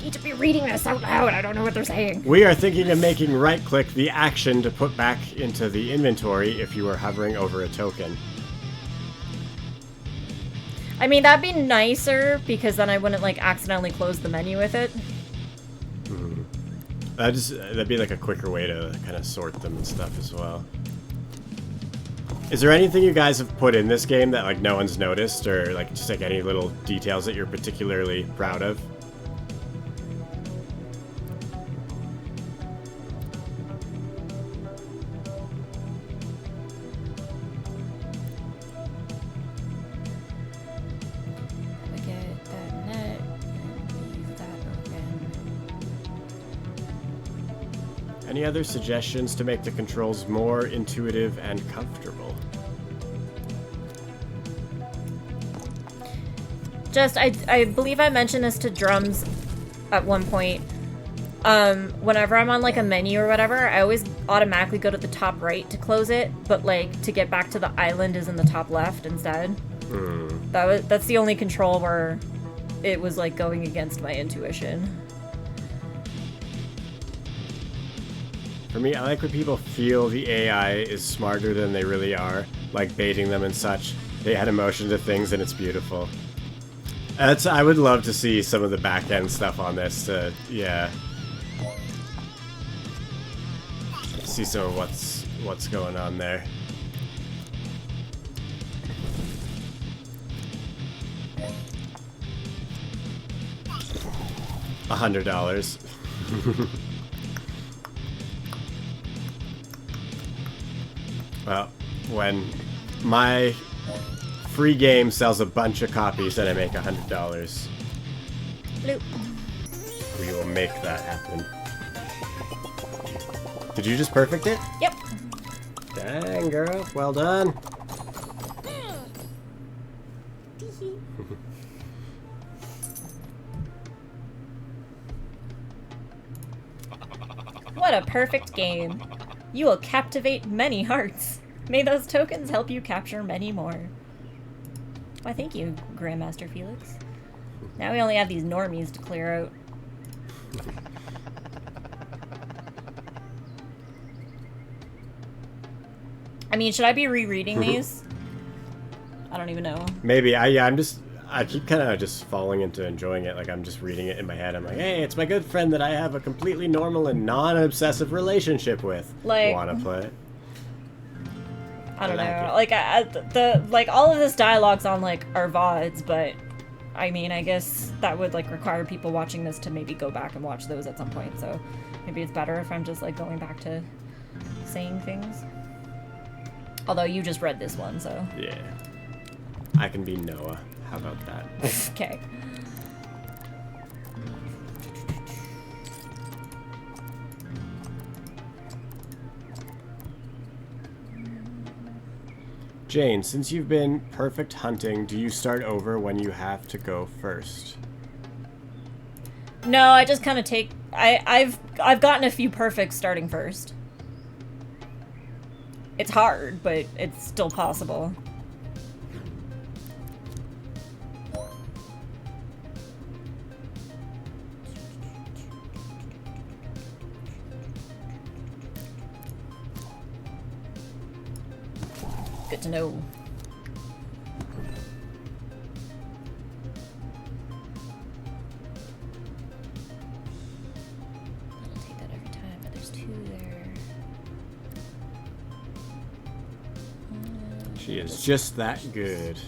S1: Need to be reading this out loud. I don't know what they're saying.
S2: We are thinking of making right-click the action to put back into the inventory if you were hovering over a token.
S1: I mean, that'd be nicer because then I wouldn't like accidentally close the menu with it.
S2: That'd be like a quicker way to kind of sort them and stuff as well. Is there anything you guys have put in this game that like no one's noticed, or like just like any little details that you're particularly proud of?
S1: Get that net and leave that open.
S2: Any other suggestions to make the controls more intuitive and comfortable?
S1: Just, I believe I mentioned this to Drums at one point. Whenever I'm on like a menu or whatever, I always automatically go to the top right to close it, but like to get back to the island is in the top left instead. That's the only control where it was like going against my intuition.
S2: For me, I like when people feel the AI is smarter than they really are, like baiting them and such. They add emotion to things and it's beautiful. I would love to see some of the back end stuff on this. Yeah. See some of what's going on there. $100. Well, when my free game sells a bunch of copies and I make $100,
S1: Bloop.
S2: we will make that happen. Did you just perfect it?
S1: Yep.
S2: Dang, girl. Well done.
S1: What a perfect game. You will captivate many hearts. May those tokens help you capture many more. Why, thank you, Grandmaster Felix. Now we only have these normies to clear out. I mean, should I be rereading these? I don't even know.
S2: Maybe. I keep kind of just falling into enjoying it. Like, I'm just reading it in my head. I'm like, hey, it's my good friend that I have a completely normal and non-obsessive relationship with.
S1: Like,
S2: wanna play it?
S1: I don't know.
S2: like
S1: Like, all of this dialogue's on, like, our VODs, but I mean, I guess that would, like, require people watching this to maybe go back and watch those at some point, so maybe it's better if I'm just, like, going back to saying things. Although you just read this one, so.
S2: Yeah. I can be Noah. How about that?
S1: Okay.
S2: Jane, since you've been perfect hunting, do you start over when you have to go first?
S1: No, I just kind of take... I've gotten a few perfects starting first. It's hard, but it's still possible. Good to know. I'll take that every time, but there's 2 there.
S2: She is just that good.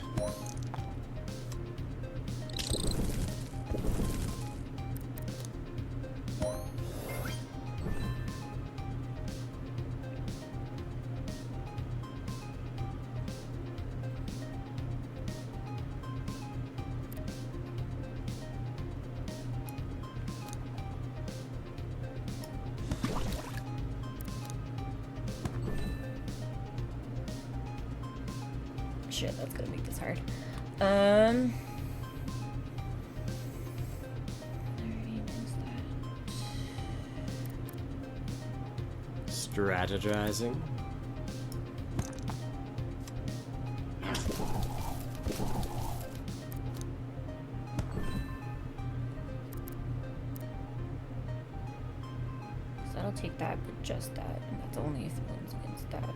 S1: Shit, that's gonna make this hard.
S2: Strategizing.
S1: So I'll take that, but just that, and that's only if one's against that.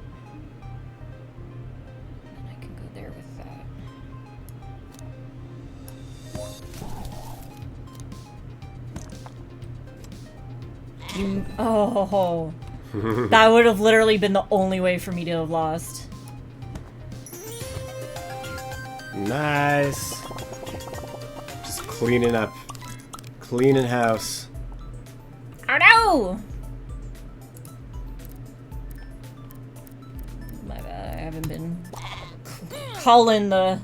S1: And I can go there with that. Oh, that would have literally been the only way for me to have lost.
S2: Nice. Just cleaning up. Cleaning house.
S1: Oh no! My bad, I haven't been calling the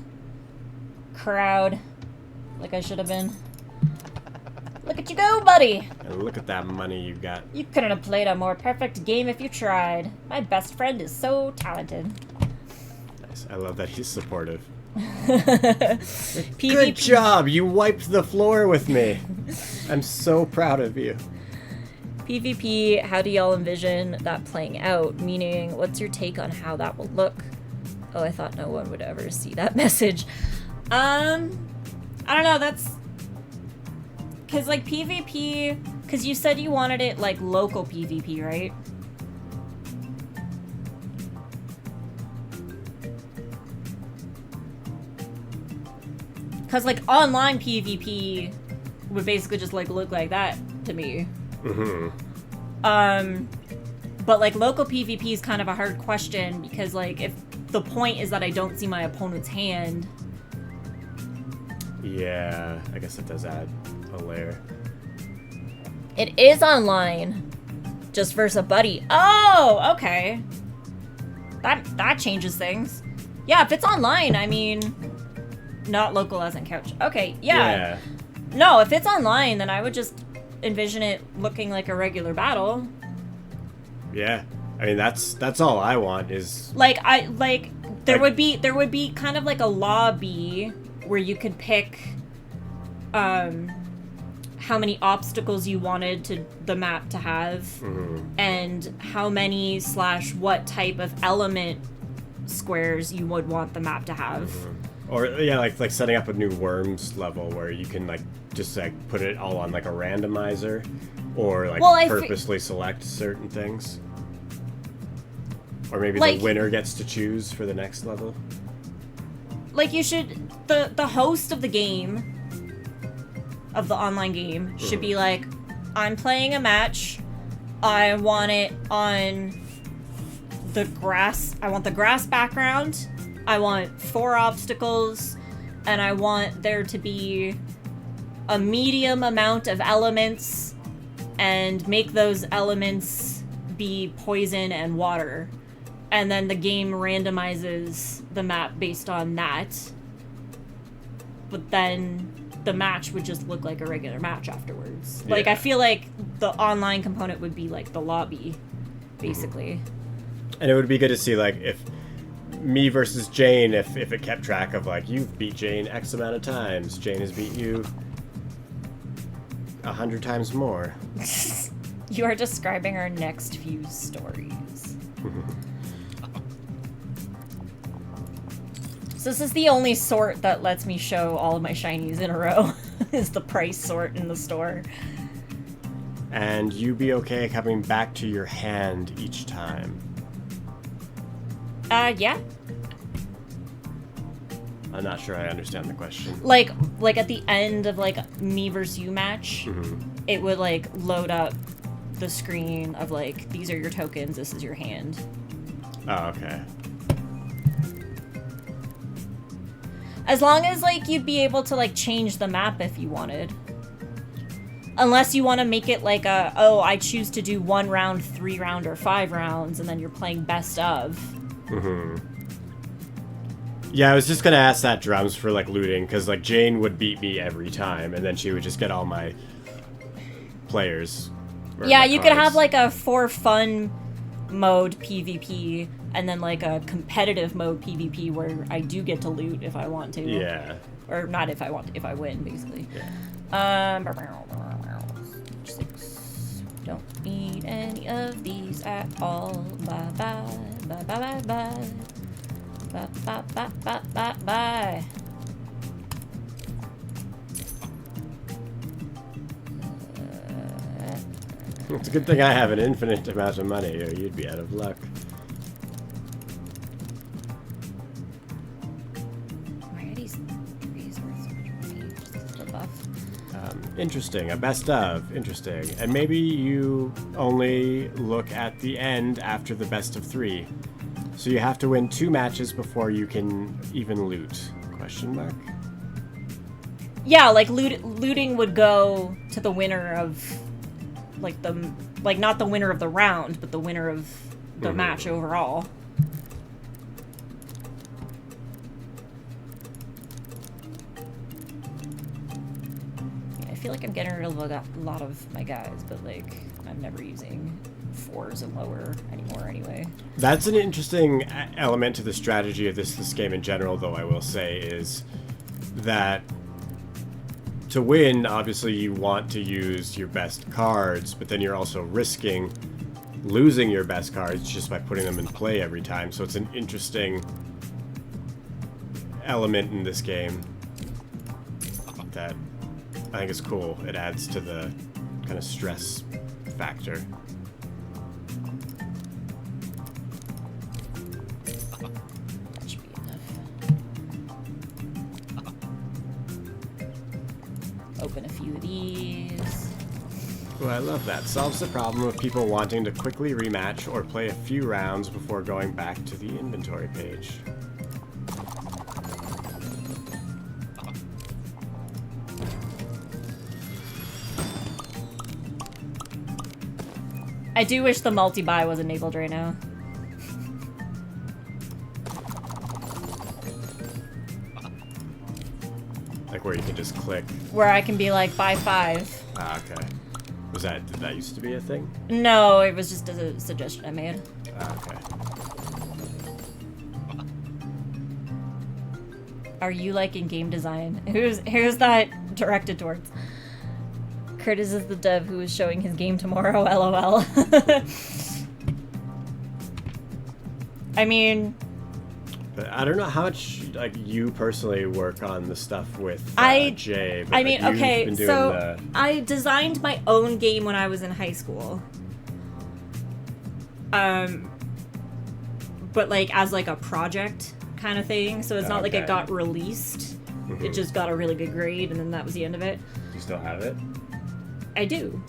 S1: crowd like I should have been. Look at you go, buddy!
S2: And look at that money you got.
S1: You couldn't have played a more perfect game if you tried. My best friend is so talented.
S2: Nice. I love that he's supportive.
S1: PvP.
S2: Good job! You wiped the floor with me. I'm so proud of you.
S1: PvP, how do y'all envision that playing out? Meaning, what's your take on how that will look? Oh, I thought no one would ever see that message. I don't know, that's... Because, like, PvP... Because you said you wanted it, like, local PvP, right? Because, like, online PvP would basically just, like, look like that to me. But, like, local PvP is kind of a hard question because, like, if the point is that I don't see my opponent's hand...
S2: Yeah, I guess it does add a layer.
S1: It is online. Just versus a buddy. Oh, okay. That changes things. Yeah, if it's online, I mean... Not local as in couch. Okay, yeah. No, if it's online, then I would just envision it looking like a regular battle.
S2: Yeah. I mean, that's all I want is...
S1: There would be kind of like a lobby where you could pick how many obstacles you wanted the map to have, and how many / what type of element squares you would want the map to have.
S2: Or yeah, like setting up a new worms level where you can like just like put it all on like a randomizer, or like purposely select certain things. Or maybe the winner gets to choose for the next level.
S1: Like you should, the host of the game, of the online game, should be like, I'm playing a match, I want it on the grass, I want the grass background, I want 4 obstacles, and I want there to be a medium amount of elements, and make those elements be poison and water. And then the game randomizes the map based on that. But then the match would just look like a regular match afterwards. Like, I feel like the online component would be like the lobby, basically.
S2: And it would be good to see, like, if me versus Jane, if it kept track of, like, you've beat Jane X amount of times, Jane has beat you 100 times more.
S1: You are describing our next few stories. So this is the only sort that lets me show all of my shinies in a row, is the price sort in the store.
S2: And you be okay coming back to your hand each time?
S1: Yeah.
S2: I'm not sure I understand the question.
S1: Like at the end of, like, me versus you match, it would, like, load up the screen of, like, these are your tokens, this is your hand.
S2: Oh, okay.
S1: As long as, like, you'd be able to, like, change the map if you wanted. Unless you want to make it like a, oh, I choose to do 1 round, 3 round, or 5 rounds, and then you're playing best of.
S2: Yeah, I was just gonna ask that Drums for, like, looting, because, like, Jane would beat me every time, and then she would just get all my players.
S1: Yeah, you could have, like, a for fun mode PvP, and then, like, a competitive mode PvP where I do get to loot if I want to.
S2: Yeah.
S1: Or not if I want to, if I win, basically.
S2: Yeah.
S1: 6. Don't need any of these at all. Bye bye. Bye bye bye bye. Bye bye bye bye bye bye.
S2: It's a good thing I have an infinite amount of money, or you'd be out of luck.
S1: Why are these trees worth so much money? Just the buff.
S2: Interesting. A best of. Interesting. And maybe you only look at the end after the best of 3. So you have to win 2 matches before you can even loot? Question mark?
S1: Yeah, like looting would go to the winner of, like, not the winner of the round, but the winner of the match overall. Yeah, I feel like I'm getting rid of a lot of my guys, but, like, I'm never using 4s and lower anymore anyway.
S2: That's an interesting element to the strategy of this game in general, though, I will say, is that to win, obviously you want to use your best cards, but then you're also risking losing your best cards just by putting them in play every time. So it's an interesting element in this game that I think is cool. It adds to the kind of stress factor.
S1: That should be enough. open a few of these.
S2: Well, I love that. Solves the problem of people wanting to quickly rematch or play a few rounds before going back to the inventory page.
S1: I do wish the multi-buy was enabled right now.
S2: Like where you can just click.
S1: Where I can be like, buy 5.
S2: Ah, okay. Did that used to be a thing?
S1: No, it was just a suggestion I made.
S2: Ah, okay.
S1: Are you like in game design? Who's that directed towards? Curtis is the dev who is showing his game tomorrow, lol. I mean...
S2: But I don't know how much like you personally work on the stuff with Jay. But,
S1: I mean,
S2: like,
S1: okay,
S2: you've been
S1: so
S2: doing
S1: I designed my own game when I was in high school. But like as like a project kind of thing, so it's not like it got released.
S2: Mm-hmm.
S1: It just got a really good grade, and then that was the end of it.
S2: You still have it?
S1: I do,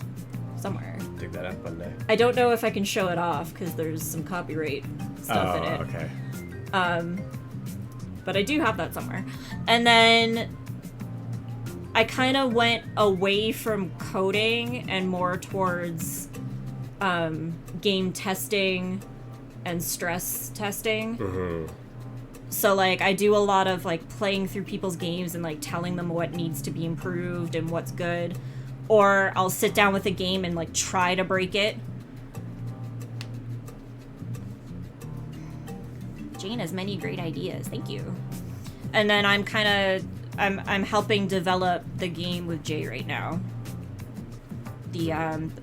S1: somewhere.
S2: Dig that up one day.
S1: I don't know if I can show it off because there's some copyright stuff in it.
S2: Okay.
S1: But I do have that somewhere. And then I kind of went away from coding and more towards game testing and stress testing.
S2: Mm-hmm.
S1: So like I do a lot of like playing through people's games and like telling them what needs to be improved and what's good. Or I'll sit down with a game and like try to break it. Jane has many great ideas. Thank you. And then I'm helping develop the game with Jay right now.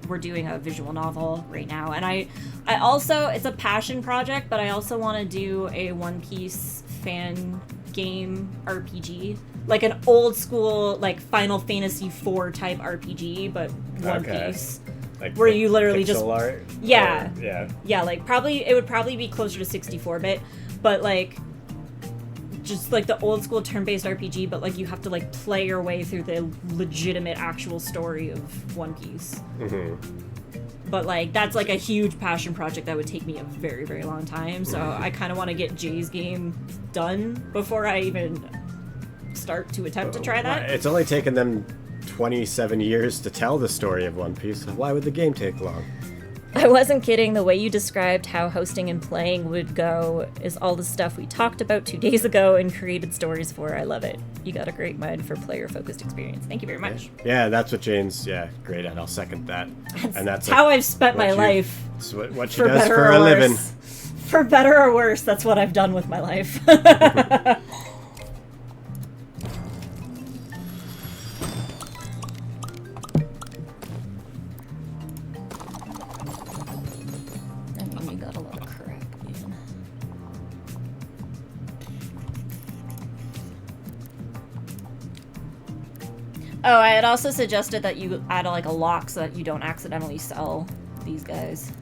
S1: We're doing a visual novel right now, and I also, it's a passion project, but I also want to do a One Piece fan game RPG, like an old school like Final Fantasy IV type RPG, but One Piece.
S2: Like
S1: where you literally just
S2: art?
S1: Yeah.
S2: Or,
S1: yeah, like it would probably be closer to 64-bit, but like just like the old school turn-based RPG, but like you have to like play your way through the legitimate actual story of One Piece.
S2: Mm-hmm.
S1: But like that's like a huge passion project that would take me a very, very long time, so I kind of want to get Jay's game done before I even start to attempt to try that.
S2: It's only taken them 27 years to tell the story of One Piece. Why would the game take long?
S1: I wasn't kidding. The way you described how hosting and playing would go is all the stuff we talked about 2 days ago and created stories for. I love it. You got a great mind for player-focused experience. Thank you very much.
S2: Yeah, that's what Jane's great at. I'll second that.
S1: That's how I've spent my life.
S2: It's what she does for a living.
S1: For better or worse, that's what I've done with my life. Oh, I had also suggested that you add like a lock so that you don't accidentally sell these guys.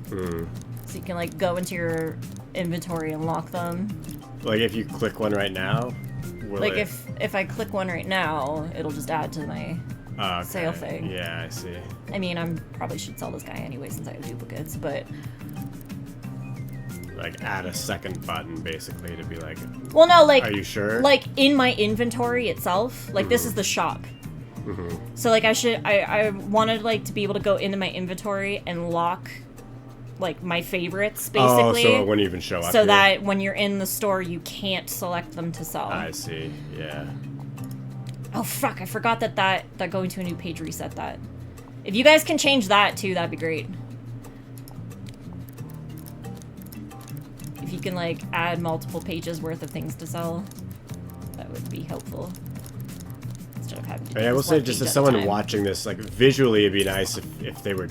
S1: So you can like go into your inventory and lock them.
S2: Like if you click one right now,
S1: like if I click one right now, it'll just add to my sale thing.
S2: Yeah, I see.
S1: I mean, I probably should sell this guy anyway since I have duplicates, but
S2: like add a second button basically to be like,
S1: well, no, like,
S2: are you sure?
S1: Like in my inventory itself, like this is the shop. So like I wanted like to be able to go into my inventory and lock like my favorites basically.
S2: Oh, so it wouldn't even show up
S1: so
S2: here.
S1: that when you're in the store you can't select them to sell.
S2: I see. Yeah.
S1: Oh fuck, I forgot that going to a new page reset that. If you guys can change that too, that'd be great. If you can like add multiple pages worth of things to sell, that would be helpful. Instead of having to
S2: I will say, just as someone watching this, like visually it'd be nice if they were,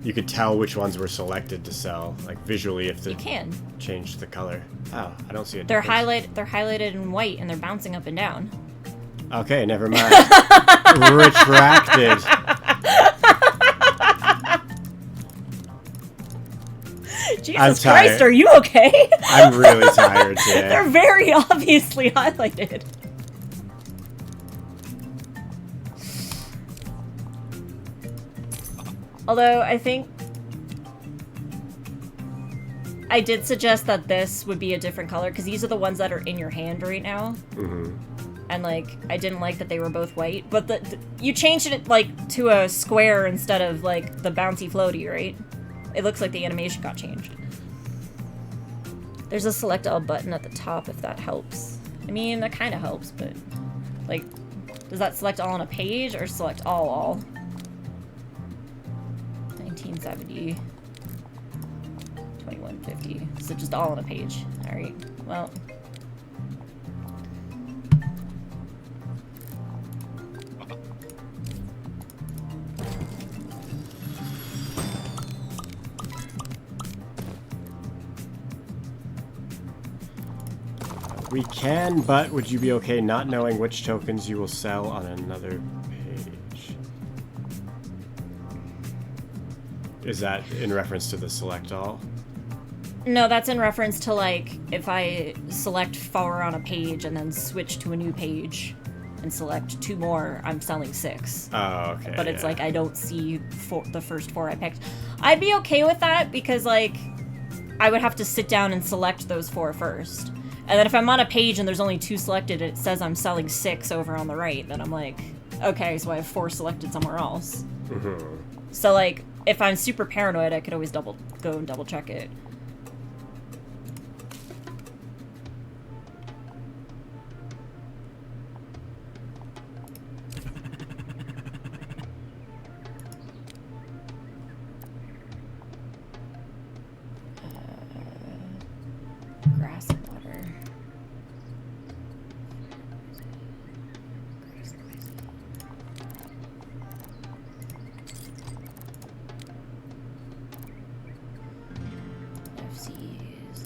S2: you could tell which ones were selected to sell, like visually if they changed the color. Oh, I don't see it.
S1: They're highlighted in white and they're bouncing up and down.
S2: Okay, never mind. Retracted.
S1: Jesus Christ, are you okay?
S2: I'm really tired today.
S1: They're very obviously highlighted. Although, I think... I did suggest that this would be a different color, because these are the ones that are in your hand right now.
S2: Mm-hmm.
S1: And, like, I didn't like that they were both white. But you changed it, like, to a square instead of, like, the bouncy floaty, right? It looks like the animation got changed. There's a select all button at the top if that helps. I mean, that kind of helps, but, like, does that select all on a page or select all? 1970. 2150. So just all on a page. Alright, well.
S2: We can, but would you be okay not knowing which tokens you will sell on another page? Is that in reference to the select all?
S1: No, that's in reference to, like, if I select 4 on a page and then switch to a new page and select 2 more, I'm selling 6.
S2: Oh, okay.
S1: But it's like I don't see the first 4 I picked. I'd be okay with that because, like, I would have to sit down and select those 4 first. And then if I'm on a page and there's only 2 selected, it says I'm selling 6 over on the right, then I'm like, okay, so I have 4 selected somewhere else.
S2: Mm-hmm.
S1: So, like, if I'm super paranoid, I could always go and double check it. Grass and water.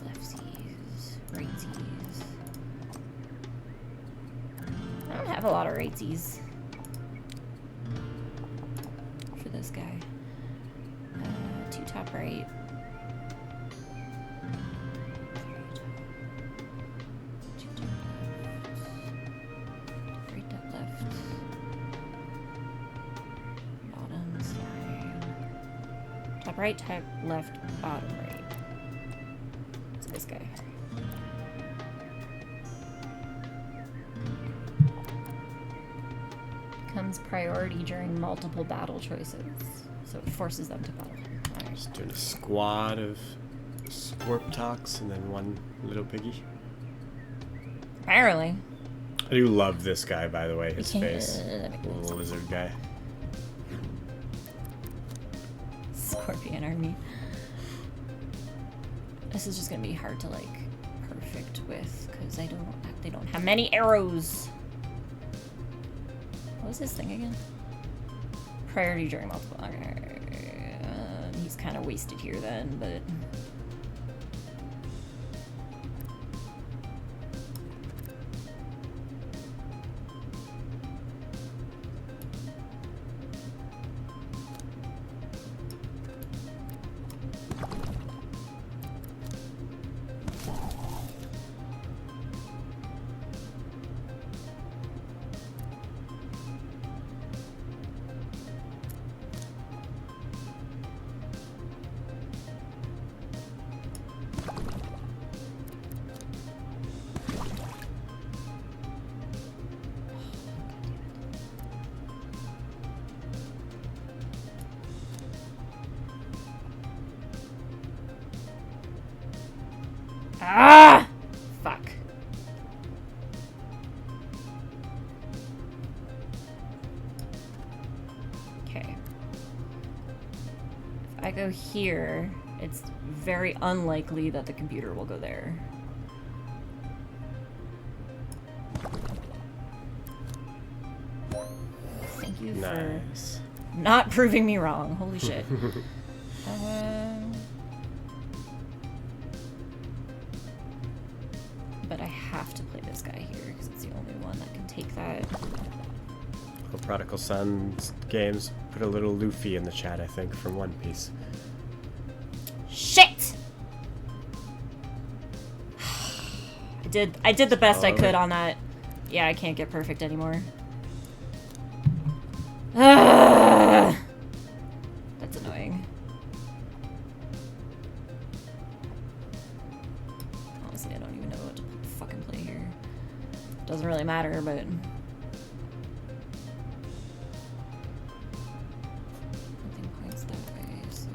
S1: Leftsies, rightsies. I don't have a lot of rightsies for this guy. 2 top right. Top right, top left, bottom right. It's this guy. Comes priority during multiple battle choices. So it forces them to battle. Alright.
S2: Just doing a squad of Scorptox and then 1 little piggy.
S1: Apparently.
S2: I do love this guy, by the way, his
S1: Yeah,
S2: face.
S1: that makes sense.
S2: Little lizard guy.
S1: Scorpion army. This is just gonna be hard to, like, perfect with because they don't have many arrows. What was this thing again? Priority during multiple. Okay. He's kind of wasted here then, but. Ah! Fuck. Okay. If I go here, it's very unlikely that the computer will go there. Thank you
S2: Nice.
S1: for not proving me wrong. Holy shit. But I have to play this guy here because it's the only one that can take that.
S2: Well, Prodigal Son's games put a little Luffy in the chat, I think, from One Piece.
S1: Shit! I did the best I could on that. Yeah, I can't get perfect anymore. That's annoying. Honestly, I don't even know what to fucking play here. Doesn't really matter, but... Nothing points that way, so...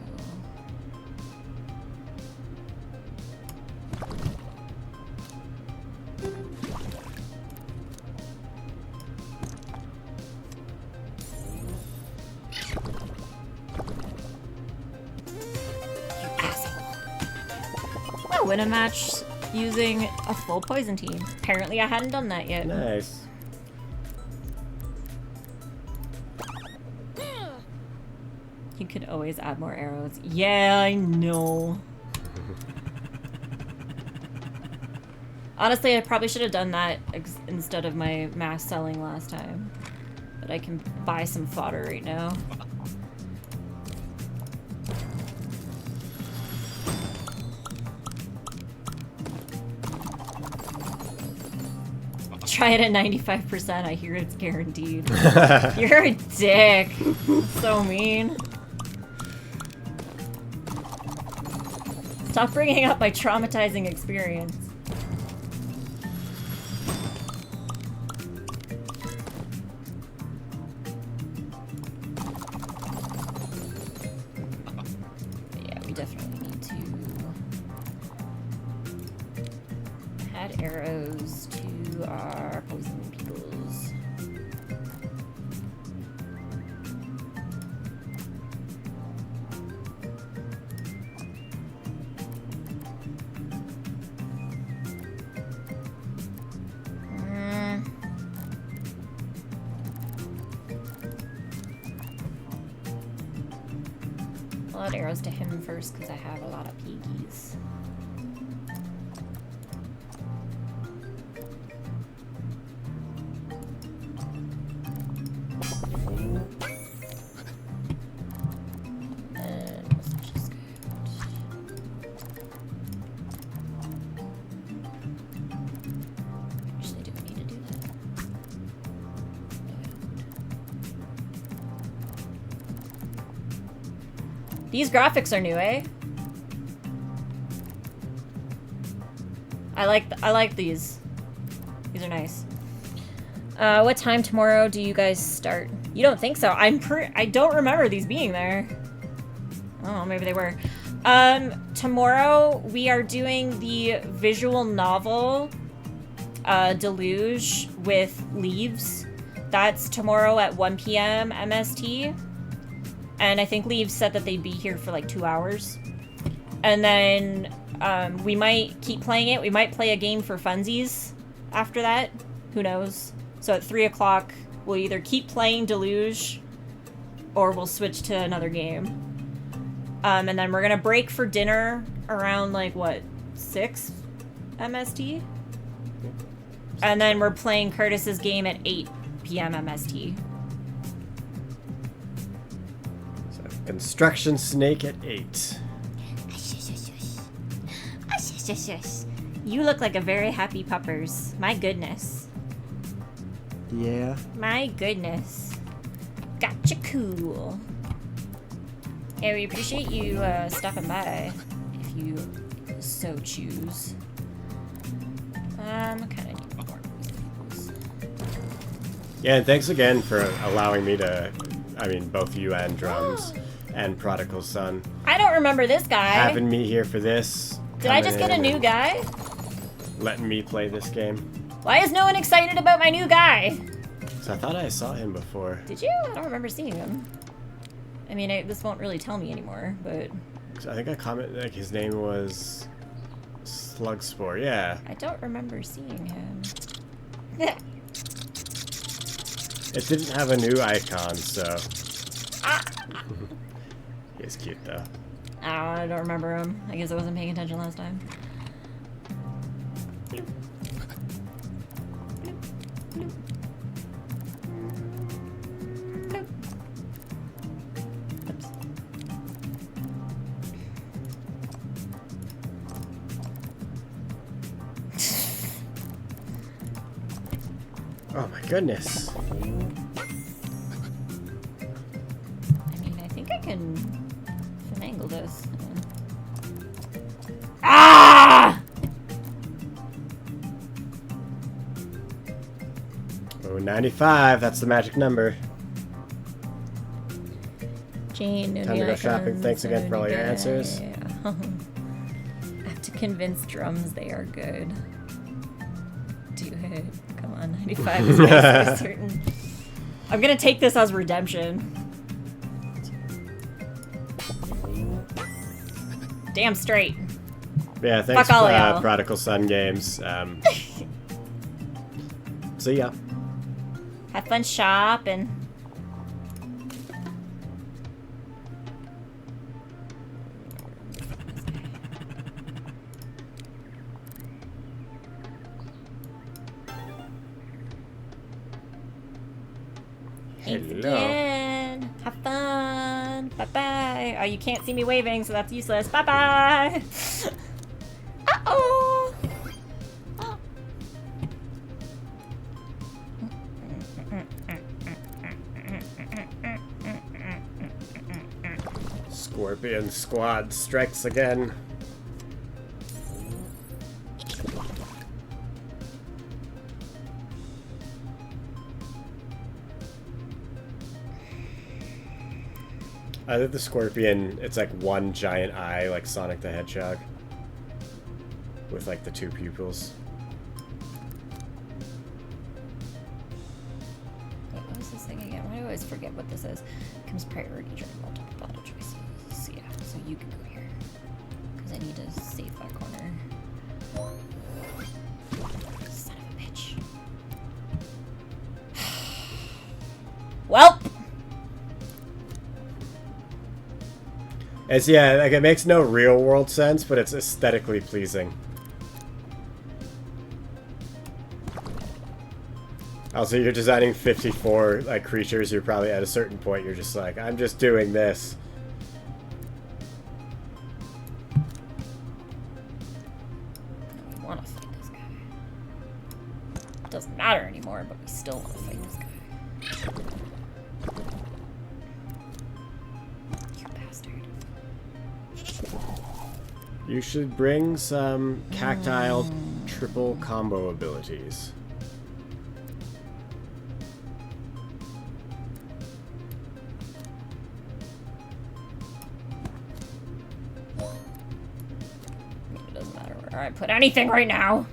S1: Win a match using a full poison team. Apparently I hadn't done that yet.
S2: Nice.
S1: You could always add more arrows. Yeah, I know. Honestly, I probably should have done that instead of my mass selling last time. But I can buy some fodder right now. Try it at 95%. I hear it's guaranteed. You're a dick. That's so mean. Stop bringing up my traumatizing experience. Yeah, we definitely need to add arrows to our poison peoples. I'll add arrows to him first because I have a lot of piggies. These graphics are new, eh? I like these. These are nice. What time tomorrow do you guys start? You don't think so? I don't remember these being there. Oh, maybe they were. Tomorrow we are doing the visual novel Deluge with Leaves. That's tomorrow at 1 p.m. MST. And I think Leaves said that they'd be here for like 2 hours. And then we might keep playing it. We might play a game for funsies after that. Who knows? So at 3 o'clock, we'll either keep playing Deluge or we'll switch to another game. And then we're going to break for dinner around like, what, 6 MST? And then we're playing Curtis's game at 8 p.m. MST.
S2: Construction Snake at 8.
S3: You look like a very happy puppers. My goodness.
S2: Yeah.
S3: My goodness. Gotcha cool.
S1: Yeah, we appreciate you stopping by, if you so choose. Kind of need more peoples.
S2: Yeah, and thanks again for allowing me to, both you and Drums and Prodigal Son.
S1: I don't remember this guy.
S2: Having me here for this.
S1: Did I just get a new guy?
S2: Letting me play this game.
S1: Why is no one excited about my new guy?
S2: So I thought I saw him before.
S1: Did you? I don't remember seeing him. I mean, this won't really tell me anymore, but...
S2: I think I commented, like, his name was Slugspore, yeah.
S1: I don't remember seeing him.
S2: It didn't have a new icon, so... He's cute, though.
S1: I don't remember him. I guess I wasn't paying attention last time.
S2: Oh my goodness.
S1: I mean, I think I can finagle this. Ah!
S2: Oh, 95. That's the magic number.
S1: Jane, new
S2: Time to go
S1: icons,
S2: shopping. Thanks again for all your
S1: new
S2: answers.
S1: guy. I have to convince drums they are good. Do it. Come on, 95 is basically certain. I'm gonna take this as redemption. Damn straight.
S2: Yeah, thanks
S1: Fuck all y'all.
S2: Prodigal Son Games. So yeah.
S1: Have fun shopping. Thanks
S2: Hello.
S1: again. Have fun. Bye-bye. Oh, you can't see me waving, so that's useless. Bye-bye. Uh-oh.
S2: Scorpion Squad strikes again. I think the scorpion, it's like one giant eye, like Sonic the Hedgehog. With like the two pupils.
S1: Wait, what was this thing again? Why do I always forget what this is? Comes priority during multiple battle choices. So yeah, so you can go here. Because I need to save that corner. Son of a bitch. Welp!
S2: It's, yeah, like it makes no real world sense, but it's aesthetically pleasing. Also, you're designing 54 like creatures. You're probably at a certain point. You're just like, I'm just doing this.
S1: We want to fight this guy. It doesn't matter anymore, but we still want to fight this guy. You bastard.
S2: You should bring some Cactile triple combo abilities.
S1: It doesn't matter where I put anything right now.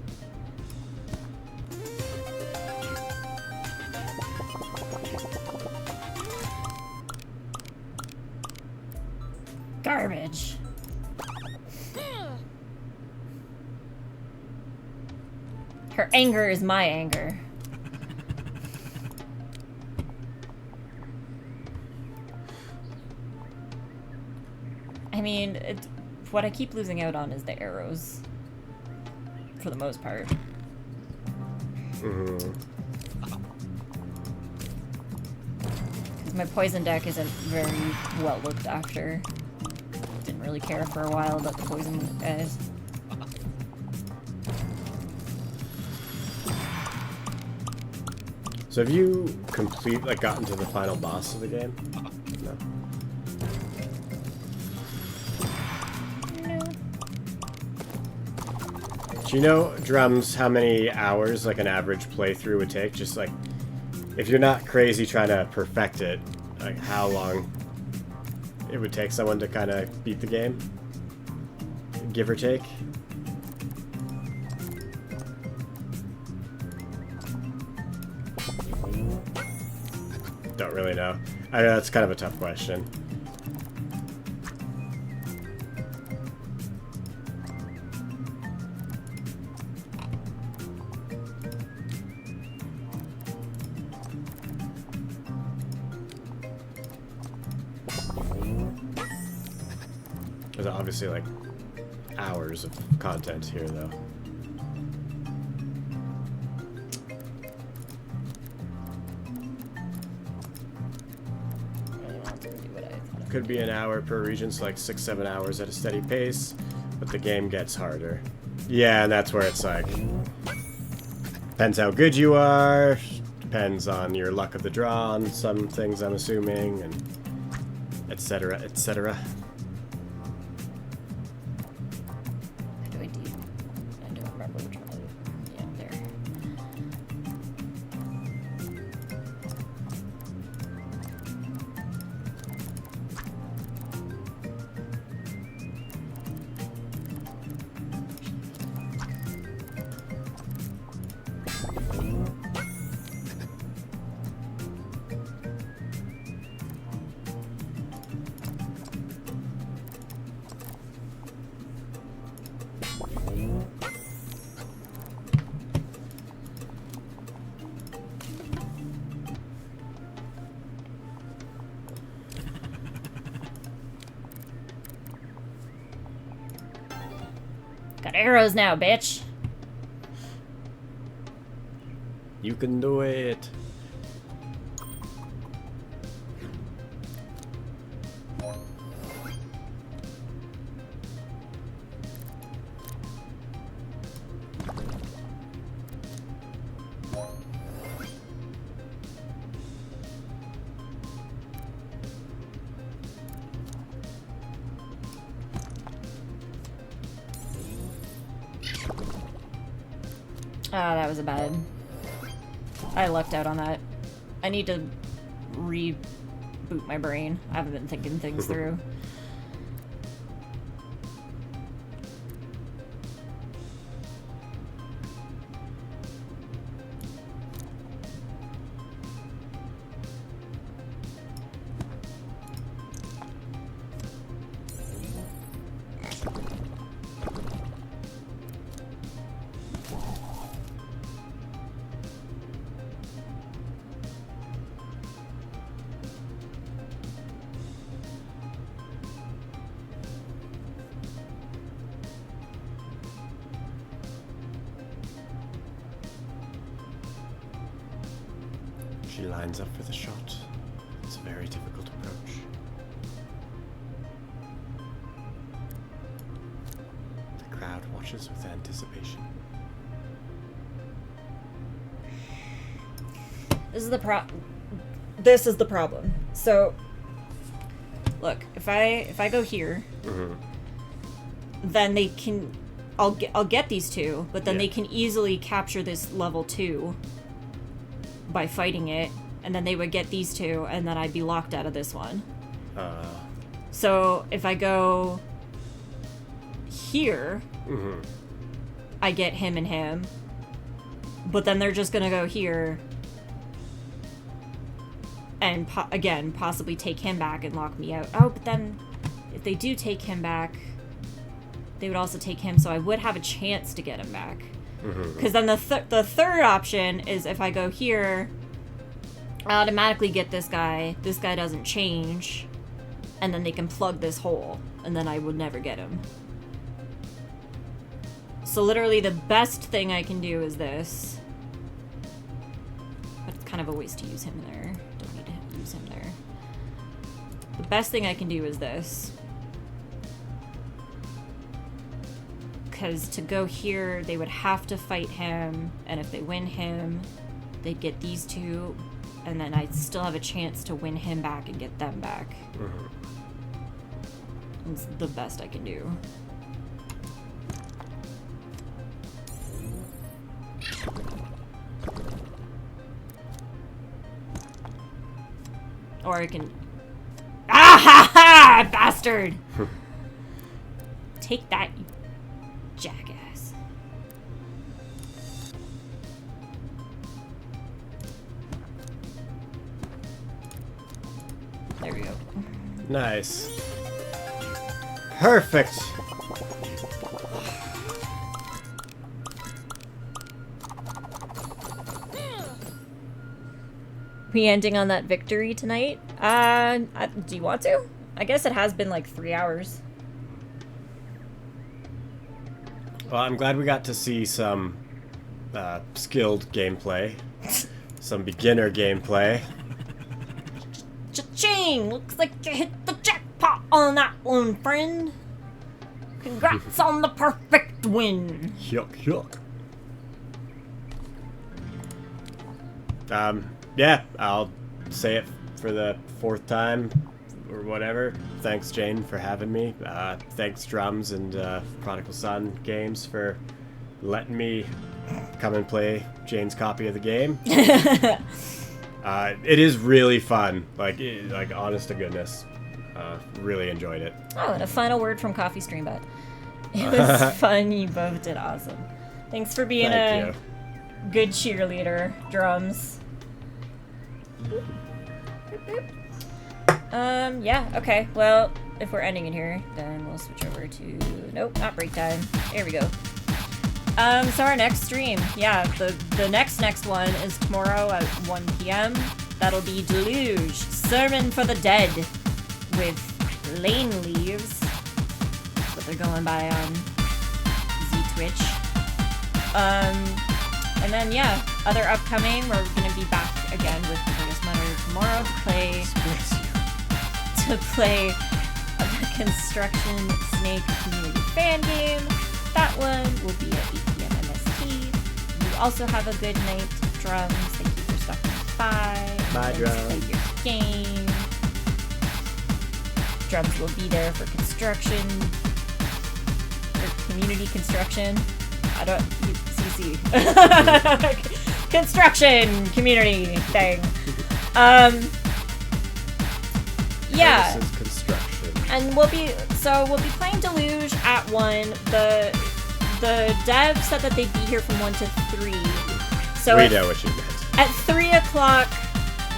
S1: Garbage. Her anger is my anger. I mean, what I keep losing out on is the arrows. For the most part.
S2: Mm-hmm.
S1: Because my poison deck isn't very well looked after. Didn't really care for a while about the poison guys.
S2: So have you gotten to the final boss of the game? No.
S1: No.
S2: Do you know, Drums, how many hours like an average playthrough would take? Just like, if you're not crazy trying to perfect it, like how long it would take someone to kind of beat the game? Give or take? Don't really know. I know that's kind of a tough question. There's obviously like hours of content here though. Could be an hour per region, so like 6-7 hours at a steady pace, but the game gets harder. Yeah, and that's where it's like, depends how good you are, depends on your luck of the draw on some things, I'm assuming, and etc, etc.
S1: How do I do? I don't remember which one. Yeah, there. got arrows now, bitch.
S2: You can do it.
S1: Ah, that was a bad. I lucked out on that. I need to reboot my brain. I haven't been thinking things through.
S2: She lines up for the shot. It's a very difficult approach. The crowd watches with anticipation.
S1: This is the problem. So, look, if I go here, then they can, I'll get these two, but then they can easily capture this level 2 by fighting it, and then they would get these two, and then I'd be locked out of this one. So if I go here, I get him and him, but then they're just gonna go here and again possibly take him back and lock me out. Oh, but then if they do take him back, they would also take him, so I would have a chance to get him back. Because then the third option is if I go here, I automatically get this guy doesn't change, and then they can plug this hole, and then I would never get him. So literally the best thing I can do is this. But it's kind of a waste to use him there. Don't need to use him there. The best thing I can do is this. Because to go here, they would have to fight him, and if they win him, they'd get these two, and then I'd still have a chance to win him back and get them back. It's the best I can do. Or I can... Ah ha ha! Bastard! Take that, you jackass. There we go.
S2: Nice. Perfect.
S1: We ending on that victory tonight? Do you want to? I guess it has been like 3 hours.
S2: Well, I'm glad we got to see some skilled gameplay. Some beginner gameplay.
S1: Cha-ching! Looks like you hit the jackpot on that one, friend. Congrats on the perfect win.
S2: Yuck, yuck. Yeah, I'll say it for the 4th time or whatever. Thanks, Jane, for having me. Thanks, Drums and Prodigal Son Games for letting me come and play Jane's copy of the game. It is really fun. Like honest to goodness. Really enjoyed it.
S1: Oh, and a final word from Coffee Streambot. It was fun. You both did awesome. Thanks for being
S2: Thank you.
S1: Good cheerleader, Drums. Yeah, okay. Well, if we're ending it here, then we'll switch over to... Nope, not break time. There we go. So our next stream, yeah, the next one is tomorrow at 1 p.m. That'll be Deluge, Sermon for the Dead, with Lane Leaves. That's what they're going by on Twitch. And then yeah, other upcoming, we're gonna be back again with Curtis Munner tomorrow to play the Construction Snake Community Fan Game. That one will be at 8 p.m. MST. You also have a good night, Drums. Thank you for stopping by.
S2: Bye, Drums.
S1: Play your game. Drums will be there for construction, or community construction. CC. Construction community thing. Yeah.
S2: This is construction.
S1: And we'll be playing Deluge at 1. The dev said that they'd be here from 1 to 3. So
S2: We know what you meant.
S1: at 3 o'clock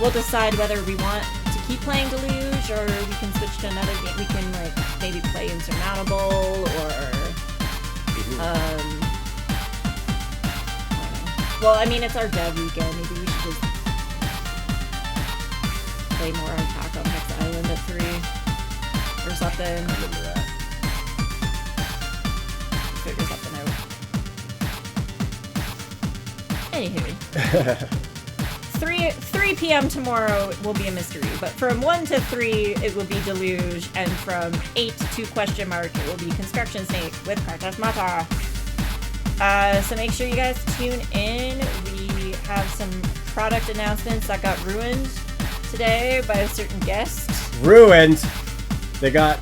S1: we'll decide whether we want to keep playing Deluge or we can switch to another game. We can like maybe play Insurmountable or well, I mean, it's our dev weekend. Maybe we should just play more Attack on Hex Island at 3 or something.
S2: I remember that.
S1: Figure something out. Anywho. 3 p.m. tomorrow will be a mystery, but from 1 to 3 it will be Deluge, and from 8 to question mark it will be Construction Snake with Cartas Mata. So make sure you guys tune in. We have some product announcements that got ruined today by a certain guest.
S2: Ruined. They got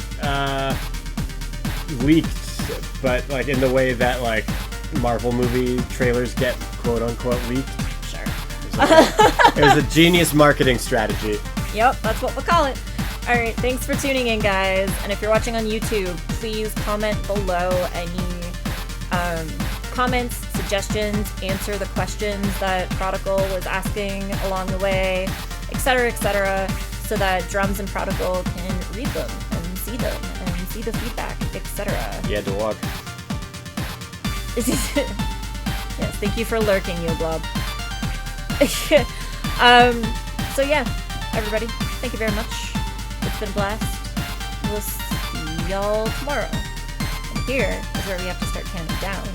S2: leaked, but like in the way that like Marvel movie trailers get quote unquote leaked.
S1: Sure.
S2: It was a genius marketing strategy.
S1: Yep, that's what we'll call it. Alright, thanks for tuning in, guys. And if you're watching on YouTube, please comment below any comments, suggestions, answer the questions that Prodigal was asking along the way, etc., so that Drums and Prodigal can read them and see the feedback, etc.
S2: Yeah, dog.
S1: Yes, thank you for lurking, you blob. So yeah, everybody, thank you very much. It's been a blast. We'll see y'all tomorrow. And here is where we have to start counting down.